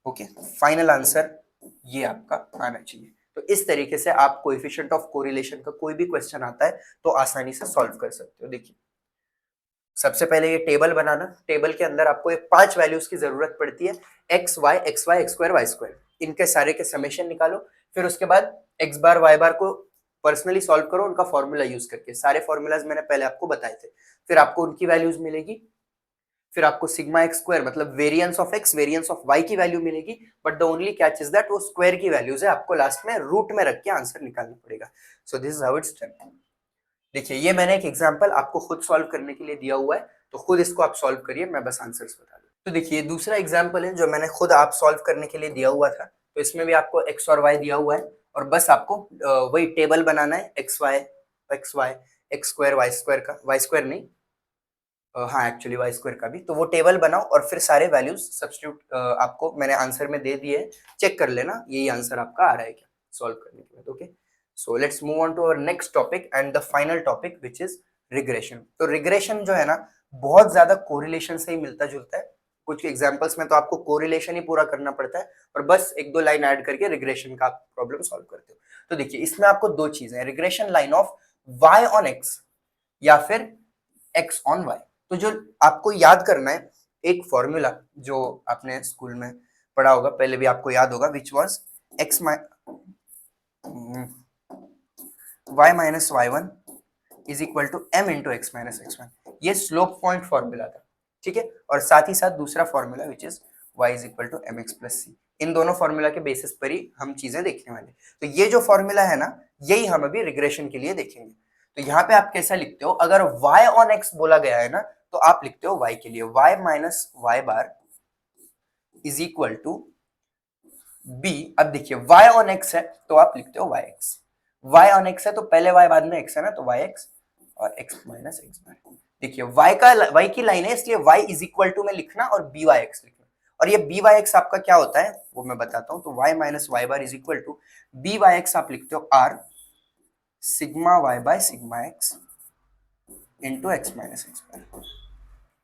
A: Okay, final answer ये आपका आना चाहिए। तो इस तरीके से आप कोएफिशिएंट ऑफ कोरिलेशन का कोई भी क्वेश्चन आता है तो आसानी से सॉल्व कर सकते हो। देखिए सबसे पहले ये टेबल बनाना, टेबल के अंदर आपको ये पांच वैल्यूज की जरूरत पड़ती है, x y x y x square y square, इनके सारे के समेशन निकालो। फिर उसके बाद एक्स बार वाई बार को पर्सनली सॉल्व करो उनका फॉर्मूला यूज करके, सारे फॉर्मूलाज मैंने पहले आपको बताए थे। फिर आपको उनकी वैल्यूज मिलेगी, फिर आपको सिग्मा एक्स स्क्वायर मतलब variance of x variance of y की वैल्यू मिलेगी, but the only catch is that वो स्क्वायर की वैल्यूज है, आपको लास्ट में रूट में रख के आंसर निकालना पड़ेगा। सो this is how it's done. देखिए ये मैंने एक एग्जांपल आपको खुद सॉल्व करने के लिए दिया हुआ है, तो खुद इसको आप सॉल्व करिए, मैं बस आंसर्स बता दूं। तो देखिए दूसरा एग्जांपल है जो मैंने खुद आप सॉल्व करने के लिए दिया हुआ था। तो इसमें भी आपको एक्स और वाई दिया हुआ है और बस आपको वही टेबल बनाना है, x y x square y square का, वाई स्क्वायर नहीं हाँ एक्चुअली वाई स्क्वायर का भी। तो वो टेबल बनाओ और फिर सारे वैल्यूज सब्स्टिट्यूट आपको मैंने आंसर में दे दिए, चेक कर लेना यही आंसर आपका आ रहा है क्या सॉल्व करने के बाद। Okay, so let's move on to our next topic and the final topic which is regression. तो रिग्रेशन जो है ना बहुत ज्यादा कोरिलेशन से ही मिलता जुलता है। कुछ एग्जांपल्स में तो आपको कोरिलेशन ही पूरा करना पड़ता है और बस एक दो लाइन ऐड करके रिग्रेशन का आप प्रॉब्लम सॉल्व करते हो। तो देखिए इसमें आपको दो चीजें हैं, regression line of y on x या फिर x ऑन y। तो जो आपको याद करना है एक फॉर्मूला जो आपने स्कूल में पढ़ा होगा, पहले भी आपको याद होगा, which was x y minus y1 is equal to m into x minus x1। ये स्लोप पॉइंट फॉर्मूला था, ठीक है। और साथ ही साथ दूसरा formula which is y is equal to mx plus c। इन दोनों फॉर्मूला के बेसिस पर ही हम चीजें देखने वाले। तो ये जो फॉर्मूला है ना, यही हम अभी रिग्रेशन के लिए देखेंगे। तो यहाँ पे आप कैसा लिखते हो, अगर y ऑन x बोला गया है ना, तो आप लिखते हो y के लिए y minus y bar is equal to b। अब देखिए y ऑन x है तो आप लिखते हो yx, y ऑन x है तो पहले y बाद में x है ना, तो yx और x माइनस x बार। देखिए y की लाइन है इसलिए y इज इक्वल टू में लिखना और byx लिखना। और ये byx आपका क्या होता है वो मैं बताता हूं। तो y minus y bar is equal to byx आप लिखते हो r sigma y by sigma x into x minus x bar.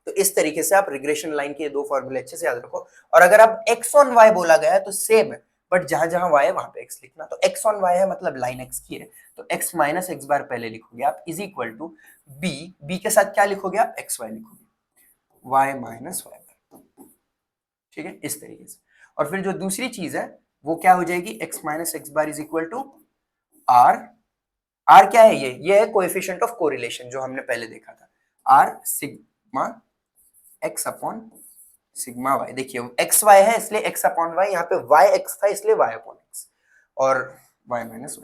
A: तो इस तरीके से आप रिग्रेशन लाइन के दो फॉर्मूले अच्छे से याद रखो। और अगर आप x ऑन y बोला गया है तो सेम है, बट जहां जहां y है वहां पे x लिखना। तो x ऑन y है मतलब लाइन x की है, तो x माइनस x बार पहले लिखोगे आप इज इक्वल टू b के साथ क्या लिखोगे आप, xy लिखोगे y माइनस y बार, ठीक है, इस तरीके से। और फिर जो दूसरी चीज है वो क्या हो जाएगी, x minus x bar is equal to r क्या है, ये है कोएफिशिएंट ऑफ कोरिलेशन जो हमने पहले देखा था, r sigma x upon sigma y। देखिए x y है इसलिए x अपॉन y, यहाँ पे y x था इसलिए y अपॉन x और y माइनस y।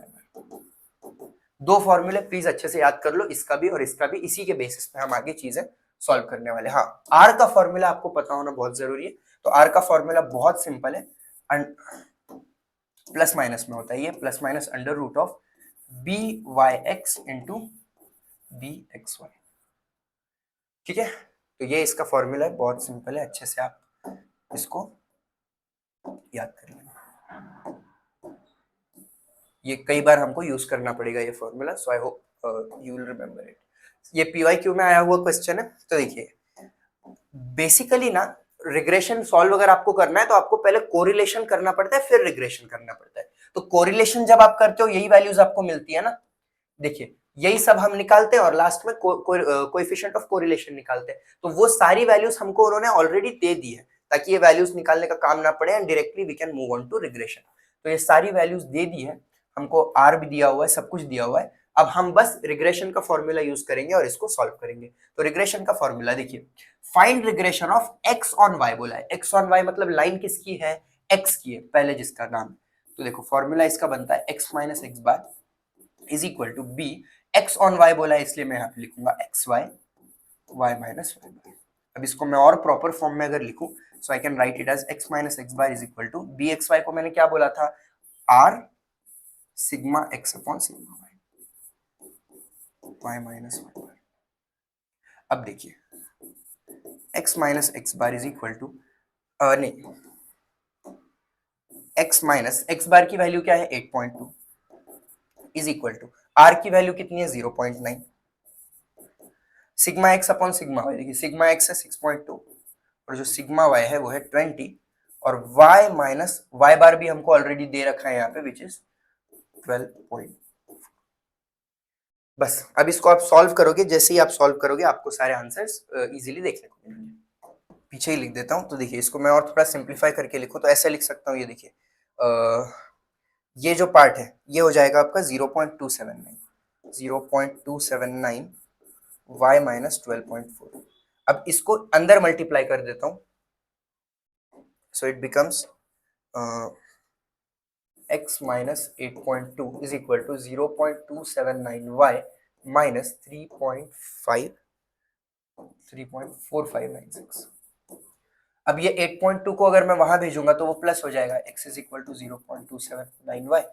A: दो फॉर्मूले प्लीज अच्छे से याद कर लो, इसका भी और इसका भी। इसी के बेसिस पे हम आगे चीजें सॉल्व करने वाले। हाँ, r का फॉर्मूला आपको पता होना बहुत जरूरी है। तो r का फॉर्मूला बहुत सिंपल है, प्लस माइनस में होता है, ये plus minus under root of B Y X into B x Y, ठीक है। तो ये इसका फॉर्मूला है, बहुत सिंपल है, अच्छे से आप इसको याद कर लेना। ये कई बार हमको यूज करना पड़ेगा ये formula, so I hope you will remember it. ये पीवाईक्यू में आया हुआ क्वेश्चन है। तो देखिए बेसिकली ना रिग्रेशन सॉल्व अगर आपको करना है तो आपको पहले कोरिलेशन करना पड़ता है फिर रिग्रेशन करना पड़ता है। तो कोरिलेशन जब आप करते हो यही वैल्यूज आपको मिलती है ना, देखिए यही सब हम निकालते हैं और लास्ट में कोएफिशिएंट ऑफ कोरिलेशन निकालते हैं। तो वो सारी वैल्यूज हमको उन्होंने ऑलरेडी दे दी है ताकि ये वैल्यूज निकालने का काम ना पड़े and directly we can move on to regression. तो ये सारी वैल्यूज दे दी है हमको, आर भी दिया हुआ है, सब कुछ दिया हुआ है। अब हम बस रिग्रेशन का फॉर्मूला यूज करेंगे और इसको सॉल्व करेंगे। तो रिग्रेशन का फॉर्मूला देखिए, find regression of X on Y बोला है। एक्स ऑन वाई मतलब लाइन किसकी है, एक्स की है, पहले जिसका नाम। तो देखो फॉर्मूला इसका बनता है x minus x bar is equal to b, x on Y बोला है इसलिए मैं यहाँ पे लिखूंगा x y y minus y bar. अब इसको मैं और प्रॉपर फॉर्म में अगर लिखूं so I can write it as x minus x bar is equal to b x y को मैंने क्या बोला था, r sigma x upon sigma y y minus y bar. अब देखिए x minus x bar is equal to नहीं, x minus x bar की value क्या है 8.2 इज इक्वल टू r की वैल्यू कितनी है 0.9, sigma x upon sigma y। देखिए सिग्मा x है 6.2 और जो सिग्मा y है वो है 20 और y माइनस y बार भी हमको ऑलरेडी दे रखा है यहाँ पे विच इज 12. बस अब इसको आप सॉल्व करोगे, जैसे ही आप सॉल्व करोगे आपको सारे आंसर्स इजीली देखने को मिलेंगे। पीछे ही लिख देता हूँ। तो देखिए इसको मैं और थोड़ा सिंप्लीफाई करके लिखूं तो ऐसे लिख सकता हूँ, ये देखिए ये जो पार्ट है ये हो जाएगा आपका 0.279 y माइनस 12.4। अब इसको अंदर मल्टीप्लाई कर देता हूँ so it becomes x minus 8.2 is equal to 0.279y minus 3.4596। अब ये 8.2 को अगर मैं वहां भेजूंगा तो वो प्लस हो जाएगा, x is equal to 0.279y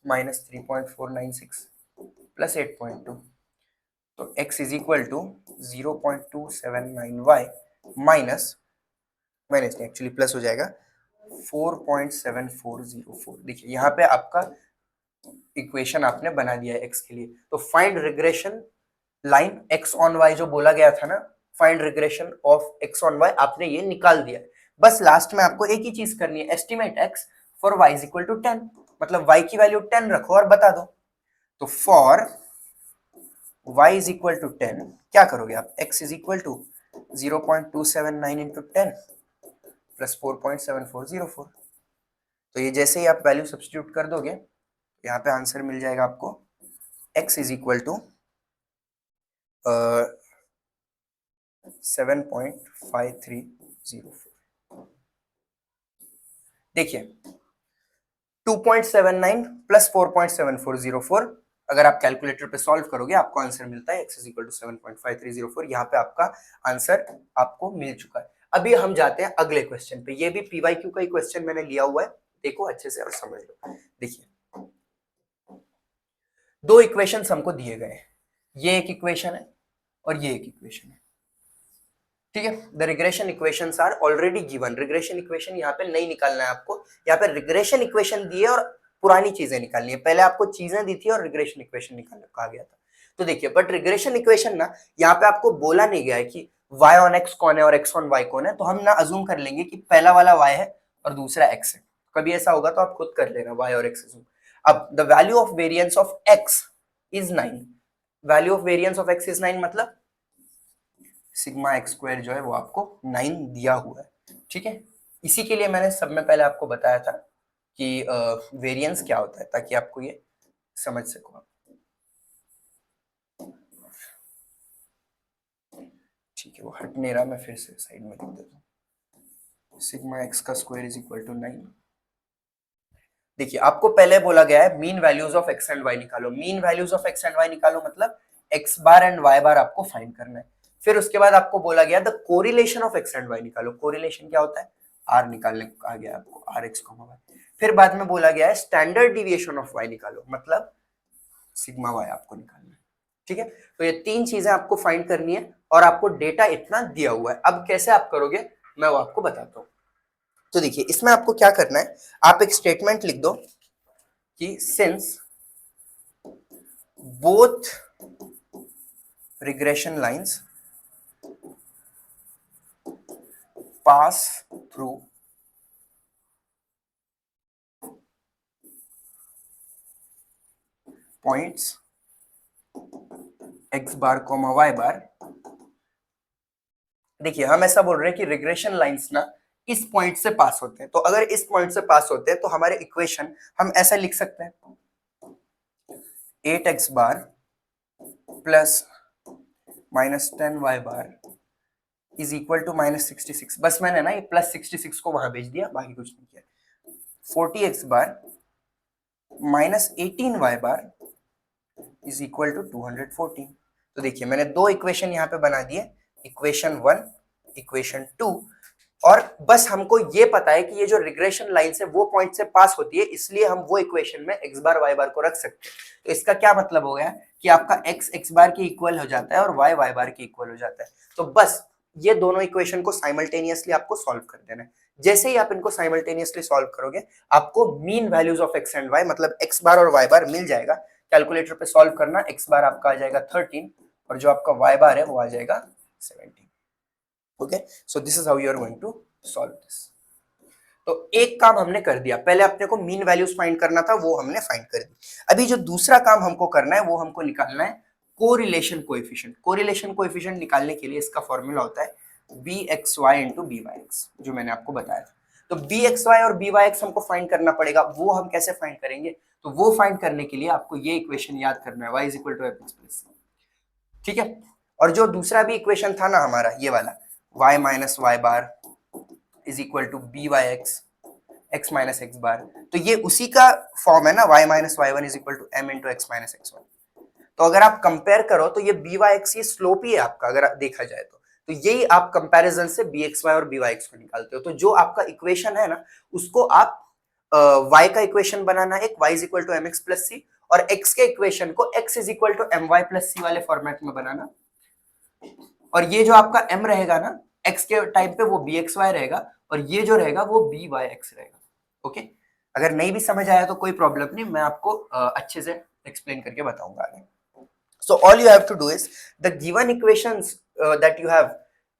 A: minus 3.496 plus 8.2। तो x is equal to 0.279y minus minus नहीं एक्चुअली प्लस हो जाएगा 4.7404। देखिए यहाँ पे आपका इक्वेशन आपने बना दिया है x के लिए। तो find regression line x on y जो बोला गया था ना, find regression of X on Y, आपने ये निकाल दिया है। बस लास्ट में आपको एक ही चीज करनी है, estimate X for Y is equal to 10, मतलब वाई की वैल्यू 10 रखो और बता दो। तो for y is equal to 10 क्या करोगे आप, x is equal to 0.279 into 10 plus 4.7404। तो ये जैसे ही आप वैल्यू सब्स्टिट्यूट कर दोगे यहाँ पे आंसर मिल जाएगा आपको, x इज इक्वल टू 7.5304। देखिए 2.79 प्लस 4.7404, अगर आप कैलकुलेटर पे सॉल्व करोगे आपको आंसर मिलता है x इज इक्वल टू 7.5304। यहाँ पे आपका आंसर आपको मिल चुका है। अभी हम जाते हैं अगले क्वेश्चन पे, ये भी पीवाईक्यू का ही क्वेश्चन मैंने लिया हुआ है, देखो अच्छे से और समझ लो। देखिए दो इक्वेशंस हमको दिए गए हैं, ये एक इक्वेशन है और ये एक इक्वेशन है, ठीक है। The regression equations are already given, regression equation यहाँ पे नहीं निकालना है आपको, यहाँ पे रिग्रेशन इक्वेशन दी है और पुरानी चीजें निकालनी है, पहले आपको चीजें दी थी और रिग्रेशन इक्वेशन निकालने कहा गया था। तो देखिए बट रिग्रेशन इक्वेशन ना यहाँ पे आपको बोला नहीं गया है कि y ऑन x कौन है और x ऑन y कौन है, तो हम ना अज्यूम कर लेंगे कि पहला वाला y है और दूसरा x है। कभी ऐसा होगा तो आप खुद कर लेना y और x अज्यूम। अब the value of variance of x is 9, value of variance of x is 9, मतलब सिग्मा एक्स स्क्वायर जो है वो आपको 9 दिया हुआ है, ठीक है। इसी के लिए मैंने सब में पहले आपको बताया था कि वेरिएंस क्या होता है, ताकि आपको ये समझ सको। ठीक है, वो हट नहीं रहा, मैं फिर से साइड में लिख देता हूँ, सिग्मा एक्स का स्क्वायर इज इक्वल टू 9। देखिए आपको पहले बोला गया है mean values of x and Y निकालो, mean values of x and Y निकालो मतलब x bar and y bar आपको फाइंड करना है। फिर उसके बाद आपको बोला गया the correlation of x and Y निकालो, कोरिलेशन क्या होता है, आर निकालने को कहा गया आपको, आर एक्स कॉमा वाई। फिर बाद में बोला गया है स्टैंडर्ड डिविएशन ऑफ वाई निकालो, मतलब सिग्मा वाई आपको निकालना है, ठीक है। तो ये तीन चीजें आपको फाइंड करनी है और आपको डेटा इतना दिया हुआ है। अब कैसे आप करोगे मैं वो आपको बताता हूँ। तो देखिए इसमें आपको क्या करना है, आप एक स्टेटमेंट लिख दो कि since both regression lines pass through points x bar comma y bar। देखिए हम ऐसा बोल रहे हैं कि रिग्रेशन लाइंस ना इस पॉइंट से पास होते हैं, तो अगर इस पॉइंट से पास होते हैं तो हमारे इक्वेशन हम ऐसा लिख सकते हैं 8x bar plus -10y bar is equal to -66। बस मैंने ना ये प्लस 66 को वहां भेज दिया, बाकी कुछ नहीं किया। 40x bar -18y bar is equal to 214। तो देखिए मैंने दो इक्वेशन यहाँ पे बना दिए, इक्वेशन 1 इक्वेशन 2, और बस हमको ये पता है कि ये जो रिग्रेशन लाइन से वो पॉइंट से पास होती है, इसलिए हम वो इक्वेशन में x बार y बार को रख सकते हैं। तो इसका क्या मतलब हो गया कि आपका x बार के इक्वल हो जाता है और y बार के इक्वल हो जाता है। तो बस ये दोनों इक्वेशन को साइमल्टेनियसली आपको सॉल्व कर देना है। जैसे ही आप इनको साइमल्टेनियसली सॉल्व करोगे आपको mean values of x and y मतलब x बार और y बार मिल जाएगा। कैलकुलेटर पे सॉल्व करना, x बार आपका आ जाएगा 13 और जो आपका y बार है वो आ जाएगा 17। Okay, so this is how you are going to solve this. तो एक काम हमने कर दिया, पहले अपने को मीन वैल्यूज फाइंड करना था, वो हमने फाइंड कर दी। अभी जो दूसरा काम हमको करना है वो हमको निकालना है कोरिलेशन कोएफिशिएंट। कोरिलेशन कोएफिशिएंट निकालने के लिए इसका फॉर्मूला होता है bxy into byx, जो मैंने आपको बताया था। तो bxy और byx हमको फाइंड करना पड़ेगा, वो हम कैसे फाइंड करेंगे, तो वो फाइंड करने के लिए आपको ये इक्वेशन याद करना है, y is equal to fx plus c, ठीक है। और जो दूसरा भी इक्वेशन था ना हमारा ये वाला, y minus y bar is equal to byx x minus x bar, तो ये उसी का फॉर्म है ना, y minus y1 is equal to m into x minus x1। तो अगर आप कंपेयर करो तो ये byx ये स्लोप ही है आपका, अगर देखा जाए तो यही आप कंपैरिजन से bxy और byx को निकालते हो। तो जो आपका इक्वेशन है ना उसको आप y का इक्वेशन बनाना एक y is equal to mx plus c, और x के इक्वेशन को x is equal to my plus c वाले फॉर्मेट में बनाना, और ये जो आपका m रहेगा ना x के टाइम पे वो bxy रहेगा और ये जो रहेगा वो byx रहेगा। ओके, अगर नहीं भी समझ आया तो कोई प्रॉब्लम नहीं, मैं आपको अच्छे से एक्सप्लेन करके बताऊंगा आगे। So all you have to do is the given equations that you have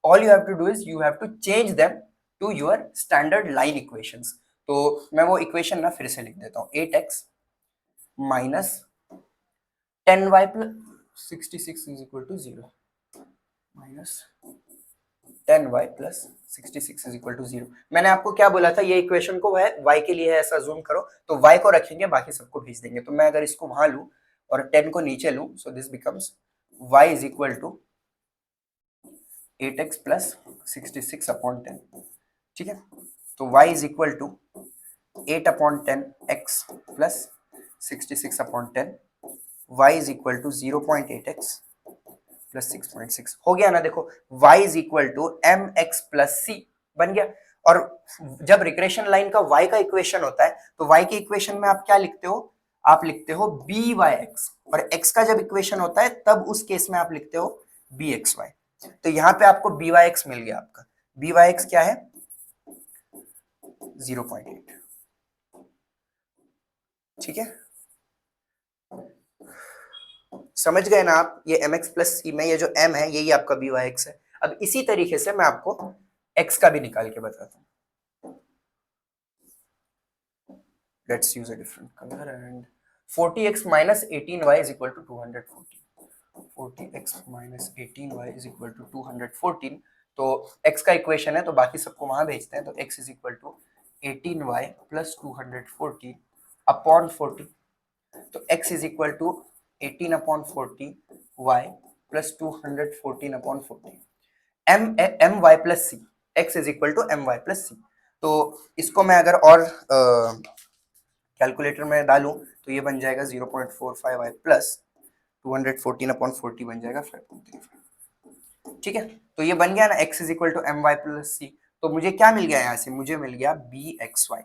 A: all you have to do is you have to change them to your standard line equations. तो मैं वो इक्वेशन ना फिर से लिख देता हूँ, 8x minus 10y plus 66 is equal to 0 minus 10y plus 66 is equal to 0. मैंने आपको क्या बोला था, ये इक्वेशन को है y के लिए है ऐसा जूम करो, तो y को रखेंगे, बाकी सबको भेज देंगे. तो मैं अगर इसको वहां लूं और 10 को नीचे लूं, सो this becomes y is equal to 8x plus 66 upon 10. ठीक है, तो y is equal to 8 upon 10 x plus 66 upon 10. y is equal to 0.8x plus 6.6 हो गया ना. देखो y is equal to mx plus c बन गया. और जब रिग्रेशन लाइन का y का इक्वेशन होता है तो y के इक्वेशन में आप क्या लिखते हो, आप लिखते हो byx, और x का जब इक्वेशन होता है तब उस केस में आप लिखते हो bxy. तो यहाँ पे आपको byx मिल गया. आपका byx क्या है, 0.8. ठीक है, समझ गए ना आप. ये mx प्लस c में ये जो m है यही आपका byx है. अब इसी तरीके से मैं आपको x का भी निकाल के बताता हूँ. Let's use a different colour and 40x minus 18y is equal to 214. 40x minus 18y is equal to 214. तो x का इक्वेशन है तो बाकी सबको वहां भेजते हैं. तो x is equal to 18y plus 214 upon 40. तो x is equal to 18 upon 40 y plus 214 upon 40. my plus c, x is equal to my plus c. तो इसको मैं अगर और कैलकुलेटर में डालूं तो ये बन जाएगा 0.45y plus 214 upon 40 बन जाएगा 5.35. ठीक है, तो ये बन गया ना x is equal to my plus c. तो मुझे क्या मिल गया यहाँ से, मुझे मिल गया bxy.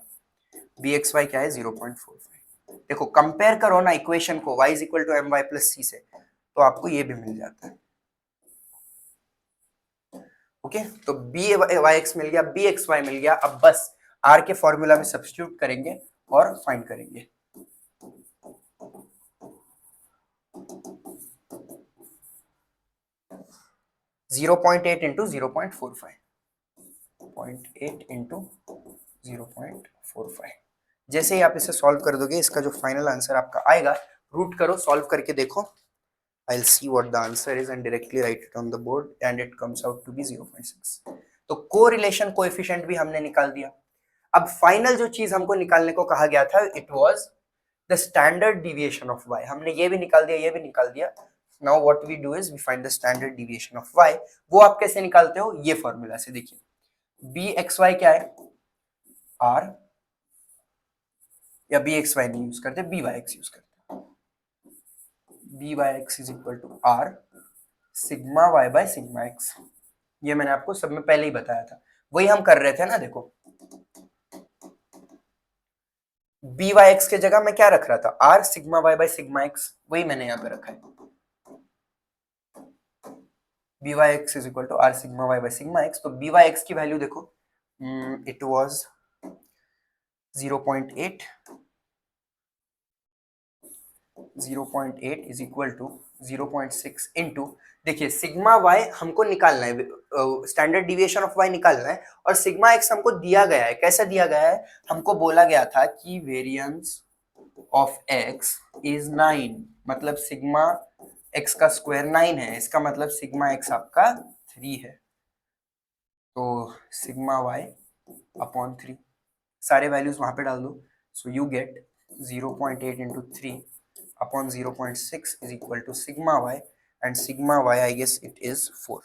A: bxy क्या है, 0.45. देखो कंपेयर करो ना इक्वेशन को y is equal to my plus c से, तो आपको ये भी मिल जाता है. ओके, तो byx मिल गया, bxy मिल गया. अब बस r के फॉर्मूला में सब्स्टिट्यूट करेंगे और फाइंड करेंगे. Zero 0.8 into 0.45, 0.8 into 0.45. जैसे ही आप इसे सॉल्व कर दोगे, इसका जो फाइनल आंसर आपका आएगा, रूट करो, सॉल्व करके देखो. I'll see what the answer is and directly write it on the board and it comes out to be 0.6. तो कोरिलेशन कोएफिशिएंट भी हमने निकाल दिया. अब फाइनल जो चीज हमको निकालने को कहा गया था, it was the standard deviation of y. हमने ये भी निकाल दिया, ये भी निकाल दिया. Now what we do is we find the standard deviation of y. वो आप कैसे निकालते हो, ये फॉर्मूला से देखिए. bxy क्या है, r, या bxy नहीं यूज करते, byx यूज करते. byx is equal to r sigma y by sigma x. ये मैंने आपको सब में पहले ही बताया था, वही हम कर रहे थे ना. देखो byx के जगह मैं क्या रख रहा था, r sigma y by sigma x, वही मैंने यहाँ पे रखा है. byx is equal to r sigma y by sigma x. तो byx की वैल्यू देखो, it was 0.8. 0.8 is equal to 0.6 into, देखिए सिग्मा y हमको निकालना है, स्टैंडर्ड डिविएशन ऑफ y निकालना है, और सिग्मा x हमको दिया गया है. कैसा दिया गया है, हमको बोला गया था कि वेरिएंस ऑफ x इज 9, मतलब सिग्मा x का स्क्वायर 9 है. इसका मतलब सिग्मा x आपका 3 है. तो सिग्मा y अपॉन 3, सारे वैल्यूज वहां पे डाल दो. So you get 0.8 into 3 upon 0.6 is equal to sigma y, and sigma y I guess it is 4.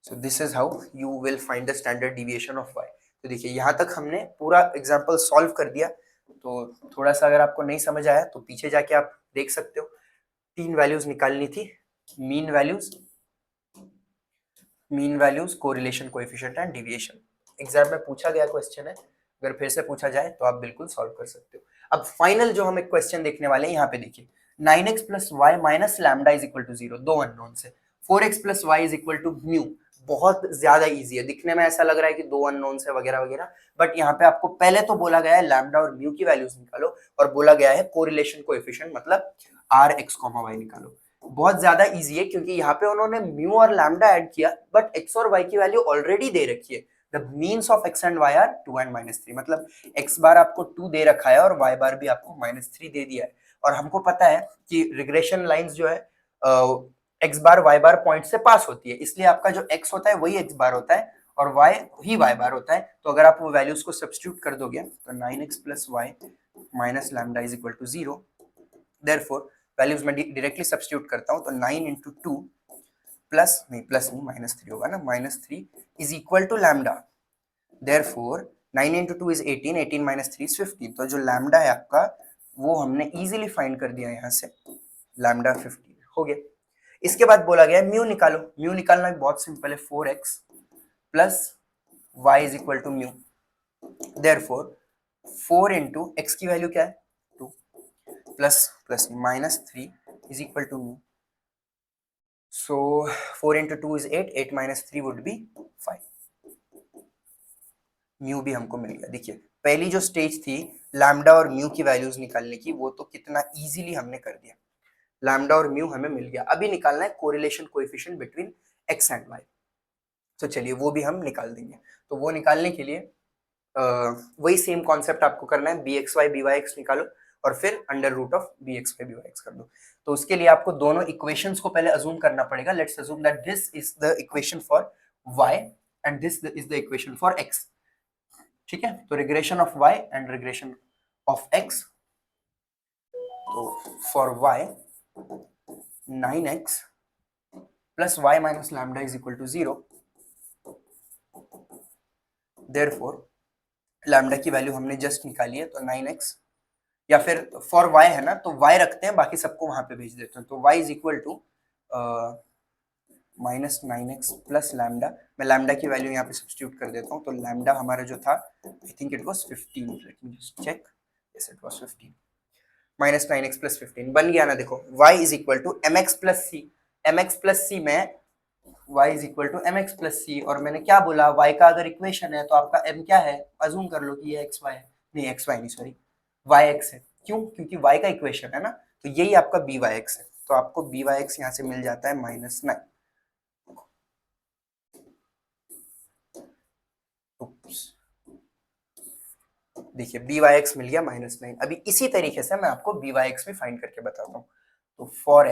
A: So this is how you will find the standard deviation of y. तो देखिए यहाँ तक हमने पूरा एग्जांपल सॉल्व कर दिया. तो थोड़ा सा अगर आपको नहीं समझ आया तो पीछे जाके आप देख सकते हो. 3 वैल्यूज निकालनी थी, mean values, correlation coefficient and deviation. Exam में पूछा गया क्वेश्चन है, अगर फिर से पूछा जाए तो आप बिल्कुल सॉल्व कर सकते हो. अब फाइनल जो हम एक क्वेश्चन देखने वाले हैं, यहाँ पे देखिए 9x plus Y minus lambda is equal to 0, दो अननोन से. 4x plus Y is equal to mu, बहुत ज्यादा इजी है. दिखने में ऐसा लग रहा है कि दो अननोन है वगैरह वगैरह, बट यहाँ पे आपको पहले तो बोला गया है लैम्डा और म्यू की वैल्यूज निकालो, और बोला गया है कोरिलेशन कोएफिशिएंट मतलब r x, y निकालो. बहुत ज्यादा इजी है क्योंकि यहाँ पे उन्होंने म्यू और लैम्डा ऐड किया, बट एक्स और वाई की वैल्यू ऑलरेडी दे रखी है। The means of x and Y are 2 and -3, मतलब एक्स बार आपको 2 दे रखा है और वाई बार भी आपको -3 दे दिया है। और हमको पता है कि रिग्रेशन लाइंस जो है एक्स बार वाई बार पॉइंट से पास होती है, इसलिए आपका जो एक्स होता है वही एक्स बार होता है और वाई ही वाई बार होता है। तो अगर आप वो वैल्यूज को सब्स्टिट्यूट कर दोगे तो 9x + y - lambda = 0। Therefore values में डायरेक्टली सब्स्टिट्यूट करता हूं तो 9 × 2 प्लस नहीं -3 होगा ना, -3 = लैम्डा। देयरफॉर 9 × 2 = 18, 18 - 3 = 15। तो जो लैम्डा है आपका वो हमने इजीली फाइंड कर दिया यहाँ से, लैम्डा 15 हो गया। इसके बाद बोला गया म्यू निकालो। म्यू निकालना बहुत सिंपल है, 4x + y = mu. Therefore 4 × x की वैल्यू क्या है 2 plus -3 = mu. So 4 × 2 is 8, 8 - 3 would be 5। Mu भी हमको मिल गया। देखिए पहली जो स्टेज थी लैम्डा और म्यू की वैल्यूज निकालने की, वो तो कितना इजीली हमने कर दिया। लैम्डा और म्यू हमें मिल गया। अभी निकालना है correlation coefficient between X and Y. तो चलिए वो भी हम निकाल देंगे। तो वो निकालने के लिए वही सेम कॉन्सेप्ट आपको करना है, B x Y B Y X निकालो और फिर under root of B x Y B Y X कर दो। तो उसके लिए आपको दोनों इक्वेशंस को पहले अज्यूम करना पड़ेगा। Let's assume that this is the equation for y and this is the equation for x. ठीक है, तो regression of y and regression of x. तो for y 9x plus y minus lambda is equal to 0। Therefore lambda की value हमने just निकाली है तो 9x, या फिर फॉर y है ना तो y रखते हैं, बाकी सबको वहां पे भेज देते हैं। तो y = -9x प्लस लैम्डा। मैं लैम्डा की वैल्यू यहाँ पे सब्स्टिट्यूट कर देता हूँ। तो लैम्डा हमारा जो था I think it was 15, let me just check, yes it was 15। -9x + 15 बन गया ना। देखो y = mx + c, mx + c में y = mx + c, और मैंने क्या बोला y का अगर इक्वेशन है तो आपका m क्या है, अज्यूम कर लो कि ये xy है, नहीं xy नहीं सॉरी yx है। क्यों? क्योंकि y का इक्वेशन है ना, तो यही आपका byx है। तो आपको byx यहाँ से मिल जाता है -9। देखिए byx मिल गया -9। अभी इसी तरीके से मैं आपको byx भी फाइंड करके बताता हूँ। तो फॉर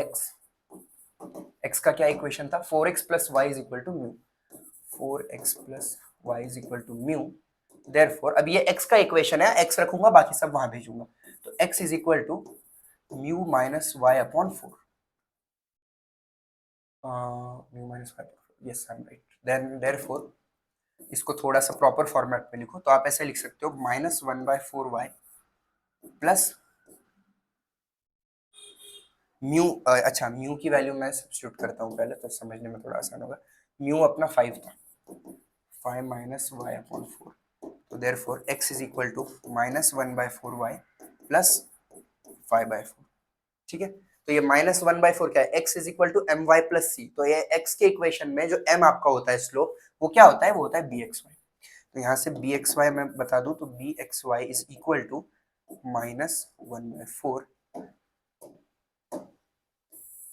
A: x का क्या इक्वेशन था, 4x + y = mu, 4x + y = mu. Therefore अब ये x का इक्वेशन है, x रखूंगा बाकी सब वहां भेजूंगा। तो x = mu - y/4, mu - y/4, yes I am right. Then therefore इसको थोड़ा सा प्रॉपर फॉर्मेट में लिखो तो आप ऐसे लिख सकते हो -1/4y प्लस म्यू। अच्छा म्यू की वैल्यू मैं सब्स्टिट्यूट करता हूँ पहले तो समझने में थोड़ा आसान होगा। म्यू अपना 5 था, 5 - y/4। तो देयरफॉर x = -1/4y प्लस 5/4। ठीक है, तो ये -1/4 क्या है, x = my + c। तो ये x के इक्वेशन में जो m आपका होता है स्लोप, वो क्या होता है, वो होता है bxy। तो यहाँ से bxy मैं बता दूं तो bxy = -1/4।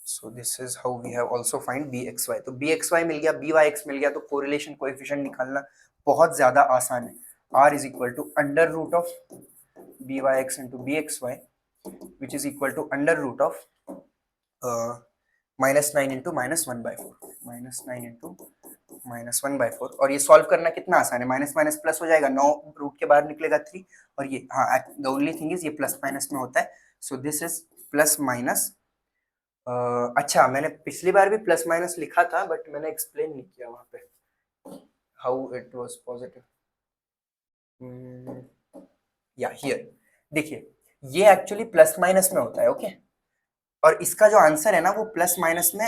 A: So this is how we have also find bxy। तो bxy मिल गया, byx मिल गया, तो कोरिलेशन कोएफिशिएंट निकालना बहुत ज्यादा आसान है। r = byx into bxy which is equal to -9 into -1/4, -9 into -1/4। और ये सॉल्व करना कितना आसान है, माइनस माइनस प्लस हो जाएगा, 9 रूट के बाहर निकलेगा 3, और ये हाँ द ओनली थिंग इज ये प्लस माइनस में होता है। सो दिस इज प्लस माइनस। अच्छा मैंने पिछली बार भी प्लस माइनस लिखा था बट मैंने एक्सप्लेन नहीं किया वहां पे हाउ इट वाज पॉजिटिव। या हियर देखिए ये एक्चुअली प्लस माइनस में होता है, ओके। और इसका जो आंसर है ना वो प्लस माइनस में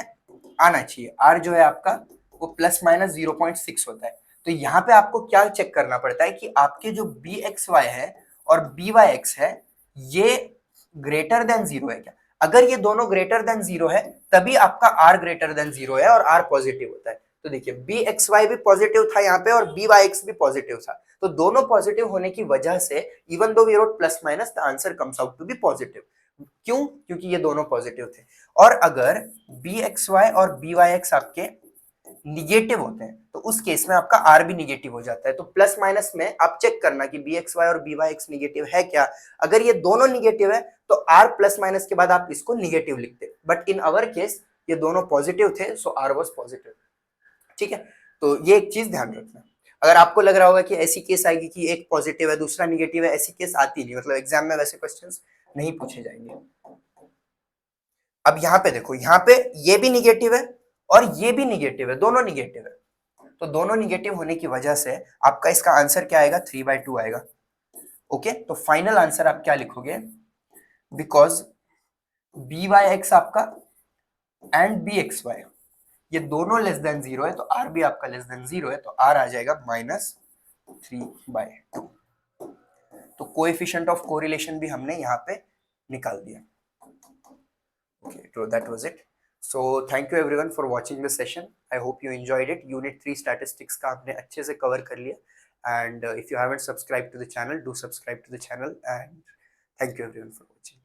A: आना चाहिए। आर जो है आपका वो +-0.6 होता है। तो यहाँ पे आपको क्या चेक करना पड़ता है कि आपके जो bxy है और byx है ये ग्रेटर देन 0 है क्या। अगर ये दोनों ग्रेटर देन 0 है तभी आपका r ग्रेटर देन 0 है और r पॉजिटिव होता है। तो देखिए bxy भी पॉजिटिव था यहाँ पे और byx भी पॉजिटिव था, तो दोनों पॉजिटिव होने की वजह से even though we wrote plus minus the answer comes out to be positive. क्यों? क्योंकि ये दोनों पॉजिटिव थे। और अगर bxy और byx आपके निगेटिव होते हैं तो उस केस में आपका r भी निगेटिव हो जाता है। तो प्लस माइनस में आप चेक करना कि bxy और byx निगेटिव है क्या। अगर ये दोनों निगेटिव है तो r प्लस माइनस के बाद आप इसको निगेटिव लिखते, बट इन अवर केस ये दोनों पॉजिटिव थे, सो r वाज पॉजिटिव। ठीक है, तो ये एक चीज ध्यान रखना। अगर आपको लग रहा होगा कि ऐसी केस आएगी कि एक पॉजिटिव है दूसरा निगेटिव है, ऐसी केस आती नहीं, मतलब एग्जाम में वैसे क्वेश्चंस नहीं पूछे जाएंगे। अब यहाँ पे देखो, यहाँ पे ये भी निगेटिव है और ये भी निगेटिव है, दोनों निगेटिव है। तो दोनों निगेटिव होने की वजह से आपका इसका आंसर क्या आएगा? 3/2 आएगा। ओके, तो फाइनल आंसर आप क्या लिखोगे? बिकॉज byx आपका एंड bxy ये दोनों लेस देन 0 है, तो r भी आपका लेस देन 0 है, तो r आ जाएगा -3/2। तो कोएफिशिएंट ऑफ कोरिलेशन भी हमने यहाँ पे निकाल दिया। Okay, so that was it. So thank you everyone for watching this session. I hope you enjoyed it. Unit 3 statistics का आपने अच्छे से cover कर लिया. And if you haven't subscribed to the channel, do subscribe to the channel. And thank you everyone for watching.